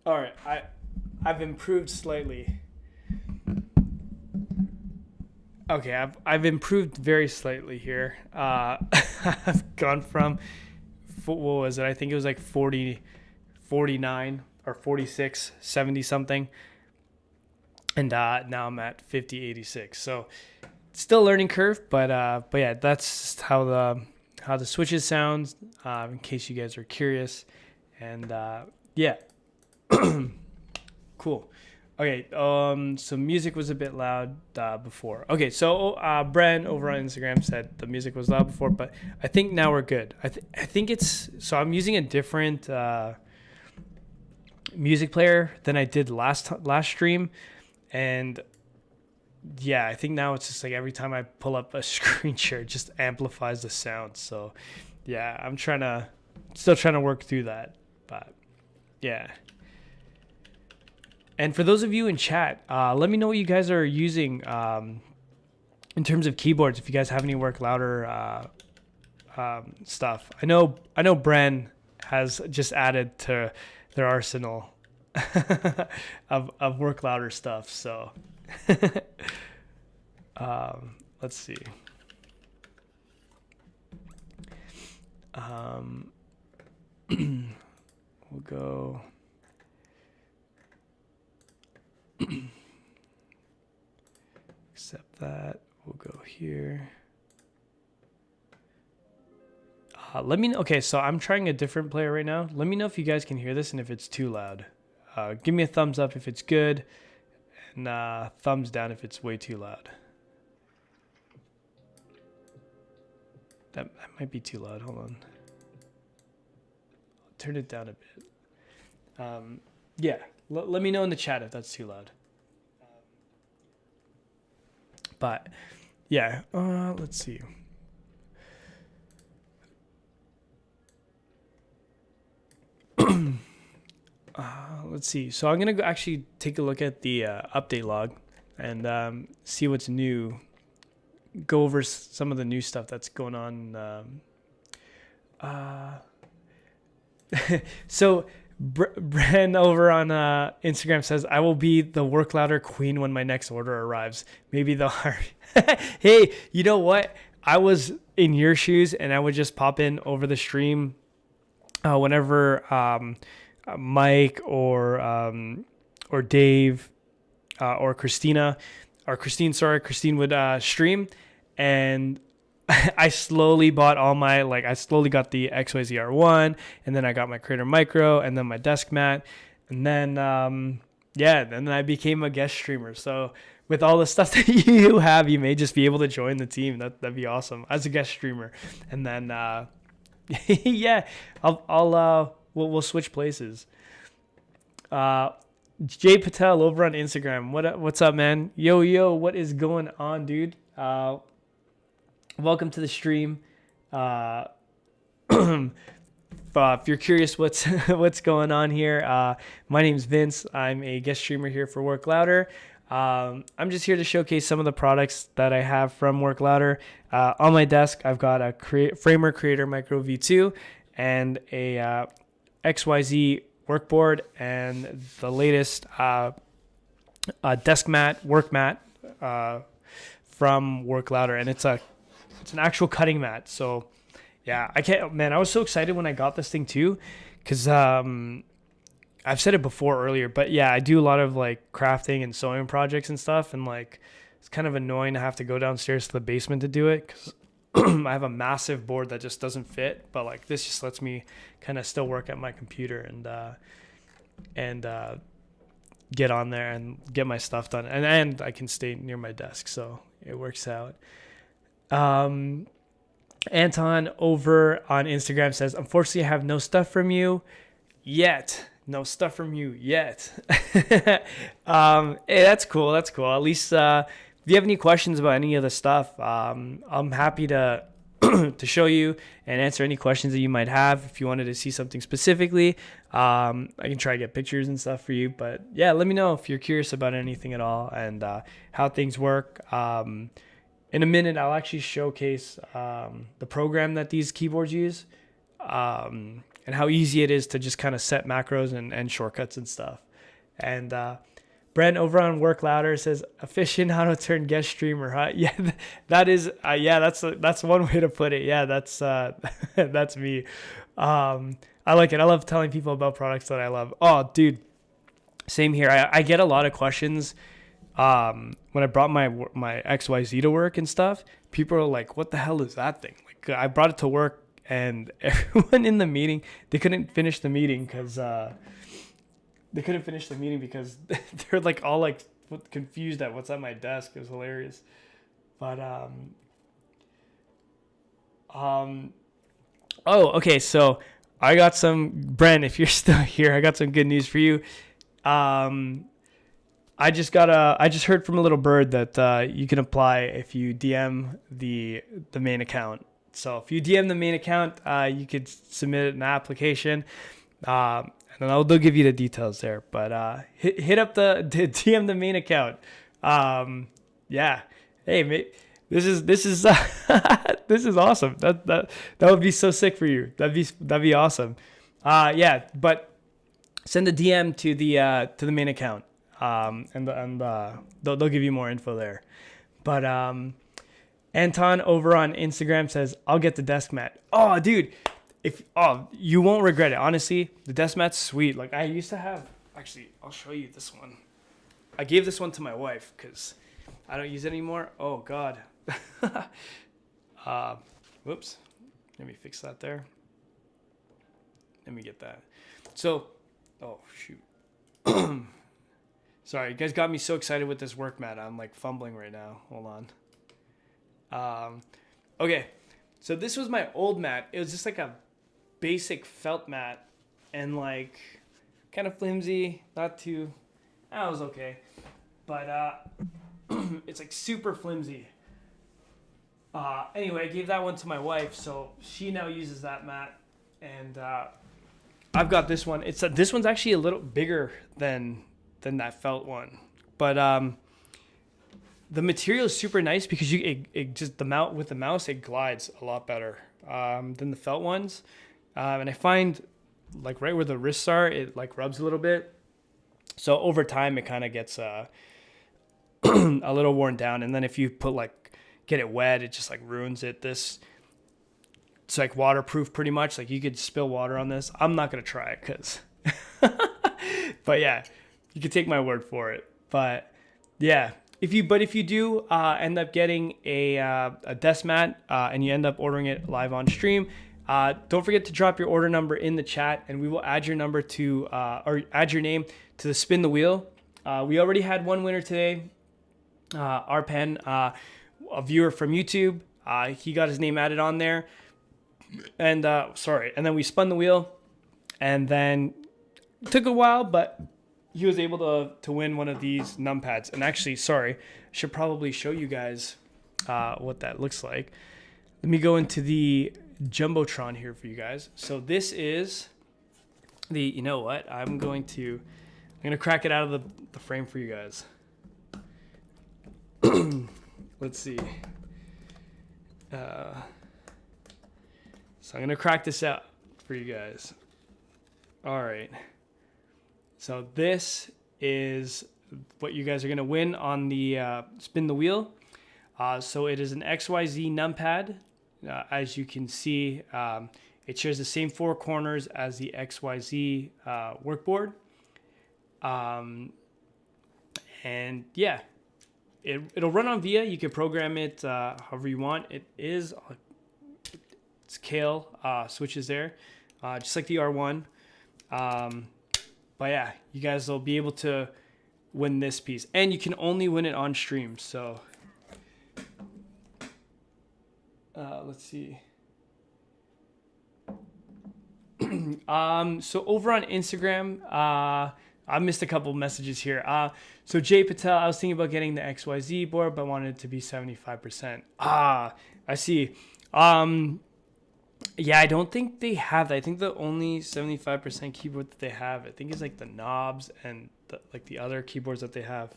All right, I've improved slightly. Okay, I've improved very slightly here. I've gone from what was it? I think it was like 40, 49 or 46, 70 something, and now I'm at 50, 86. So still learning curve, but yeah, that's how the switches sound. In case you guys are curious, and yeah. Cool. Okay, so music was a bit loud before. Okay, so Bren over on Instagram said the music was loud before, but I think now we're good. I think it's, so I'm using a different music player than I did last stream, and yeah, I think now it's just like every time I pull up a screen share, it just amplifies the sound. So yeah, I'm still trying to work through that, but yeah. And for those of you in chat, let me know what you guys are using in terms of keyboards. If you guys have any WorkLouder stuff, I know Bren has just added to their arsenal of WorkLouder stuff. So let's see. We'll go. Accept that. We'll go here. Let me know. Okay, so I'm trying a different player right now. Let me know if you guys can hear this and if it's too loud. Give me a thumbs up if it's good, and thumbs down if it's way too loud. That might be too loud. Hold on. turn it down a bit. Yeah, let me know in the chat if that's too loud. But yeah, let's see. Let's see. So I'm gonna actually take a look at the update log and see what's new. Go over some of the new stuff that's going on. So Bren over on Instagram says, "I will be the work louder queen when my next order arrives. Maybe they'll hire." Hey, you know what? I was in your shoes, and I would just pop in over the stream whenever Mike or Dave or Christine, Christine would stream, and I slowly bought I slowly got the XYZR1, and then I got my Creator Micro, and then my desk mat, and then then I became a guest streamer. So with all the stuff that you have, you may just be able to join the team. That'd be awesome as a guest streamer, and then yeah, we'll switch places. Jay Patel over on Instagram. What's up, man? Yo, what is going on, dude? Welcome to the stream. If you're curious what's going on here, my name's Vince. I'm a guest streamer here for Work Louder. I'm just here to showcase some of the products that I have from Work Louder. On my desk, I've got a Framer Creator Micro V2 and a XYZ workboard and the latest desk mat, work mat from Work Louder, and it's an actual cutting mat. So yeah, I was so excited when I got this thing too, because I've said it before earlier, but yeah, I do a lot of like crafting and sewing projects and stuff, and like it's kind of annoying to have to go downstairs to the basement to do it because I have a massive board that just doesn't fit, but like this just lets me kind of still work at my computer and get on there and get my stuff done, and I can stay near my desk, so it works out. Anton over on Instagram says, "Unfortunately, I have no stuff from you yet." No stuff from you yet. Hey, that's cool. That's cool. At least if you have any questions about any of the stuff, I'm happy to to show you and answer any questions that you might have. If you wanted to see something specifically, I can try to get pictures and stuff for you. But yeah, let me know if you're curious about anything at all and how things work. In a minute, I'll actually showcase the program that these keyboards use. And how easy it is to just kind of set macros and shortcuts and stuff. And Brent over on Work Louder says, "Aficionado turned guest streamer, huh?" Yeah, that is, that's one way to put it. Yeah, that's that's me. I like it. I love telling people about products that I love. Oh, dude, same here. I get a lot of questions when I brought my XYZ to work and stuff. People are like, "What the hell is that thing?" Like, I brought it to work, and everyone in the meeting, they couldn't finish the meeting because they're like all like confused at what's at my desk. It was hilarious. But okay, so I got Bren, if you're still here, I got some good news for you. I just heard from a little bird that you can apply if you DM the main account. So if you DM the main account, you could submit an application, and then they'll give you the details there. But hit up the DM the main account. Yeah, hey, mate, this is this is awesome. That would be so sick for you. That'd be awesome. Yeah, but send a DM to the main account, and they'll give you more info there. But Anton over on Instagram says, "I'll get the desk mat." Oh, dude, you won't regret it. Honestly, the desk mat's sweet. Like I used to have. Actually, I'll show you this one. I gave this one to my wife because I don't use it anymore. Oh God. Whoops. Let me fix that there. Let me get that. So, oh shoot. Sorry, you guys got me so excited with this work mat. I'm like fumbling right now. Hold on. Okay, so this was my old mat. It was just like a basic felt mat and like kind of flimsy, not too. That was okay, but it's like super flimsy. Anyway, I gave that one to my wife, so she now uses that mat, and I've got this one. This one's actually a little bigger than that felt one, but the material is super nice because it just with the mouse it glides a lot better than the felt ones, and I find like right where the wrists are, it like rubs a little bit. So over time, it kind of gets a little worn down, and then if you get it wet, it just like ruins it. It's like waterproof pretty much. Like you could spill water on this. I'm not gonna try it because, but yeah, you could take my word for it. But yeah, if you do end up getting a desk mat and you end up ordering it live on stream, don't forget to drop your order number in the chat, and we will add your number to or add your name to the spin the wheel. We already had one winner today. Arpen, a viewer from YouTube. He got his name added on there. And and then we spun the wheel, and then it took a while, but he was able to win one of these numpads. And actually, I should probably show you guys what that looks like. Let me go into the Jumbotron here for you guys. So this is you know what? I'm going to crack it out of the frame for you guys. Let's see. So I'm going to crack this out for you guys. All right. So this is what you guys are going to win on the spin the wheel. So it is an XYZ numpad. As you can see, it shares the same four corners as the XYZ workboard. And yeah, it'll run on VIA. You can program it however you want. It's Kale switches there, just like the R1. But yeah, you guys will be able to win this piece, and you can only win it on stream. So let's see. So over on Instagram, I missed a couple messages here. So Jay Patel, I was thinking about getting the XYZ board, but wanted it to be 75%. I see. Yeah, I don't think they have that. I think the only 75% keyboard that they have, I think is like the knobs and the other keyboards that they have,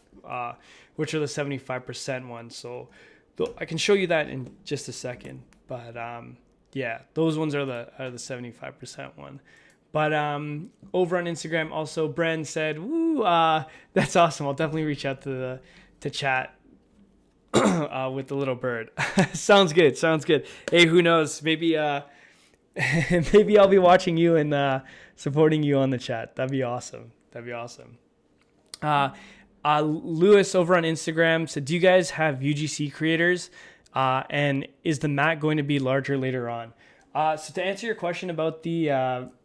which are the 75% ones. So I can show you that in just a second. But yeah, those ones are the 75% one. But over on Instagram, also Bren said, "Woo, that's awesome. I'll definitely reach out to chat with the little bird." Sounds good. Hey, who knows? Maybe maybe I'll be watching you and supporting you on the chat. That'd be awesome. Lewis over on Instagram said, "Do you guys have UGC creators? And is the mat going to be larger later on?" So to answer your question about the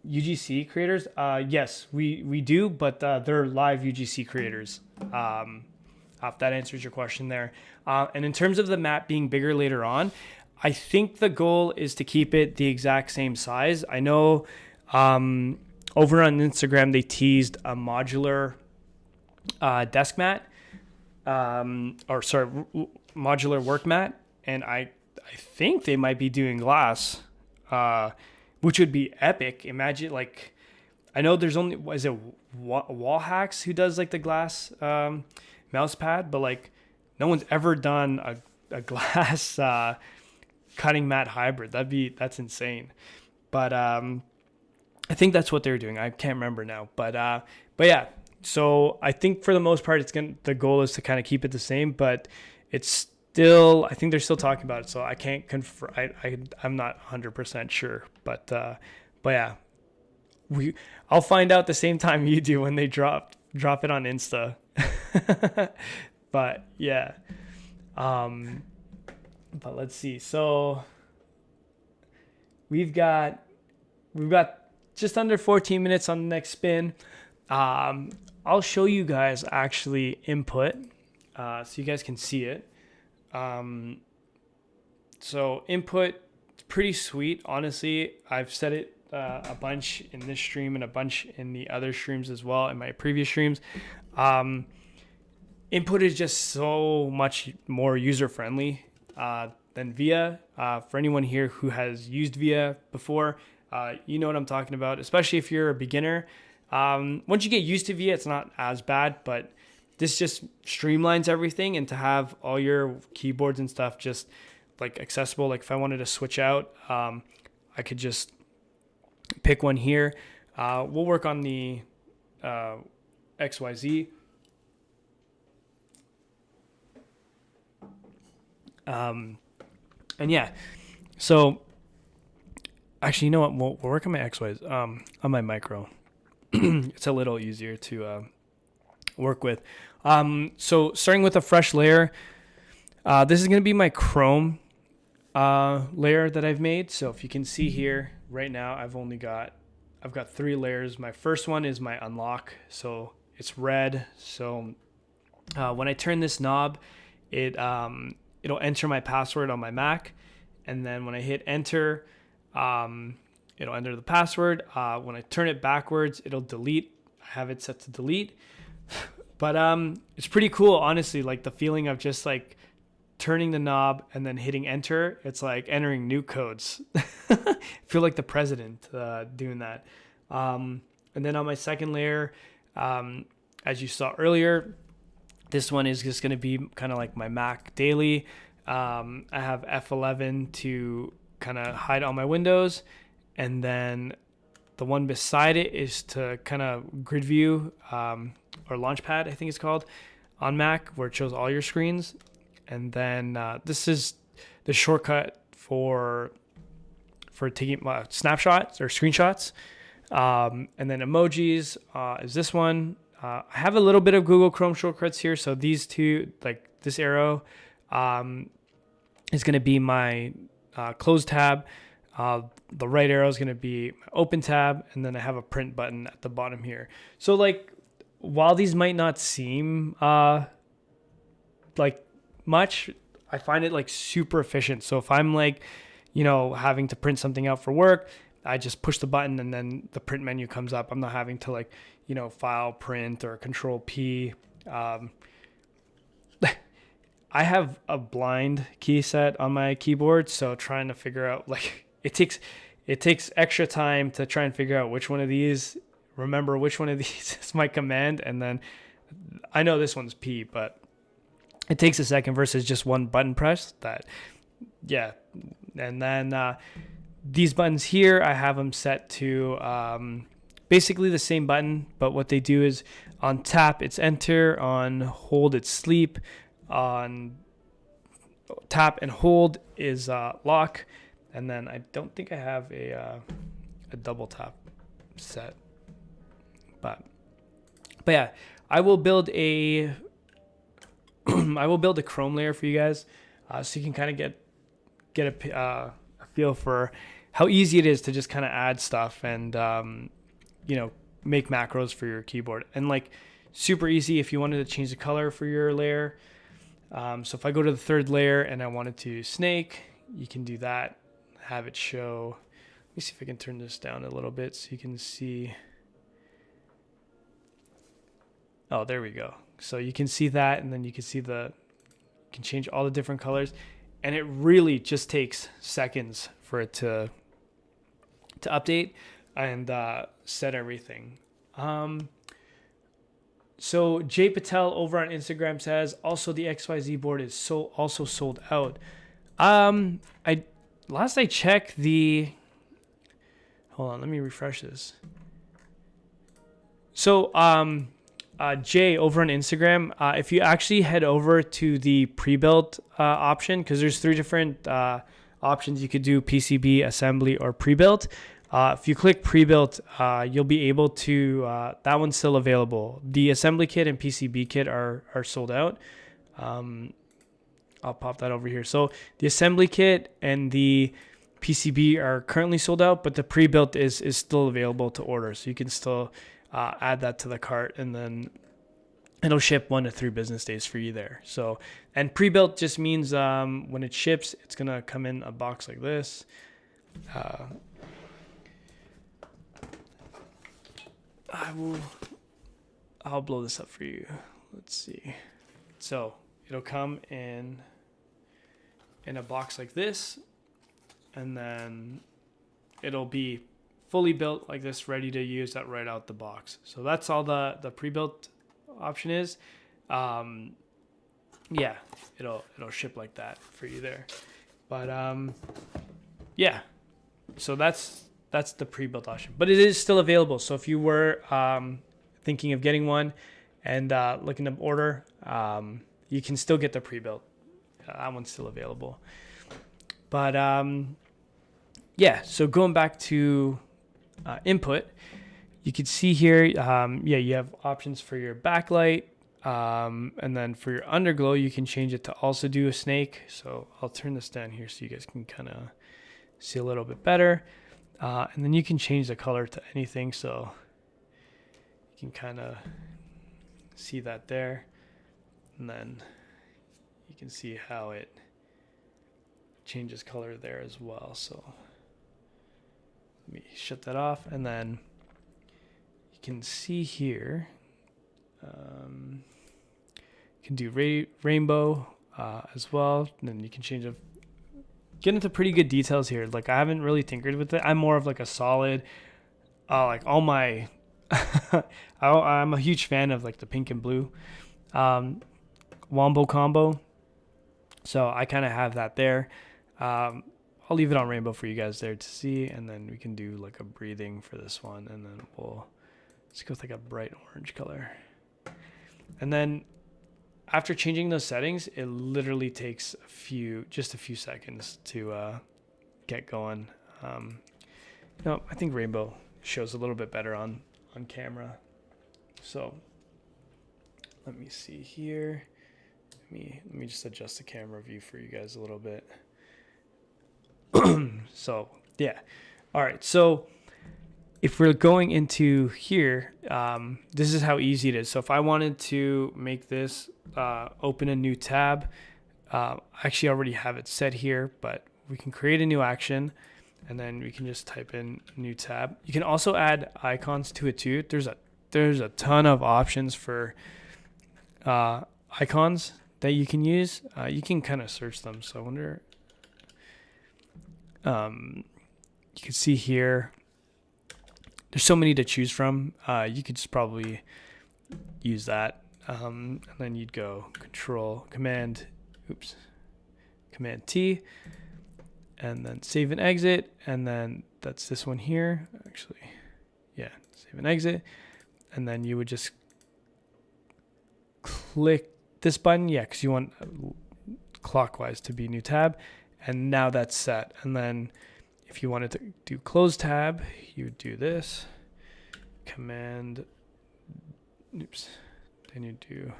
UGC creators, yes, we do, but they're live UGC creators. If that answers your question there. And in terms of the mat being bigger later on, I think the goal is to keep it the exact same size. I know over on Instagram they teased a modular desk mat, modular work mat, and I think they might be doing glass. Which would be epic. Imagine, like, I know there's only, is it Wall Hacks who does like the glass mouse pad, but like no one's ever done a glass cutting mat hybrid. That's insane. But I think that's what they're doing. I can't remember now, but yeah. So I think for the most part, the goal is to kind of keep it the same, but it's still, I think they're still talking about it, so I can't confirm. I'm not 100% sure, but yeah, I'll find out the same time you do when they drop it on Insta. But yeah, but let's see. So we've got just under 14 minutes on the next spin. I'll show you guys actually input, so you guys can see it. So input, it's pretty sweet. Honestly, I've said it a bunch in this stream and a bunch in the other streams as well, in my previous streams. Input is just so much more user friendly than VIA. For anyone here who has used VIA before, you know what I'm talking about, especially if you're a beginner. Once you get used to VIA, it's not as bad, but this just streamlines everything, and to have all your keyboards and stuff just like accessible. Like if I wanted to switch out, I could just pick one here. We'll work on the XYZ. And yeah, so actually, you know what? We'll work on my XYZ, on my micro. It's a little easier to work with. So starting with a fresh layer, this is going to be my Chrome layer that I've made. So if you can see here right now, I've got 3 layers. My first one is my unlock. So it's red. So when I turn this knob, it'll enter my password on my Mac. And then when I hit enter, it'll enter the password. When I turn it backwards, it'll delete. I have it set to delete. But it's pretty cool, honestly, like the feeling of just like turning the knob and then hitting enter. It's like entering new codes. I feel like the president doing that. And then on my second layer, as you saw earlier, this one is just going to be kind of like my Mac daily. I have F11 to kind of hide all my windows. And then the one beside it is to kind of grid view, or Launchpad, I think it's called, on Mac, where it shows all your screens. And then this is the shortcut for taking snapshots or screenshots. And then emojis is this one. I have a little bit of Google Chrome shortcuts here. So these two, like this arrow, is going to be my close tab. The right arrow is going to be my open tab. And then I have a print button at the bottom here. So like, while these might not seem like much, I find it like super efficient. So if I'm like, having to print something out for work, I just push the button and then the print menu comes up. I'm not having to like, file print or control P. I have a blind key set on my keyboard. So trying to figure out, like, it takes extra time to try and figure out which one of these is my command. And then I know this one's P, but it takes a second versus just one button press. Yeah. And then these buttons here, I have them set to basically the same button, but what they do is on tap, it's enter, on hold, it's sleep, on tap and hold is lock. And then I don't think I have a double tap set. But yeah, I will build a Chrome layer for you guys, so you can kind of get a feel for how easy it is to just kind of add stuff and make macros for your keyboard, and like super easy if you wanted to change the color for your layer. So if I go to the third layer and I wanted to snake, you can do that. Have it show. Let me see if I can turn this down a little bit so you can see. Oh, there we go. So you can see that, and then you can see you can change all the different colors, and it really just takes seconds for it to update and set everything. So Jay Patel over on Instagram says, also the XYZ board is also sold out. Last I checked, hold on, let me refresh this. So Jay over on Instagram, if you actually head over to the pre-built option, because there's 3 different options you could do: PCB, assembly, or pre-built. If you click pre-built, you'll be able to, that one's still available. The assembly kit and PCB kit are sold out. I'll pop that over here. So the assembly kit and the PCB are currently sold out, but the pre-built is still available to order. So you can still add that to the cart, and then it'll ship 1 to 3 business days for you there. So, and pre-built just means when it ships, it's going to come in a box like this. I'll blow this up for you. Let's see. So it'll come in a box like this, and then it'll be fully built like this, ready to use that right out the box. So that's all the pre-built option is. Yeah, it'll ship like that for you there. But yeah, so that's the pre-built option, but it is still available. So if you were thinking of getting one and looking to order, you can still get the pre-built. That one's still available. But yeah, so going back to input, you can see here, you have options for your backlight, and then for your underglow, you can change it to also do a snake. So I'll turn this down here so you guys can kind of see a little bit better. And then you can change the color to anything, so you can kind of see that there. And then you can see how it changes color there as well. So let me shut that off, and then you can see here, you can do rainbow as well. And then you can change get into pretty good details here. Like, I haven't really tinkered with it. I'm more of like a solid, like all my, I'm a huge fan of like the pink and blue wombo combo. So I kind of have that there. I'll leave it on rainbow for you guys there to see. And then we can do like a breathing for this one. And then let's go with like a bright orange color. And then after changing those settings, it literally takes just a few seconds to get going. I think rainbow shows a little bit better on camera. So let me see here. Let me just adjust the camera view for you guys a little bit. So yeah. All right. So if we're going into here, this is how easy it is. So if I wanted to make this open a new tab, I actually already have it set here, but we can create a new action, and then we can just type in new tab. You can also add icons to it too. There's a ton of options for icons that you can use. You can kind of search them. So I wonder, you can see here, there's so many to choose from. You could just probably use that. And then you'd go Command T, and then save and exit. And then that's this one here, actually. Yeah, save and exit. And then you would just click this button. Yeah, because you want clockwise to be new tab. And now that's set. And then if you wanted to do close tab, you would do this. Then you do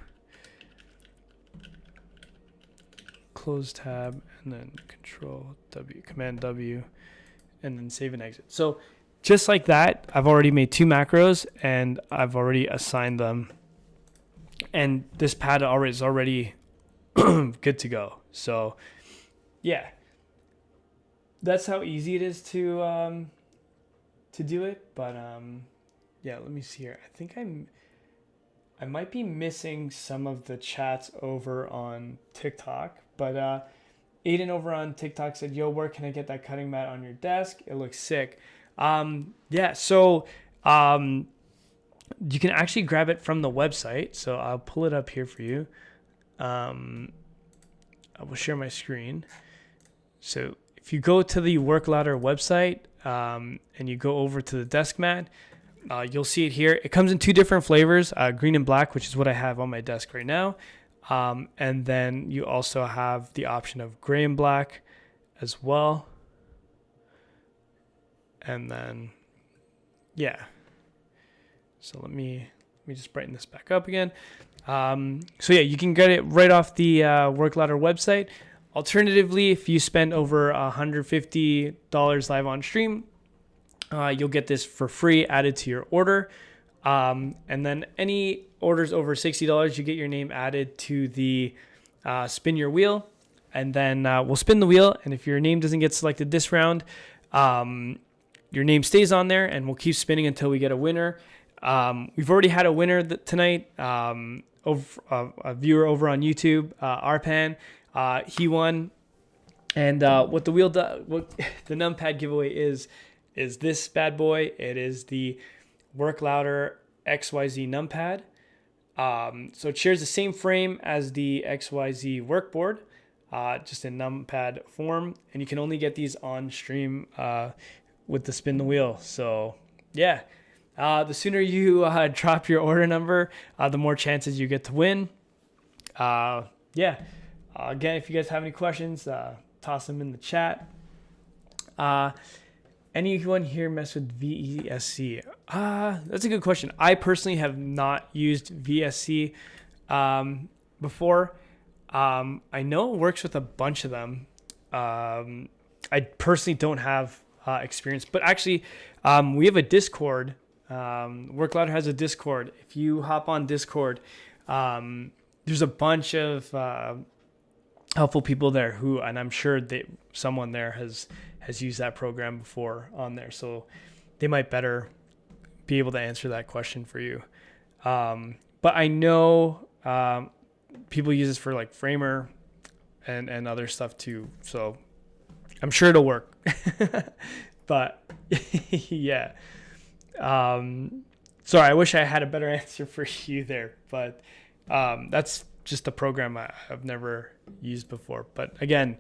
close tab, and then Command W, and then save and exit. So just like that, I've already made 2 macros, and I've already assigned them. And this pad is already good to go. So yeah, that's how easy it is to do it. But yeah, let me see here. I think I might be missing some of the chats over on TikTok, but Aiden over on TikTok said, "Yo, where can I get that cutting mat on your desk? It looks sick." Yeah, so you can actually grab it from the website. So I'll pull it up here for you. I will share my screen. So if you go to the Work Louder website and you go over to the desk mat, you'll see it here. It comes in 2 different flavors, green and black, which is what I have on my desk right now. And then you also have the option of gray and black as well. And then, yeah. So let me just brighten this back up again. So yeah, you can get it right off the Work Louder website. Alternatively, if you spend over $150 live on stream, you'll get this for free added to your order. And then any orders over $60, you get your name added to the spin your wheel. And then we'll spin the wheel. And if your name doesn't get selected this round, your name stays on there, and we'll keep spinning until we get a winner. We've already had a winner tonight. A viewer over on YouTube, Arpan, he won. And what the the numpad giveaway is this bad boy. It is the Work Louder XYZ numpad. So it shares the same frame as the XYZ workboard, just in numpad form, and you can only get these on stream with the spin the wheel. So yeah, the sooner you drop your order number, the more chances you get to win. Again, if you guys have any questions, toss them in the chat. Anyone here mess with VSC? That's a good question. I personally have not used VSC before. I know it works with a bunch of them. I personally don't have experience, but actually, we have a Discord. Work Louder has a Discord. If you hop on Discord, there's a bunch of helpful people there and I'm sure someone there has used that program before on there, so they might better be able to answer that question for you. But I know people use this for like Framer and other stuff too, so I'm sure it'll work. But yeah, sorry, I wish I had a better answer for you there, but that's just a program I've never used before. But again,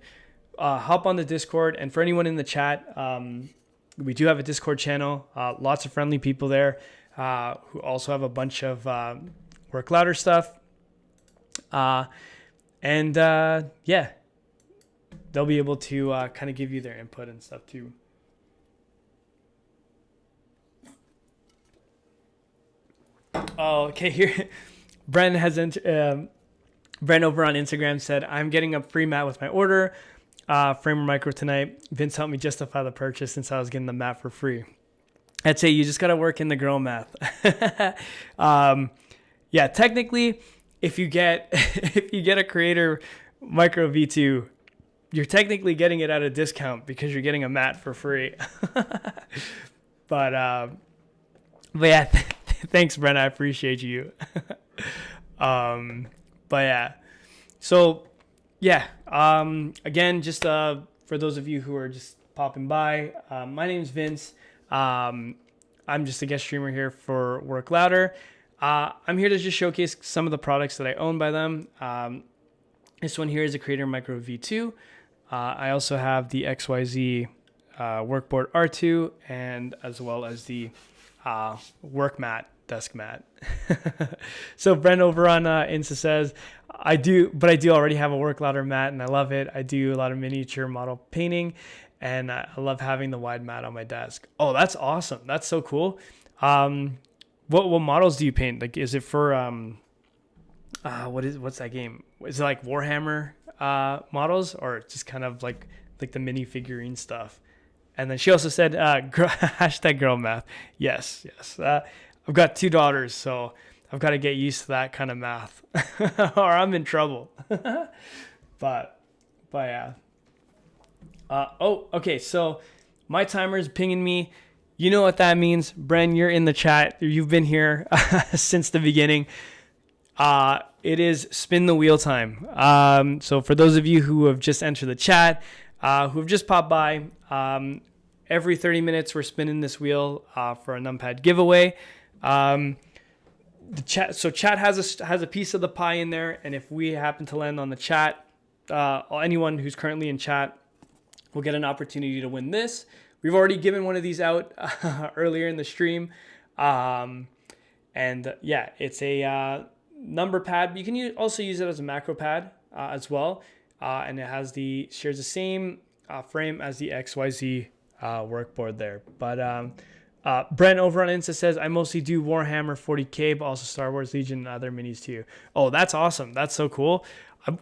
hop on the Discord, and for anyone in the chat, we do have a Discord channel, lots of friendly people there who also have a bunch of Work Louder stuff, and yeah, they'll be able to kind of give you their input and stuff too. Oh, okay, here Bren Bren over on Instagram said, I'm getting a free mat with my order. Framer Micro tonight. Vince helped me justify the purchase since I was getting the mat for free. I'd say you just got to work in the girl math. Yeah, technically, if you get a Creator Micro V2, you're technically getting it at a discount because you're getting a mat for free. But yeah, thanks, Bren. I appreciate you. But yeah, so yeah, again, just for those of you who are just popping by, my name's Vince. I'm just a guest streamer here for Work Louder. I'm here to just showcase some of the products that I own by them. This one here is a Creator Micro V2. I also have the XYZ Workboard R2, and as well as the Work Mat, desk mat. So Brent over on Insta says, I do already have a Work Louder mat and I love it. I do a lot of miniature model painting and I love having the wide mat on my desk. Oh, that's awesome. That's so cool. What models do you paint? Like, is it for what's that game? Is it like Warhammer models, or just kind of like the mini figurine stuff? And then she also said hashtag girl math. Yes. I've got 2 daughters, so I've got to get used to that kind of math or I'm in trouble. but yeah. Okay. So my timer is pinging me. You know what that means. Bren, you're in the chat. You've been here since the beginning. It is spin the wheel time. So for those of you who have just entered the chat, who have just popped by, every 30 minutes we're spinning this wheel for a numpad giveaway. The chat has a piece of the pie in there, and if we happen to land on the chat, anyone who's currently in chat will get an opportunity to win this. We've already given one of these out earlier in the stream, and yeah, it's a number pad. You can also use it as a macro pad as well, and it shares the same frame as the XYZ workboard there. But Brent over on Insta says, I mostly do Warhammer 40K, but also Star Wars Legion and other minis too. Oh, that's awesome. That's so cool.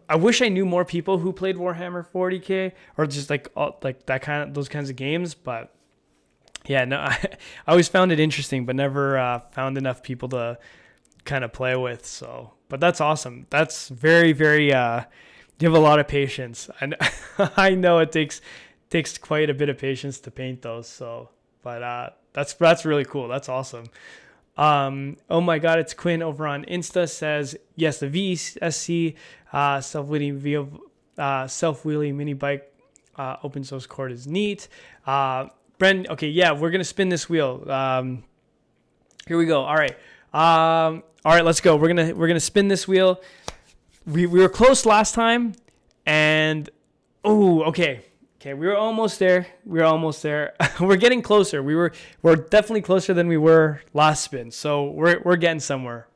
I wish I knew more people who played Warhammer 40K or just like those kinds of games. But yeah, no, I always found it interesting, but never found enough people to kind of play with. So, but that's awesome. That's very, very, you have a lot of patience. And I know it takes quite a bit of patience to paint those. So, but that's really cool. That's awesome. Oh my God, it's Quinn over on Insta says, yes, the VSC self-wheeling mini bike open source code is neat. Bren, okay, yeah, we're going to spin this wheel. Here we go. All right. All right, let's go. We're gonna spin this wheel. We were close last time, and okay, we were almost there. We're getting closer. We're definitely closer than we were last spin. So we're getting somewhere.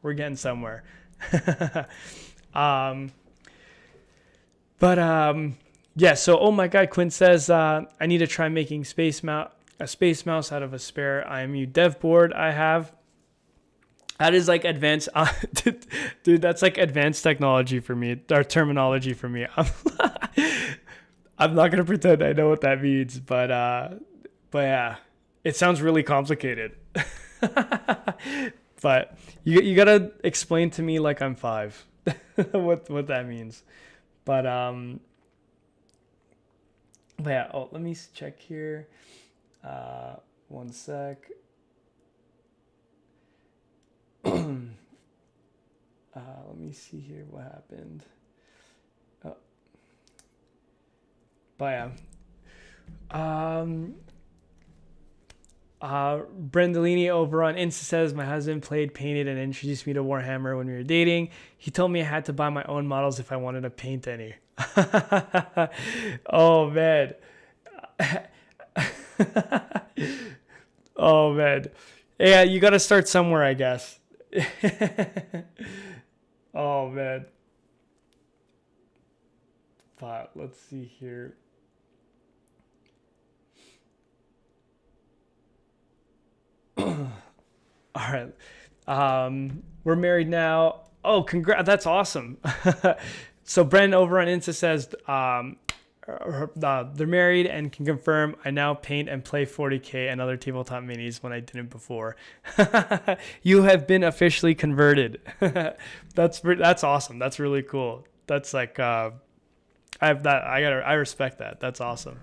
Yeah. So oh my God, Quinn says I need to try making a space mouse out of a spare IMU dev board I have. That is like advanced, dude. That's like advanced technology for me, or terminology for me. I'm not gonna pretend I know what that means, but yeah, it sounds really complicated. But you gotta explain to me like I'm 5, what that means. But yeah. Oh, let me check here. One sec. Let me see here what happened. But yeah. Brendolini over on Insta says, my husband played, painted, and introduced me to Warhammer when we were dating. He told me I had to buy my own models if I wanted to paint any. Oh, man. Oh, man. Yeah, you got to start somewhere, I guess. Oh, man. But let's see here. All right. We're married now. Oh, congrats. That's awesome. So Bren over on Insta says they're married and can confirm I now paint and play 40K and other tabletop minis when I didn't before. You have been officially converted. That's awesome. That's really cool. That's like I respect that. That's awesome.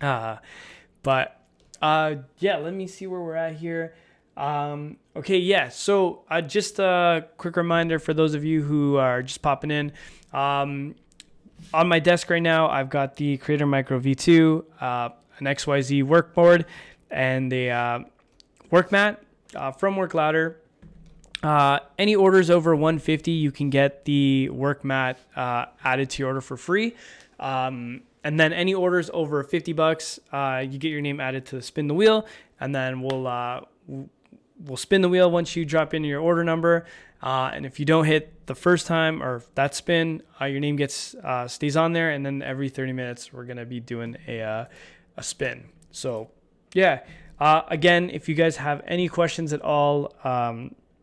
But yeah, let me see where we're at here. Okay, yeah. So just a quick reminder for those of you who are just popping in. On my desk right now, I've got the Creator Micro V2, an XYZ work board, and a work mat from WorkLouder. Any orders over 150, you can get the work mat added to your order for free. And then any orders over $50, you get your name added to Spin the Wheel, and then we'll spin the wheel once you drop in your order number. And if you don't hit the first time or that spin, your name stays on there. And then every 30 minutes, we're going to be doing a spin. So yeah, again, if you guys have any questions at all,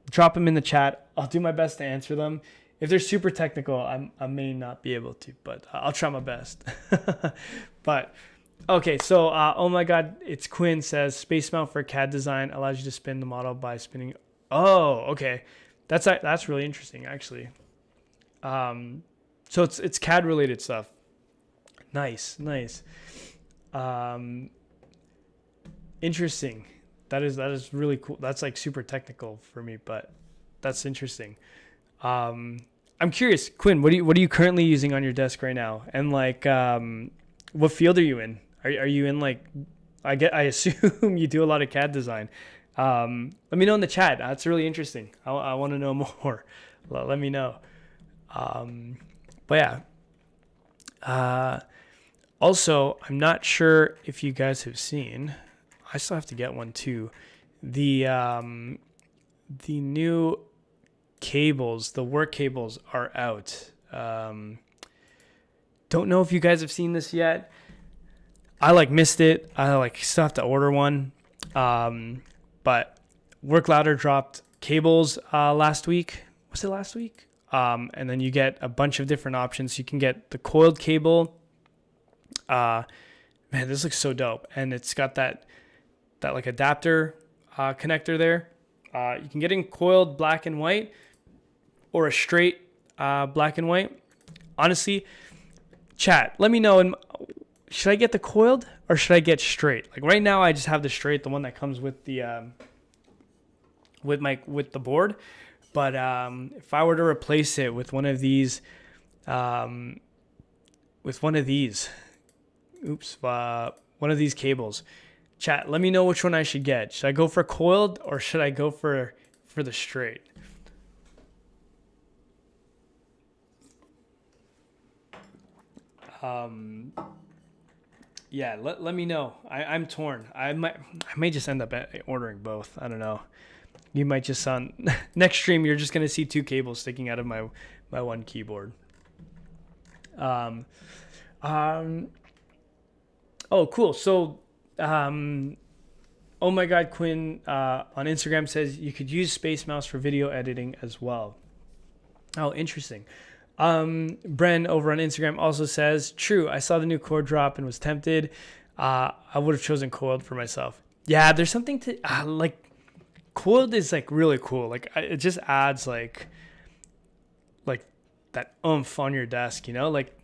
drop them in the chat. I'll do my best to answer them. If they're super technical, I may not be able to, but I'll try my best. But okay, so oh my God, it's Quinn says space mount for CAD design allows you to spin the model by spinning. Oh, okay, that's really interesting actually. So it's CAD related stuff. Nice. Interesting. That is really cool. That's like super technical for me, but that's interesting. I'm curious, Quinn, what are you currently using on your desk right now? And like, what field are you in? Are you in like, I assume you do a lot of CAD design. Let me know in the chat. That's really interesting. I want to know more. Let me know. But yeah. Also, I'm not sure if you guys have seen, I still have to get one too. The new cables, the work cables are out. Don't know if you guys have seen this yet. I missed it. I still have to order one. But WorkLouder dropped cables last week. Was it last week? And then you get a bunch of different options. You can get the coiled cable. Man, this looks so dope. And it's got that like adapter connector there. You can get in coiled black and white or a straight black and white. Honestly, chat, let me know. Should I get the coiled or should I get straight? Like right now, I just have the straight, the one that comes with the with the board. But if I were to replace it with one of these, um, one of these cables, chat, let me know which one I should get. Should I go for coiled or should I go for the straight? Yeah, let me know. I'm torn. I may just end up ordering both. I don't know. You might just on next stream you're just gonna see two cables sticking out of my one keyboard. Um, um, oh, cool. So, oh my God, Quinn on Instagram says you could use Space Mouse for video editing as well. Oh, interesting. Bren over on Instagram also says, true, I saw the new cord drop and was tempted. I would have chosen coiled for myself. Yeah, there's something to like coiled is like really cool. Like it just adds like that oomph on your desk, you know, like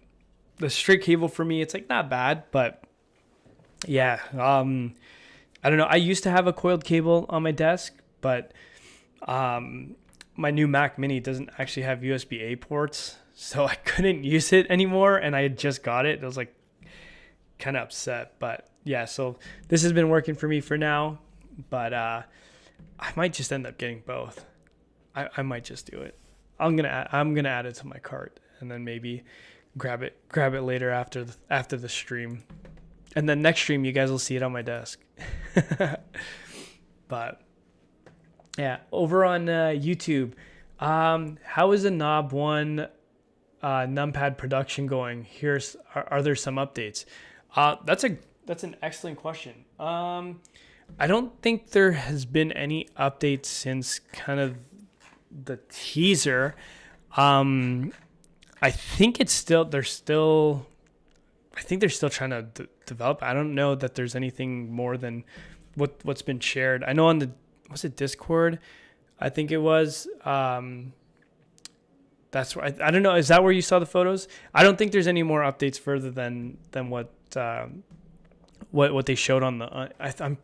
the straight cable for me, it's like not bad, but yeah. I don't know. I used to have a coiled cable on my desk, but, my new Mac Mini doesn't actually have USB-A ports, so I couldn't use it anymore, and I had just got it. I was like kind of upset, but yeah, so this has been working for me for now, but I might just end up getting both. I might just do it. I'm gonna add it to my cart and then maybe grab it later after the stream, and then next stream you guys will see it on my desk. But yeah, over on YouTube, how is the Knob One numpad production going? Are there some updates? That's an excellent question. I don't think there has been any updates since kind of the teaser. I think they're still trying to develop. I don't know that there's anything more than what's been shared. I know on was it Discord? I think it was. That's where I don't know. Is that where you saw the photos? I don't think there's any more updates further than what they showed on the. If I'm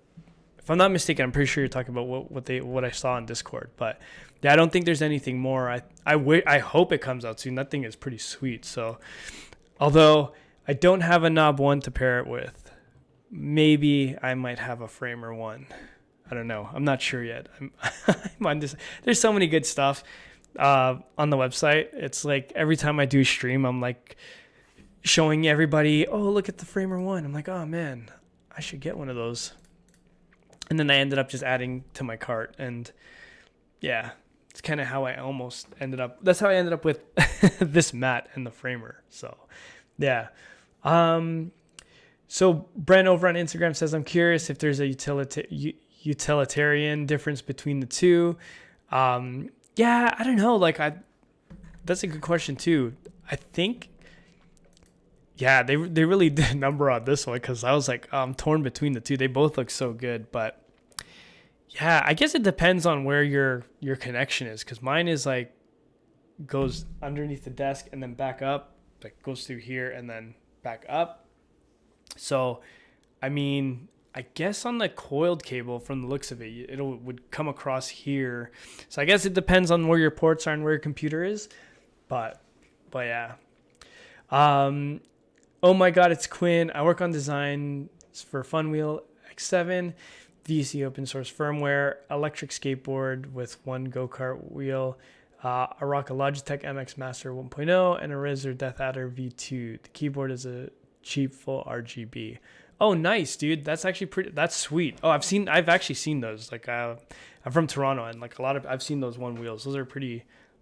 not mistaken, I'm pretty sure you're talking about what I saw on Discord. But yeah, I don't think there's anything more. I hope it comes out soon. That thing is pretty sweet. So, although I don't have a Knob One to pair it with, maybe I might have a Framer One. I don't know. I'm not sure yet. I'm on this. There's so many good stuff on the website. It's like every time I do stream, I'm like showing everybody, oh, look at the Framer One. I'm like, oh man, I should get one of those. And then I ended up just adding to my cart. And yeah, it's kind of how I almost ended up. That's how I ended up with this mat and the Framer. So yeah. So Brent over on Instagram says, I'm curious if there's a utilitarian difference between the two. Yeah, I don't know. That's a good question too. I think, yeah, they really did a number on this one because I was like, I'm torn between the two. They both look so good, but yeah, I guess it depends on where your connection is, because mine is like goes underneath the desk and then back up, like goes through here and then back up. So, I mean, I guess on the coiled cable, from the looks of it, it would come across here. So I guess it depends on where your ports are and where your computer is. But yeah. Oh my God, it's Quinn. I work on designs for Funwheel X7, VC open source firmware, electric skateboard with one go-kart wheel, I rock a Logitech MX Master 1.0 and a Razer Death Adder V2. The keyboard is a cheap full RGB. Oh, nice, dude. That's actually that's sweet. Oh, I've actually seen those. Like, I'm from Toronto, and like I've seen those one wheels. Those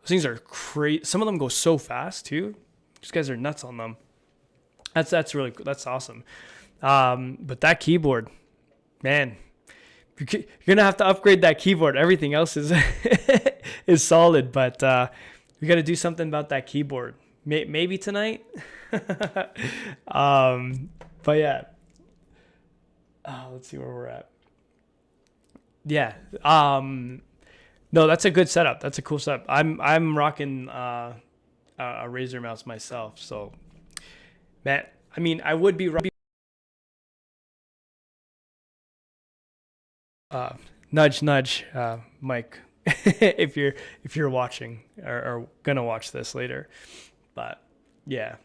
things are crazy. Some of them go so fast too. These guys are nuts on them. That's really cool. That's awesome. But that keyboard, man, you're gonna have to upgrade that keyboard. Everything else is is solid, but we got to do something about that keyboard. Maybe tonight. But yeah. Let's see where we're at. Yeah. No, that's a good setup. That's a cool setup. I'm rocking a Razer mouse myself. So, man, I mean, I would be nudge, Mike. if you're watching or gonna watch this later. But yeah.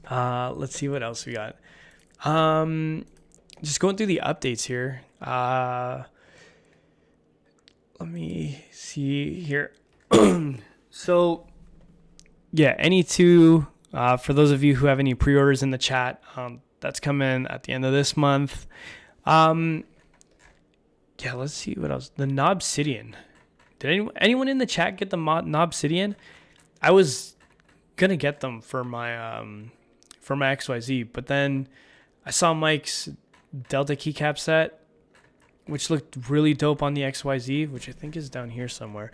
Let's see what else we got. Just going through the updates here. Let me see here. So yeah, NE2, for those of you who have any pre-orders in the chat, that's coming at the end of this month. Yeah, let's see what else. The Nobsidian. Did anyone in the chat get the Nobsidian? I was gonna get them for my XYZ, but then I saw Mike's Delta keycap set, which looked really dope on the XYZ, which I think is down here somewhere.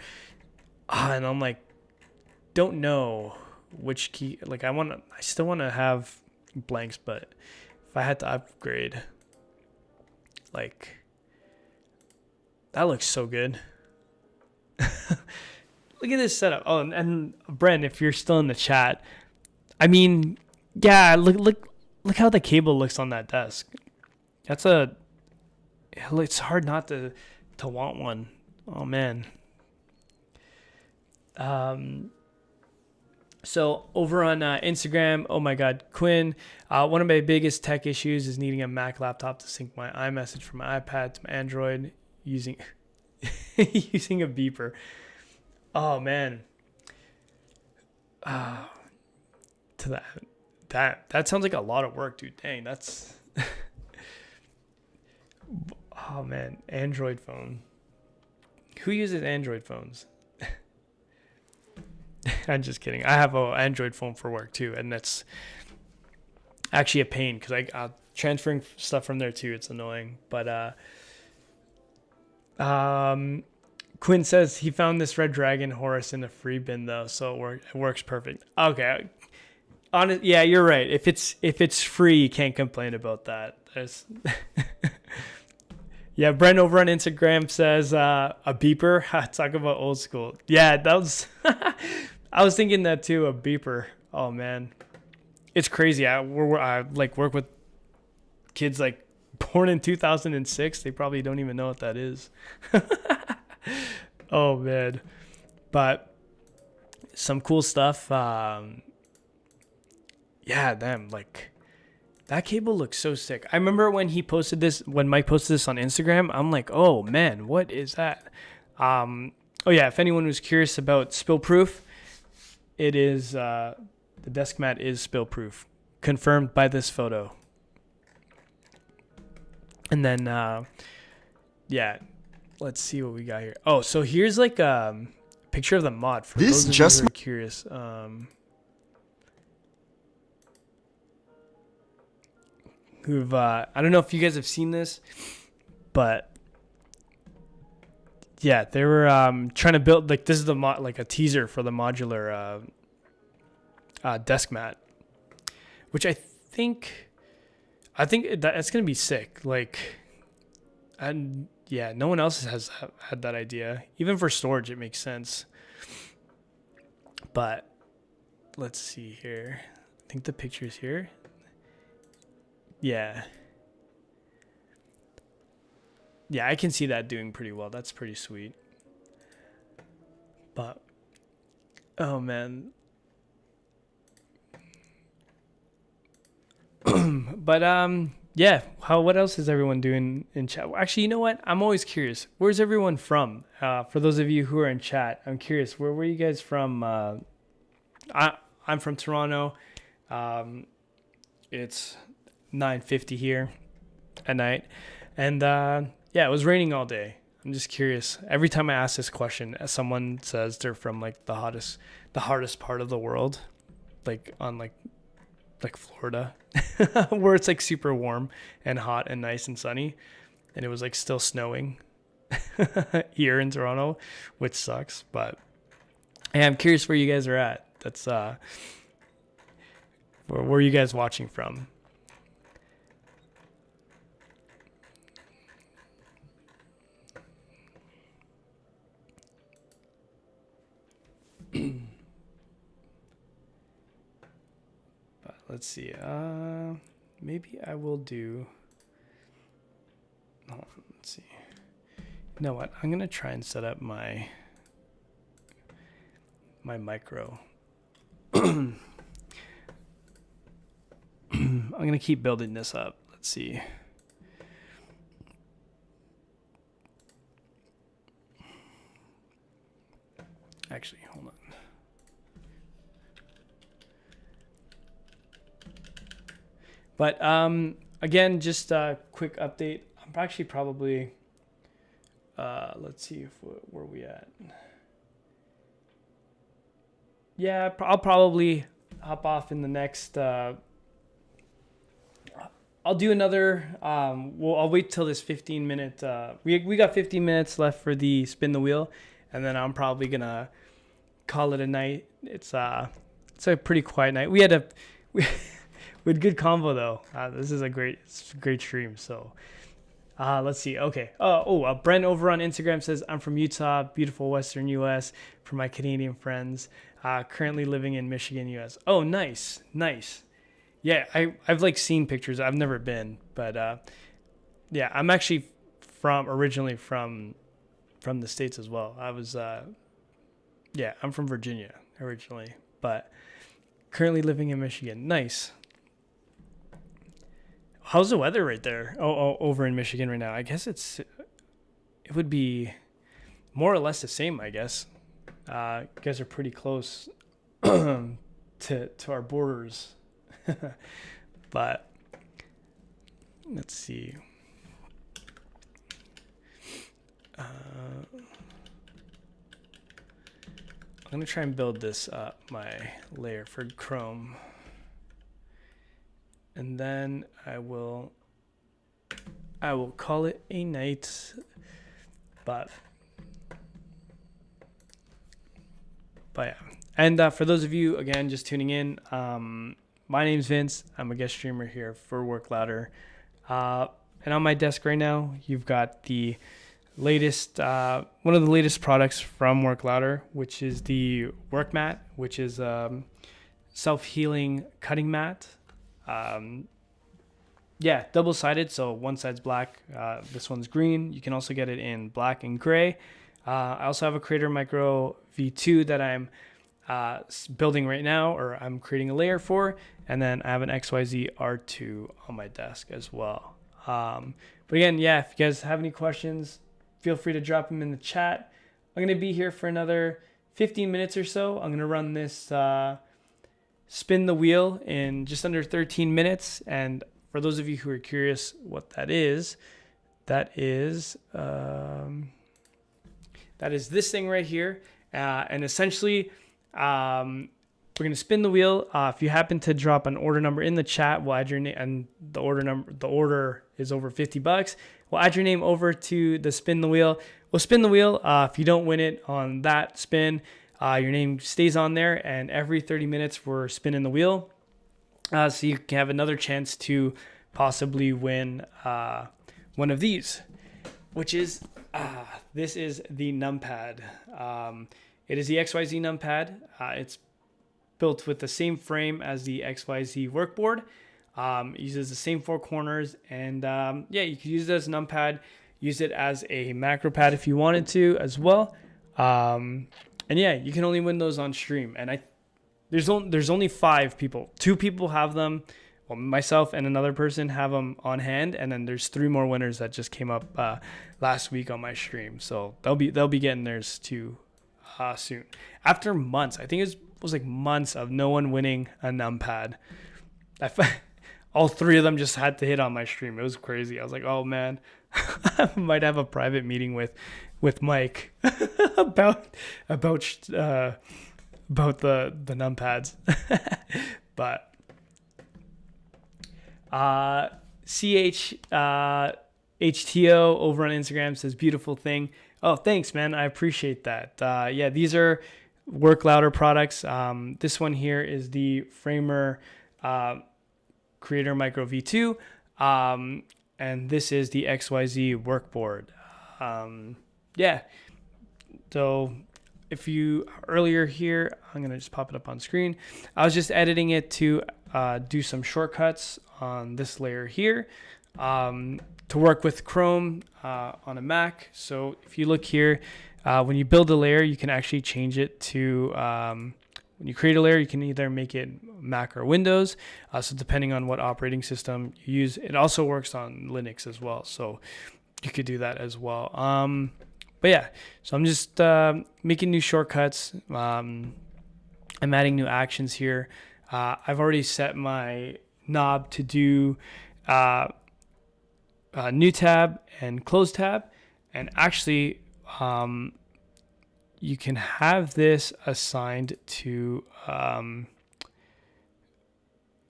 And I'm like, don't know which key. Like, I still want to have blanks, but if I had to upgrade, like, that looks so good. Look at this setup. Oh, and Bren, if you're still in the chat, I mean, yeah, look how the cable looks on that desk. It's hard not to want one. Oh man. So over on Instagram, oh my God, Quinn, one of my biggest tech issues is needing a Mac laptop to sync my iMessage from my iPad to my Android using using a beeper. Oh man. To that sounds like a lot of work, dude. Dang, that's oh man, Android phone. Who uses Android phones? I'm just kidding. I have an Android phone for work too, and that's actually a pain because I transferring stuff from there too. It's annoying, but Quinn says he found this Red Dragon Horus in the free bin though, so it works perfect. Okay, yeah, you're right. If it's free, you can't complain about that. Yeah, Brent over on Instagram says a beeper. Talk about old school. Yeah, that was. I was thinking that too. A beeper. Oh man, it's crazy. I like work with kids like born in 2006. They probably don't even know what that is. Oh man, but some cool stuff. Yeah, damn, like that cable looks so sick. I remember when Mike posted this on Instagram, I'm like, oh man, what is that? Oh yeah, if anyone was curious about spill proof, it is the desk mat is spill proof, confirmed by this photo. And then yeah, let's see what we got here. Oh, so here's like a picture of the mod for those of you who are curious. I don't know if you guys have seen this, but yeah, they were trying to build, like, this is the like a teaser for the modular desk mat, which I think that's gonna be sick. Like, and yeah, no one else has had that idea. Even for storage, it makes sense. But let's see here. I think the picture's here. Yeah. Yeah, I can see that doing pretty well. That's pretty sweet. But, oh man. But yeah, what else is everyone doing in chat? Actually, you know what? I'm always curious. Where's everyone from? For those of you who are in chat, I'm curious. Where are you guys from? I'm from Toronto. It's 9:50 here at night, and yeah, it was raining all day. I'm just curious. Every time I ask this question, someone says they're from like the hardest part of the world, like on like Florida, where it's like super warm and hot and nice and sunny, and it was like still snowing here in Toronto, which sucks. But hey, I'm curious where you guys are at. That's where are you guys watching from? But let's see. Maybe I will do. Let's see. You know what? I'm gonna try and set up my micro. I'm gonna keep building this up. Let's see. Actually, hold on. But again, just a quick update. I'm actually probably, let's see if where we at. Yeah, I'll probably hop off in the next. I'll do another. I'll wait till this 15-minute. We got 15 minutes left for the spin the wheel, and then I'm probably gonna call it a night. It's a pretty quiet night. We had good convo though. This is a great stream. So let's see. Okay. Brent over on Instagram says, I'm from Utah, beautiful Western US, for my Canadian friends. Currently living in Michigan, US. Oh, nice. Yeah, I've like seen pictures. I've never been, but yeah, I'm actually originally from the States as well. I was I'm from Virginia originally, but currently living in Michigan. Nice. How's the weather right there? Over in Michigan right now. I guess it would be more or less the same, I guess. You guys are pretty close to our borders. But let's see. I'm going to try and build this up, my layer for Chrome. And then I will call it a night. But yeah. And for those of you, again, just tuning in, my name's Vince. I'm a guest streamer here for WorkLouder. And on my desk right now, you've got the latest, one of the latest products from WorkLouder, which is the WorkMat, which is self-healing cutting mat. Double-sided, so one side's black, this one's green. You can also get it in black and gray. I also have a Creator Micro V2 that I'm building right now, or I'm creating a layer for, and then I have an XYZ R2 on my desk as well. But again, yeah, if you guys have any questions, feel free to drop them in the chat. I'm going to be here for another 15 minutes or so. I'm going to run this spin the wheel in just under 13 minutes. And for those of you who are curious what that is this thing right here. And essentially, we're going to spin the wheel. If you happen to drop an order number in the chat, we'll add your name, and the order is over $50. We'll add your name over to the spin the wheel. We'll spin the wheel. If you don't win it on that spin, your name stays on there, and every 30 minutes we're spinning the wheel. So you can have another chance to possibly win one of these, which is, this is the numpad. It is the XYZ numpad. It's built with the same frame as the XYZ workboard. It uses the same four corners, and you can use it as a numpad, use it as a macro pad if you wanted to as well. And yeah, you can only win those on stream. And there's only 5 people. 2 people have them. Well, myself and another person have them on hand, and then there's 3 more winners that just came up last week on my stream. So they'll be getting theirs too soon. After months, I think it was like months of no one winning a numpad. All 3 of them just had to hit on my stream. It was crazy. I was like, oh man, I might have a private meeting with Mike about the numpads. But HTO over on Instagram says beautiful thing. Oh, thanks, man. I appreciate that. Yeah, these are WorkLouder products. This one here is the Framer Creator Micro V2, and this is the XYZ workboard. Yeah. So if you earlier here, I'm gonna just pop it up on screen. I was just editing it to do some shortcuts on this layer here. to work with Chrome on a Mac. So if you look here, when you build a layer, you can actually change it to, when you create a layer, you can either make it Mac or Windows. So depending on what operating system you use, it also works on Linux as well. So you could do that as well. But yeah, so I'm just making new shortcuts. I'm adding new actions here. I've already set my knob to do new tab and close tab. And actually, you can have this assigned to,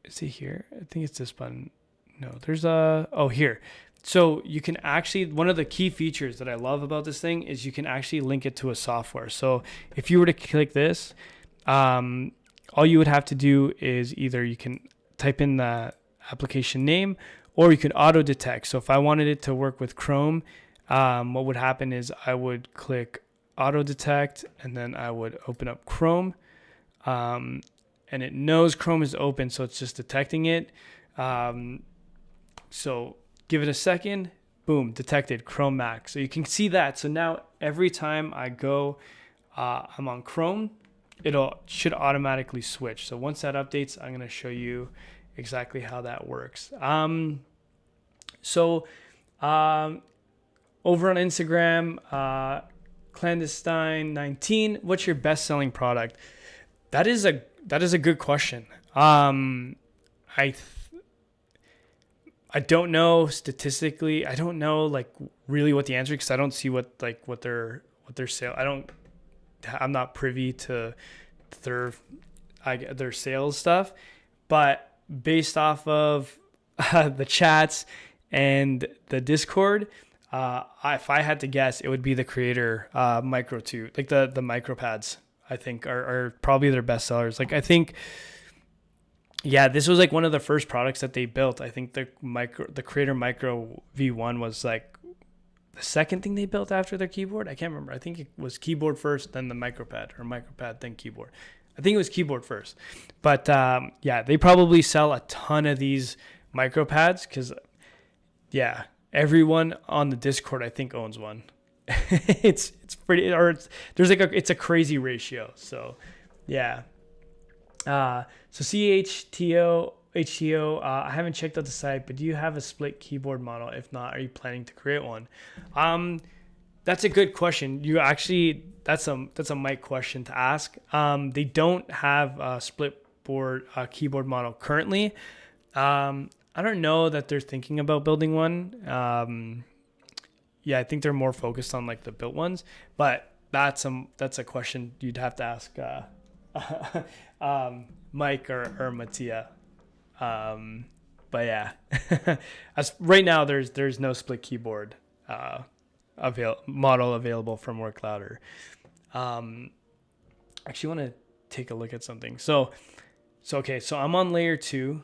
is it here? I think it's this button. No, there's here. So you can actually, one of the key features that I love about this thing is you can actually link it to a software. So if you were to click this, all you would have to do is either you can type in the application name or you can auto detect. So if I wanted it to work with Chrome, what would happen is I would click auto detect and then I would open up Chrome, and it knows Chrome is open. So it's just detecting it. So give it a second, boom, detected Chrome Mac. So you can see that. So now every time I go, I'm on Chrome, should automatically switch. So once that updates, I'm going to show you exactly how that works. Over on Instagram, Clandestine19, what's your best-selling product? That is a good question. I don't know statistically. I don't know like really what the answer, because I don't see what their sale. I'm not privy to their sales stuff, but based off of the chats and the Discord, if I had to guess, it would be the Creator Micro 2, like the micro pads. I think are probably their best sellers. Like I think. Yeah, this was like one of the first products that they built. I think the Creator Micro V1 was like the second thing they built after their keyboard. I can't remember. I think it was keyboard first, then the micropad, or micropad, then keyboard. I think it was keyboard first. But yeah, they probably sell a ton of these micropads because, yeah, everyone on the Discord I think owns one. it's pretty, or it's a crazy ratio. So yeah. So HTO, I haven't checked out the site, but do you have a split keyboard model? If not, are you planning to create one? That's a good question. That's a Mike question to ask. They don't have a split board keyboard model currently. I don't know that they're thinking about building one. Yeah, I think they're more focused on like the built ones, but that's a question you'd have to ask Mike or Mattia. But yeah, as right now there's no split keyboard model available from WorkLouder. Actually want to take a look at something. So I'm on layer 2.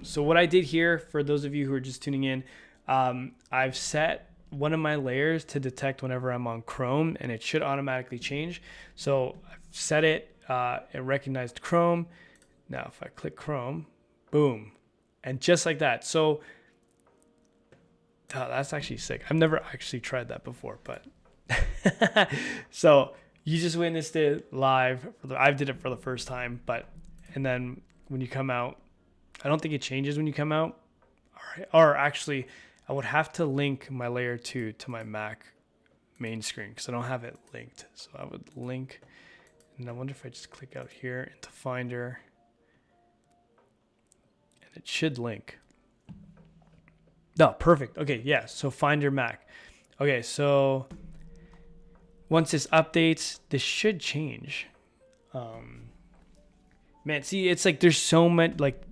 So what I did here, for those of you who are just tuning in, I've set one of my layers to detect whenever I'm on Chrome, and it should automatically change. So I've set it. It recognized Chrome. Now if I click Chrome, boom, and just like that. So that's actually sick. I've never actually tried that before, but so you just witnessed it live. I did it for the first time, and then when you come out, I don't think it changes when you come out. All right. Or actually, I would have to link my layer 2 to my Mac main screen because I don't have it linked. So I would link. And I wonder if I just click out here into Finder, and it should link. No, perfect. Okay, yeah, so Finder Mac. Okay, so once this updates, this should change. Man, see, it's like there's so much, like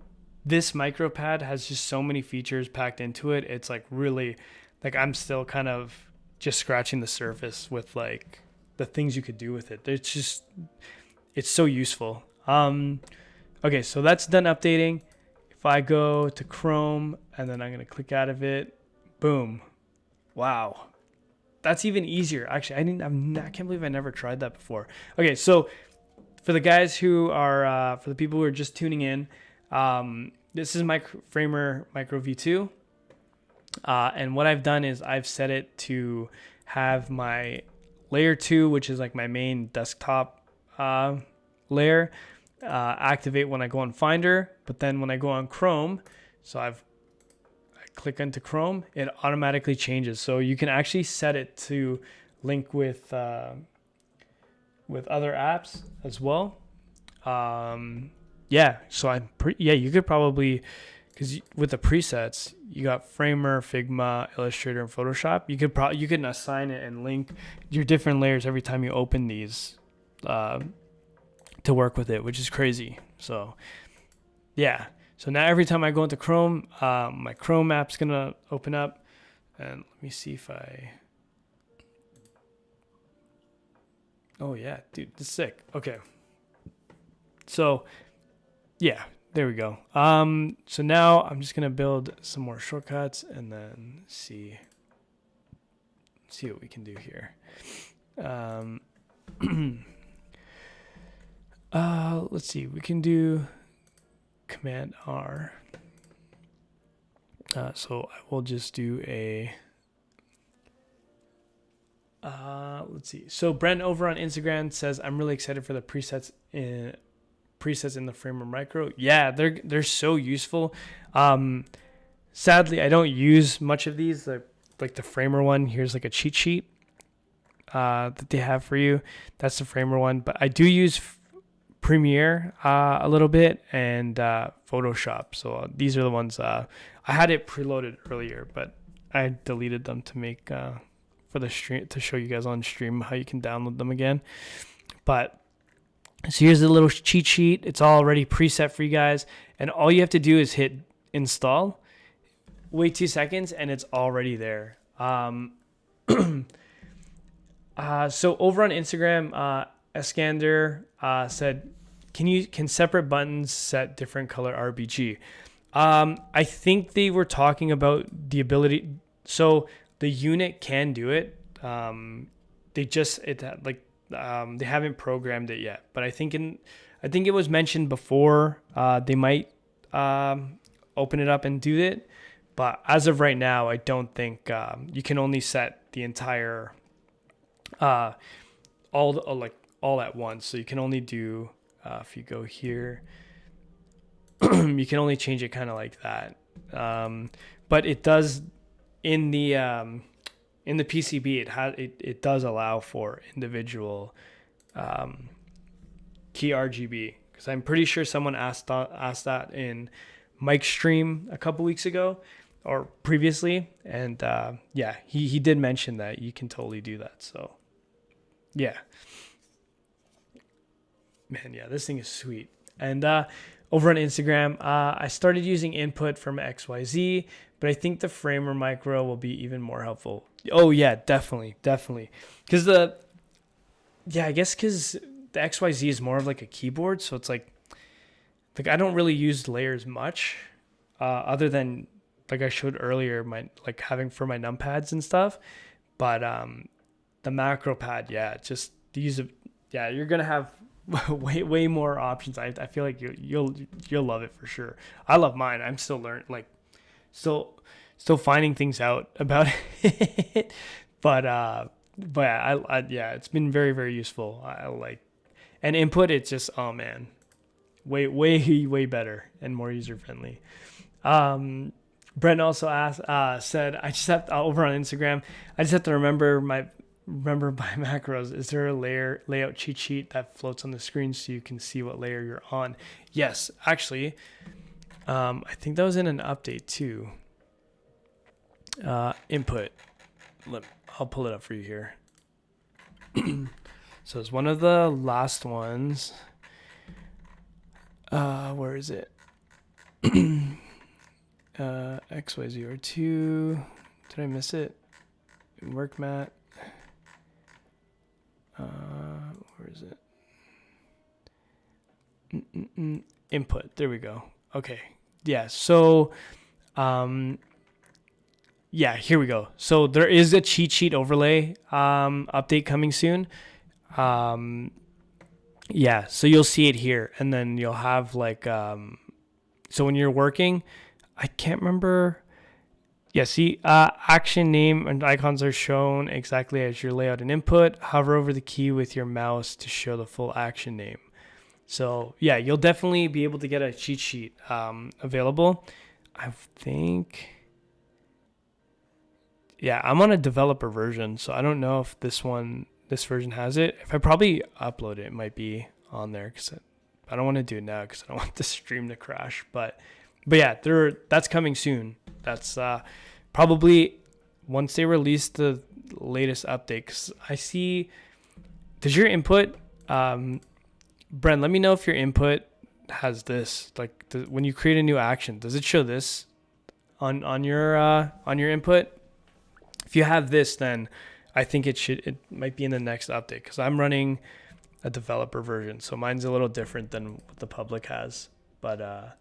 this micropad has just so many features packed into it. It's like really, like I'm still kind of just scratching the surface with like the things you could do with it. It's so useful. Okay, so that's done updating. If I go to Chrome and then I'm going to click out of it, boom. Wow. That's even easier. Actually, I can't believe I never tried that before. Okay, so for the guys who are, for the people who are just tuning in, this is Framer Micro V2. And what I've done is I've set it to have my layer 2, which is like my main desktop layer, activate when I go on Finder. But then when I go on Chrome, so I click into Chrome, it automatically changes. So you can actually set it to link with other apps as well. Yeah, so you could probably, because with the presets, you got Framer, Figma, Illustrator, and Photoshop. You can assign it and link your different layers every time you open these to work with it, which is crazy. So yeah, so now every time I go into Chrome, my Chrome app's gonna open up, and let me see if oh yeah, dude, this is sick. Okay, so yeah, there we go. So now I'm just gonna build some more shortcuts and then see what we can do here. Let's see. We can do Command R. So I will just do a. Let's see. So Brent over on Instagram says, "I'm really excited for the presets in the Framer Micro." Yeah, they're so useful. Sadly, I don't use much of these. Like the Framer one, here's like a cheat sheet that they have for you. That's the Framer one, but I do use Premiere a little bit and Photoshop. So these are the ones I had it preloaded earlier, but I deleted them to make for the stream to show you guys on stream how you can download them again. But so here's the little cheat sheet. It's already preset for you guys, and all you have to do is hit install. Wait 2 seconds, and it's already there. So over on Instagram, Eskander said, "Can separate buttons set different color RGB?" I think they were talking about the ability. So the unit can do it. They haven't programmed it yet, but I think it was mentioned before they might open it up and do it. But as of right now, I don't think you can only set the entire all at once. So you can only do if you go here, you can only change it kind of like that. But it does in the PCB. It does allow for individual key RGB, because I'm pretty sure someone asked that in Mike's stream a couple weeks ago or previously, and yeah, he did mention that you can totally do that. So yeah, man, yeah, this thing is sweet. And over on Instagram, I started using input from XYZ, but I think the Framer Micro will be even more helpful. Oh yeah, definitely, because I guess because the XYZ is more of like a keyboard, so it's like I don't really use layers much, other than like I showed earlier, my like having for my numpads and stuff. But the macro pad, yeah, just these, yeah, you're gonna have way more options. I feel like you'll love it for sure. I love mine. I'm still still finding things out about it, but yeah, it's been very, very useful. I like, and input, it's just, oh man, way better and more user friendly. Brent also said, I just have to, over on Instagram, I just have to remember my macros. Is there a layout cheat sheet that floats on the screen so you can see what layer you're on? Yes, actually, I think that was in an update too. Input. I'll pull it up for you here. So it's one of the last ones. Where is it? XY02. Did I miss it? Work mat. Where is it? Input. There we go. Okay. Yeah. So, yeah, here we go. So there is a cheat sheet overlay update coming soon. Yeah, so you'll see it here, and then you'll have like so when you're working, I can't remember. Yeah, see, action name and icons are shown exactly as your layout and input. Hover over the key with your mouse to show the full action name. So yeah, you'll definitely be able to get a cheat sheet available. I think, yeah, I'm on a developer version, so I don't know if this version has it. If I probably upload it, it might be on there because I don't want to do it now because I don't want the stream to crash. But yeah, that's coming soon. That's probably once they release the latest update. Cause I see, does your input, Brent, let me know if your input has this. Like when you create a new action, does it show this on your input? If you have this, then I think it might be in the next update because I'm running a developer version, so mine's a little different than what the public has. But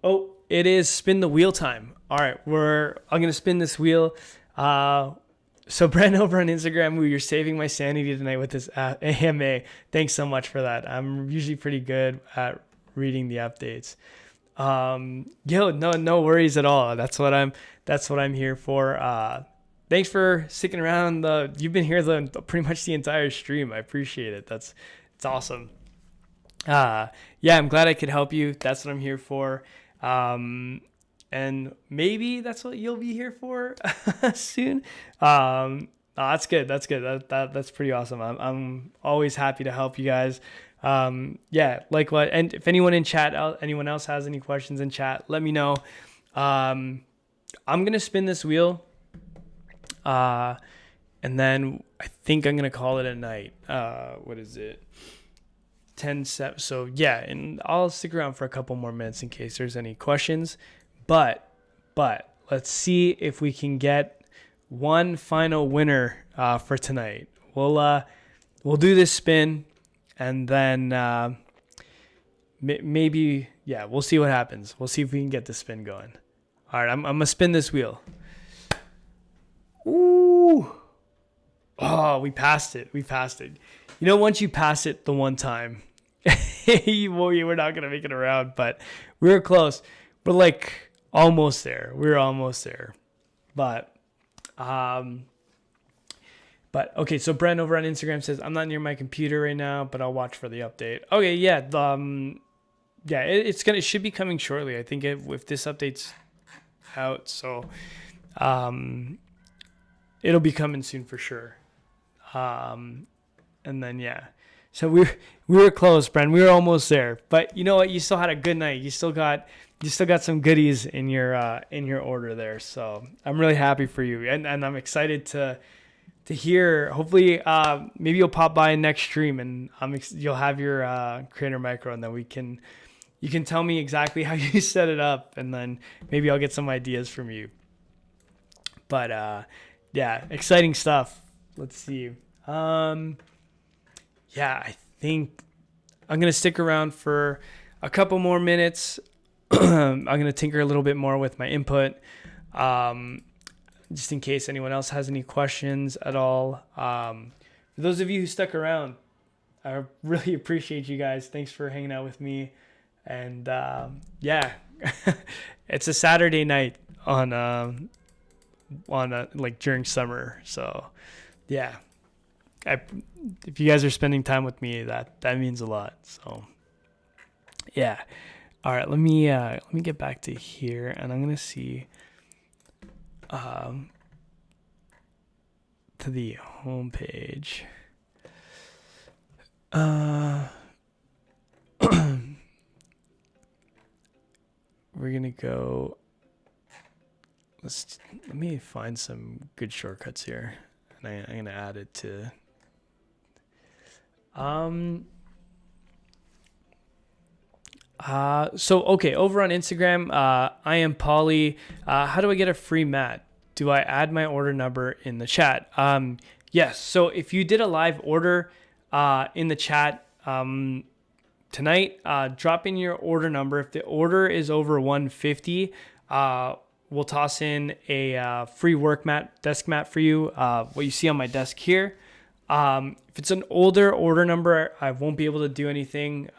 oh, it is spin the wheel time. All right, I'm gonna spin this wheel. So Brent over on Instagram, you're saving my sanity tonight with this AMA. Thanks so much for that. I'm usually pretty good at reading the updates. No worries at all. That's what I'm here for. Thanks for sticking around. You've been here pretty much the entire stream. I appreciate it. It's awesome. Yeah, I'm glad I could help you. That's what I'm here for. And maybe that's what you'll be here for soon. That's good. That's pretty awesome. I'm always happy to help you guys. Yeah, like what? And if anyone in chat, anyone else has any questions in chat, let me know. I'm gonna spin this wheel, and then I think I'm gonna call it a night. What is it? 10-7. So yeah, and I'll stick around for a couple more minutes in case there's any questions. But let's see if we can get one final winner for tonight. We'll do this spin, and then maybe, yeah, we'll see what happens. We'll see if we can get the spin going. All right, I'm gonna spin this wheel. Ooh, oh, we passed it. You know, once you pass it the one time, we're not gonna make it around. But we were close. We're like almost there. But okay, so Brent over on Instagram says, I'm not near my computer right now, but I'll watch for the update. Okay, yeah. It should be coming shortly. I think if this update's out, so it'll be coming soon for sure. And then yeah. So we were close, Brent. We were almost there. But you know what? You still had a good night. You still got some goodies in your order there. So I'm really happy for you, and I'm excited to hear. Hopefully, maybe you'll pop by next stream, and you'll have your Creator Micro, and then you can tell me exactly how you set it up, and then maybe I'll get some ideas from you. But yeah, exciting stuff. Let's see. Yeah, I think I'm gonna stick around for a couple more minutes. I'm going to tinker a little bit more with my input, just in case anyone else has any questions at all. For those of you who stuck around, I really appreciate you guys. Thanks for hanging out with me. And yeah, it's a Saturday night on like during summer. So yeah, if you guys are spending time with me, that means a lot. So yeah. All right, let me get back to here, and I'm gonna see to the home page. We're gonna go. Let me find some good shortcuts here, and I'm gonna add it to. So okay, over on Instagram, I am Polly. How do I get a free mat? Do I add my order number in the chat? Yes. So if you did a live order in the chat tonight, drop in your order number. If the order is over 150, we'll toss in a free work mat, desk mat for you. What you see on my desk here. If it's an older order number, I won't be able to do anything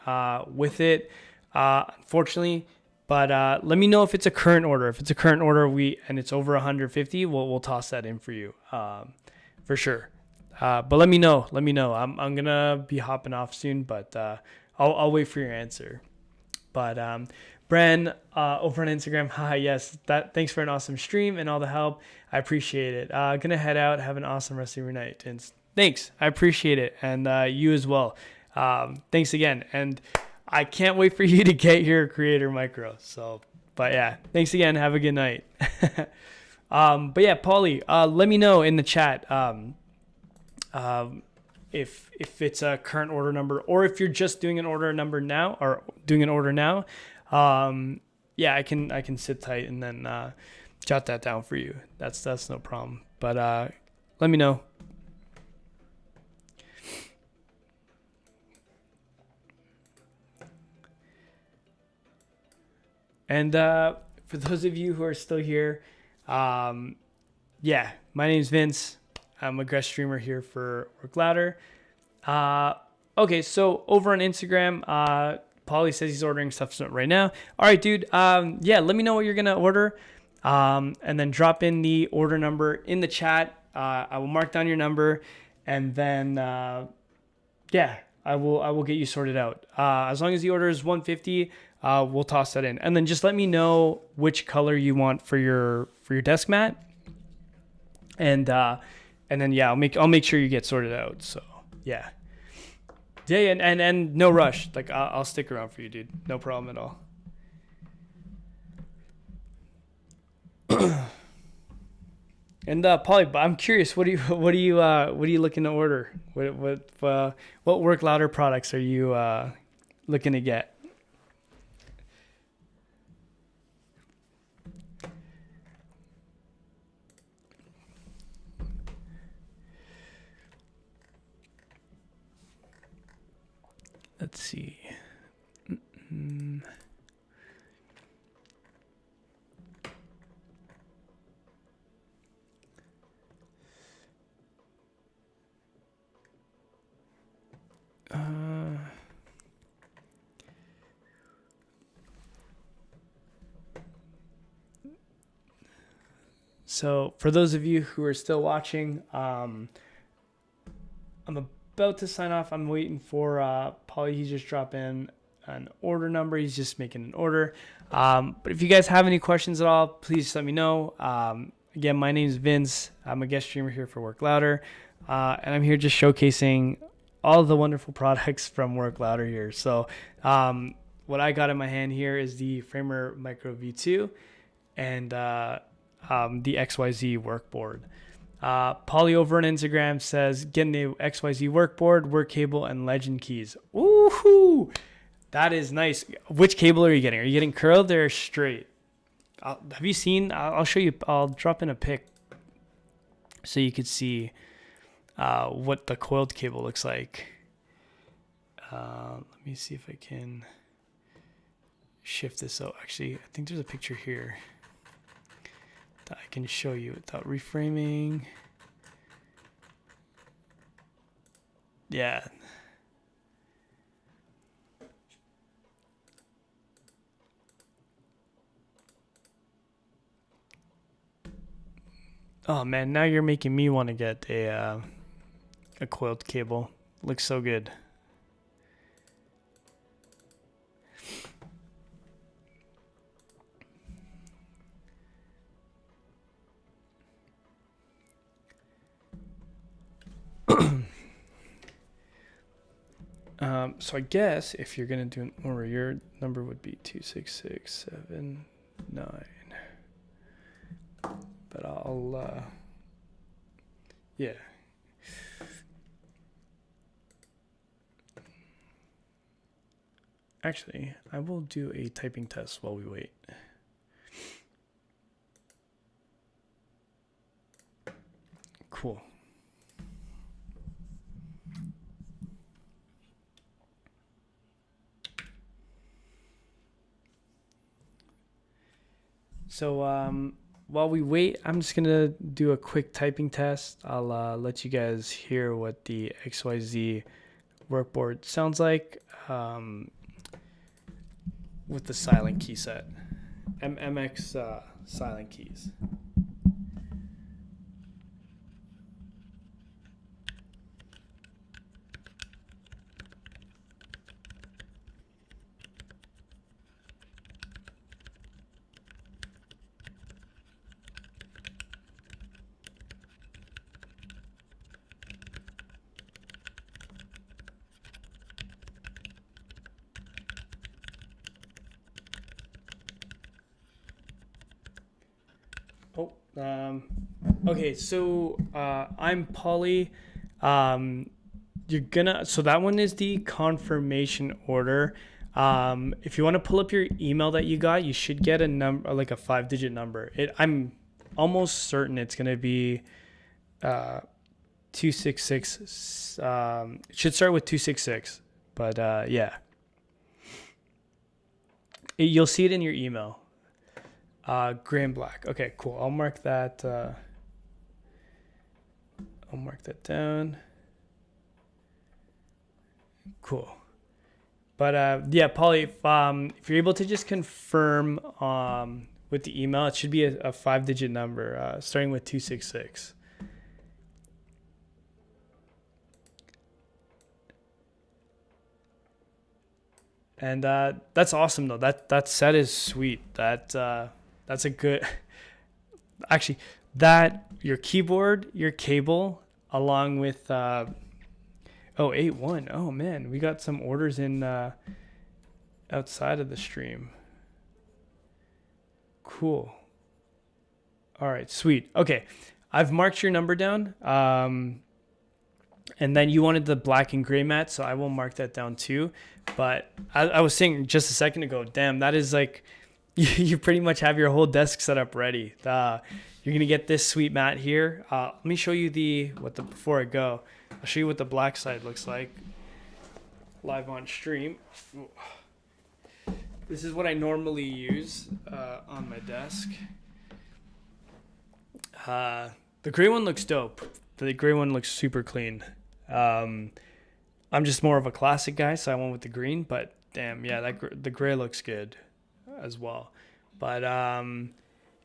with it. Unfortunately, But let me know if it's a current order. If it's a current order, and it's over 150, we'll toss that in for you, for sure. But let me know. Let me know. I'm gonna be hopping off soon, but I'll wait for your answer. But Bran, over on Instagram, hi, yes, thanks for an awesome stream and all the help. I appreciate it. Gonna head out. Have an awesome rest of your night. And thanks. I appreciate it, and you as well. Thanks again, and I can't wait for you to get your Creator Micro. So, but yeah, thanks again. Have a good night. But yeah, Paulie, let me know in the chat if it's a current order number, or if you're just doing an order number now, or doing an order now. Yeah, I can sit tight and then jot that down for you. That's no problem. But let me know. And for those of you who are still here, yeah, my name's Vince. I'm a guest streamer here for Work Louder. Okay, so over on Instagram, Paulie says he's ordering stuff right now. All right, dude. Yeah, let me know what you're gonna order, and then drop in the order number in the chat. I will mark down your number, and then yeah, I will get you sorted out. As long as the order is 150, we'll toss that in, and then just let me know which color you want for your desk mat, and then yeah, I'll make sure you get sorted out. So yeah. Yeah, and no rush. Like I'll stick around for you, dude. No problem at all. And Paulie, I'm curious. What are you looking to order? What Work Louder products are you looking to get? Let's see. So for those of you who are still watching, I'm about to sign off. I'm waiting for Paulie. He just dropped in an order number. He's just making an order. But if you guys have any questions at all, please let me know. Again, my name is Vince. I'm a guest streamer here for Work Louder, and I'm here just showcasing all the wonderful products from Work Louder here. So what I got in my hand here is the Framer Micro V2 and the XYZ workboard. Paulie over on Instagram says, getting the XYZ workboard, work cable, and legend keys. Ooh, that is nice. Which cable are you getting? Are you getting curled or straight? Have you seen? I'll show you. I'll drop in a pic so you could see what the coiled cable looks like. Let me see if I can shift this out. Actually, I think there's a picture here that I can show you without reframing. Yeah. Oh man, now you're making me want to get a coiled cable. Looks so good. So I guess if you're gonna do an order, your number would be 26679. But I'll yeah. Actually, I will do a typing test while we wait. Cool. So while we wait, I'm just gonna do a quick typing test. I'll let you guys hear what the XYZ workboard sounds like. with the silent key set. MX silent keys. Oh, okay. So I'm Polly. So that one is the confirmation order. If you want to pull up your email that you got, you should get a number, like a 5-digit number. I'm almost certain it's gonna be 266. It should start with 266, but yeah, you'll see it in your email. Gray and black. Okay, cool. I'll mark that. I'll mark that down. Cool. But yeah, Polly, if you're able to just confirm with the email, it should be a 5-digit number starting with 266. And that's awesome though. That set is sweet. That's a good. Actually, that your keyboard, your cable, along with 81. Oh man, we got some orders in outside of the stream. Cool. All right, sweet. Okay, I've marked your number down. And then you wanted the black and gray mat, so I will mark that down too. But I was saying just a second ago, damn, that is like, you pretty much have your whole desk set up ready. You're gonna get this sweet mat here. Let me show you before I go. I'll show you what the black side looks like live on stream. This is what I normally use on my desk. The gray one looks dope. The gray one looks super clean. I'm just more of a classic guy, so I went with the green. But damn, yeah, the gray looks good as well. But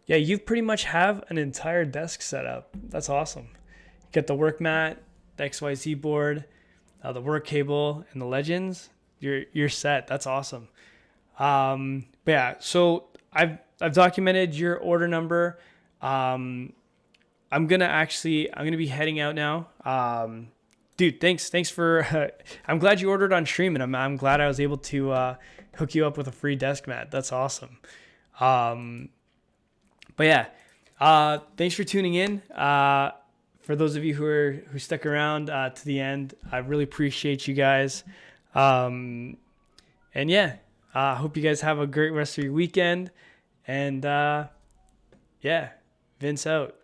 yeah, you pretty much have an entire desk set up. That's awesome. You get the work mat, the XYZ board, the work cable, and the legends. You're set. That's awesome. But yeah, so I've documented your order number. I'm gonna be heading out now. Dude, thanks for. I'm glad you ordered on stream, and I'm glad I was able to hook you up with a free desk mat. That's awesome. But yeah, thanks for tuning in. For those of you who stuck around to the end, I really appreciate you guys. And yeah, I hope you guys have a great rest of your weekend. And yeah, Vince out.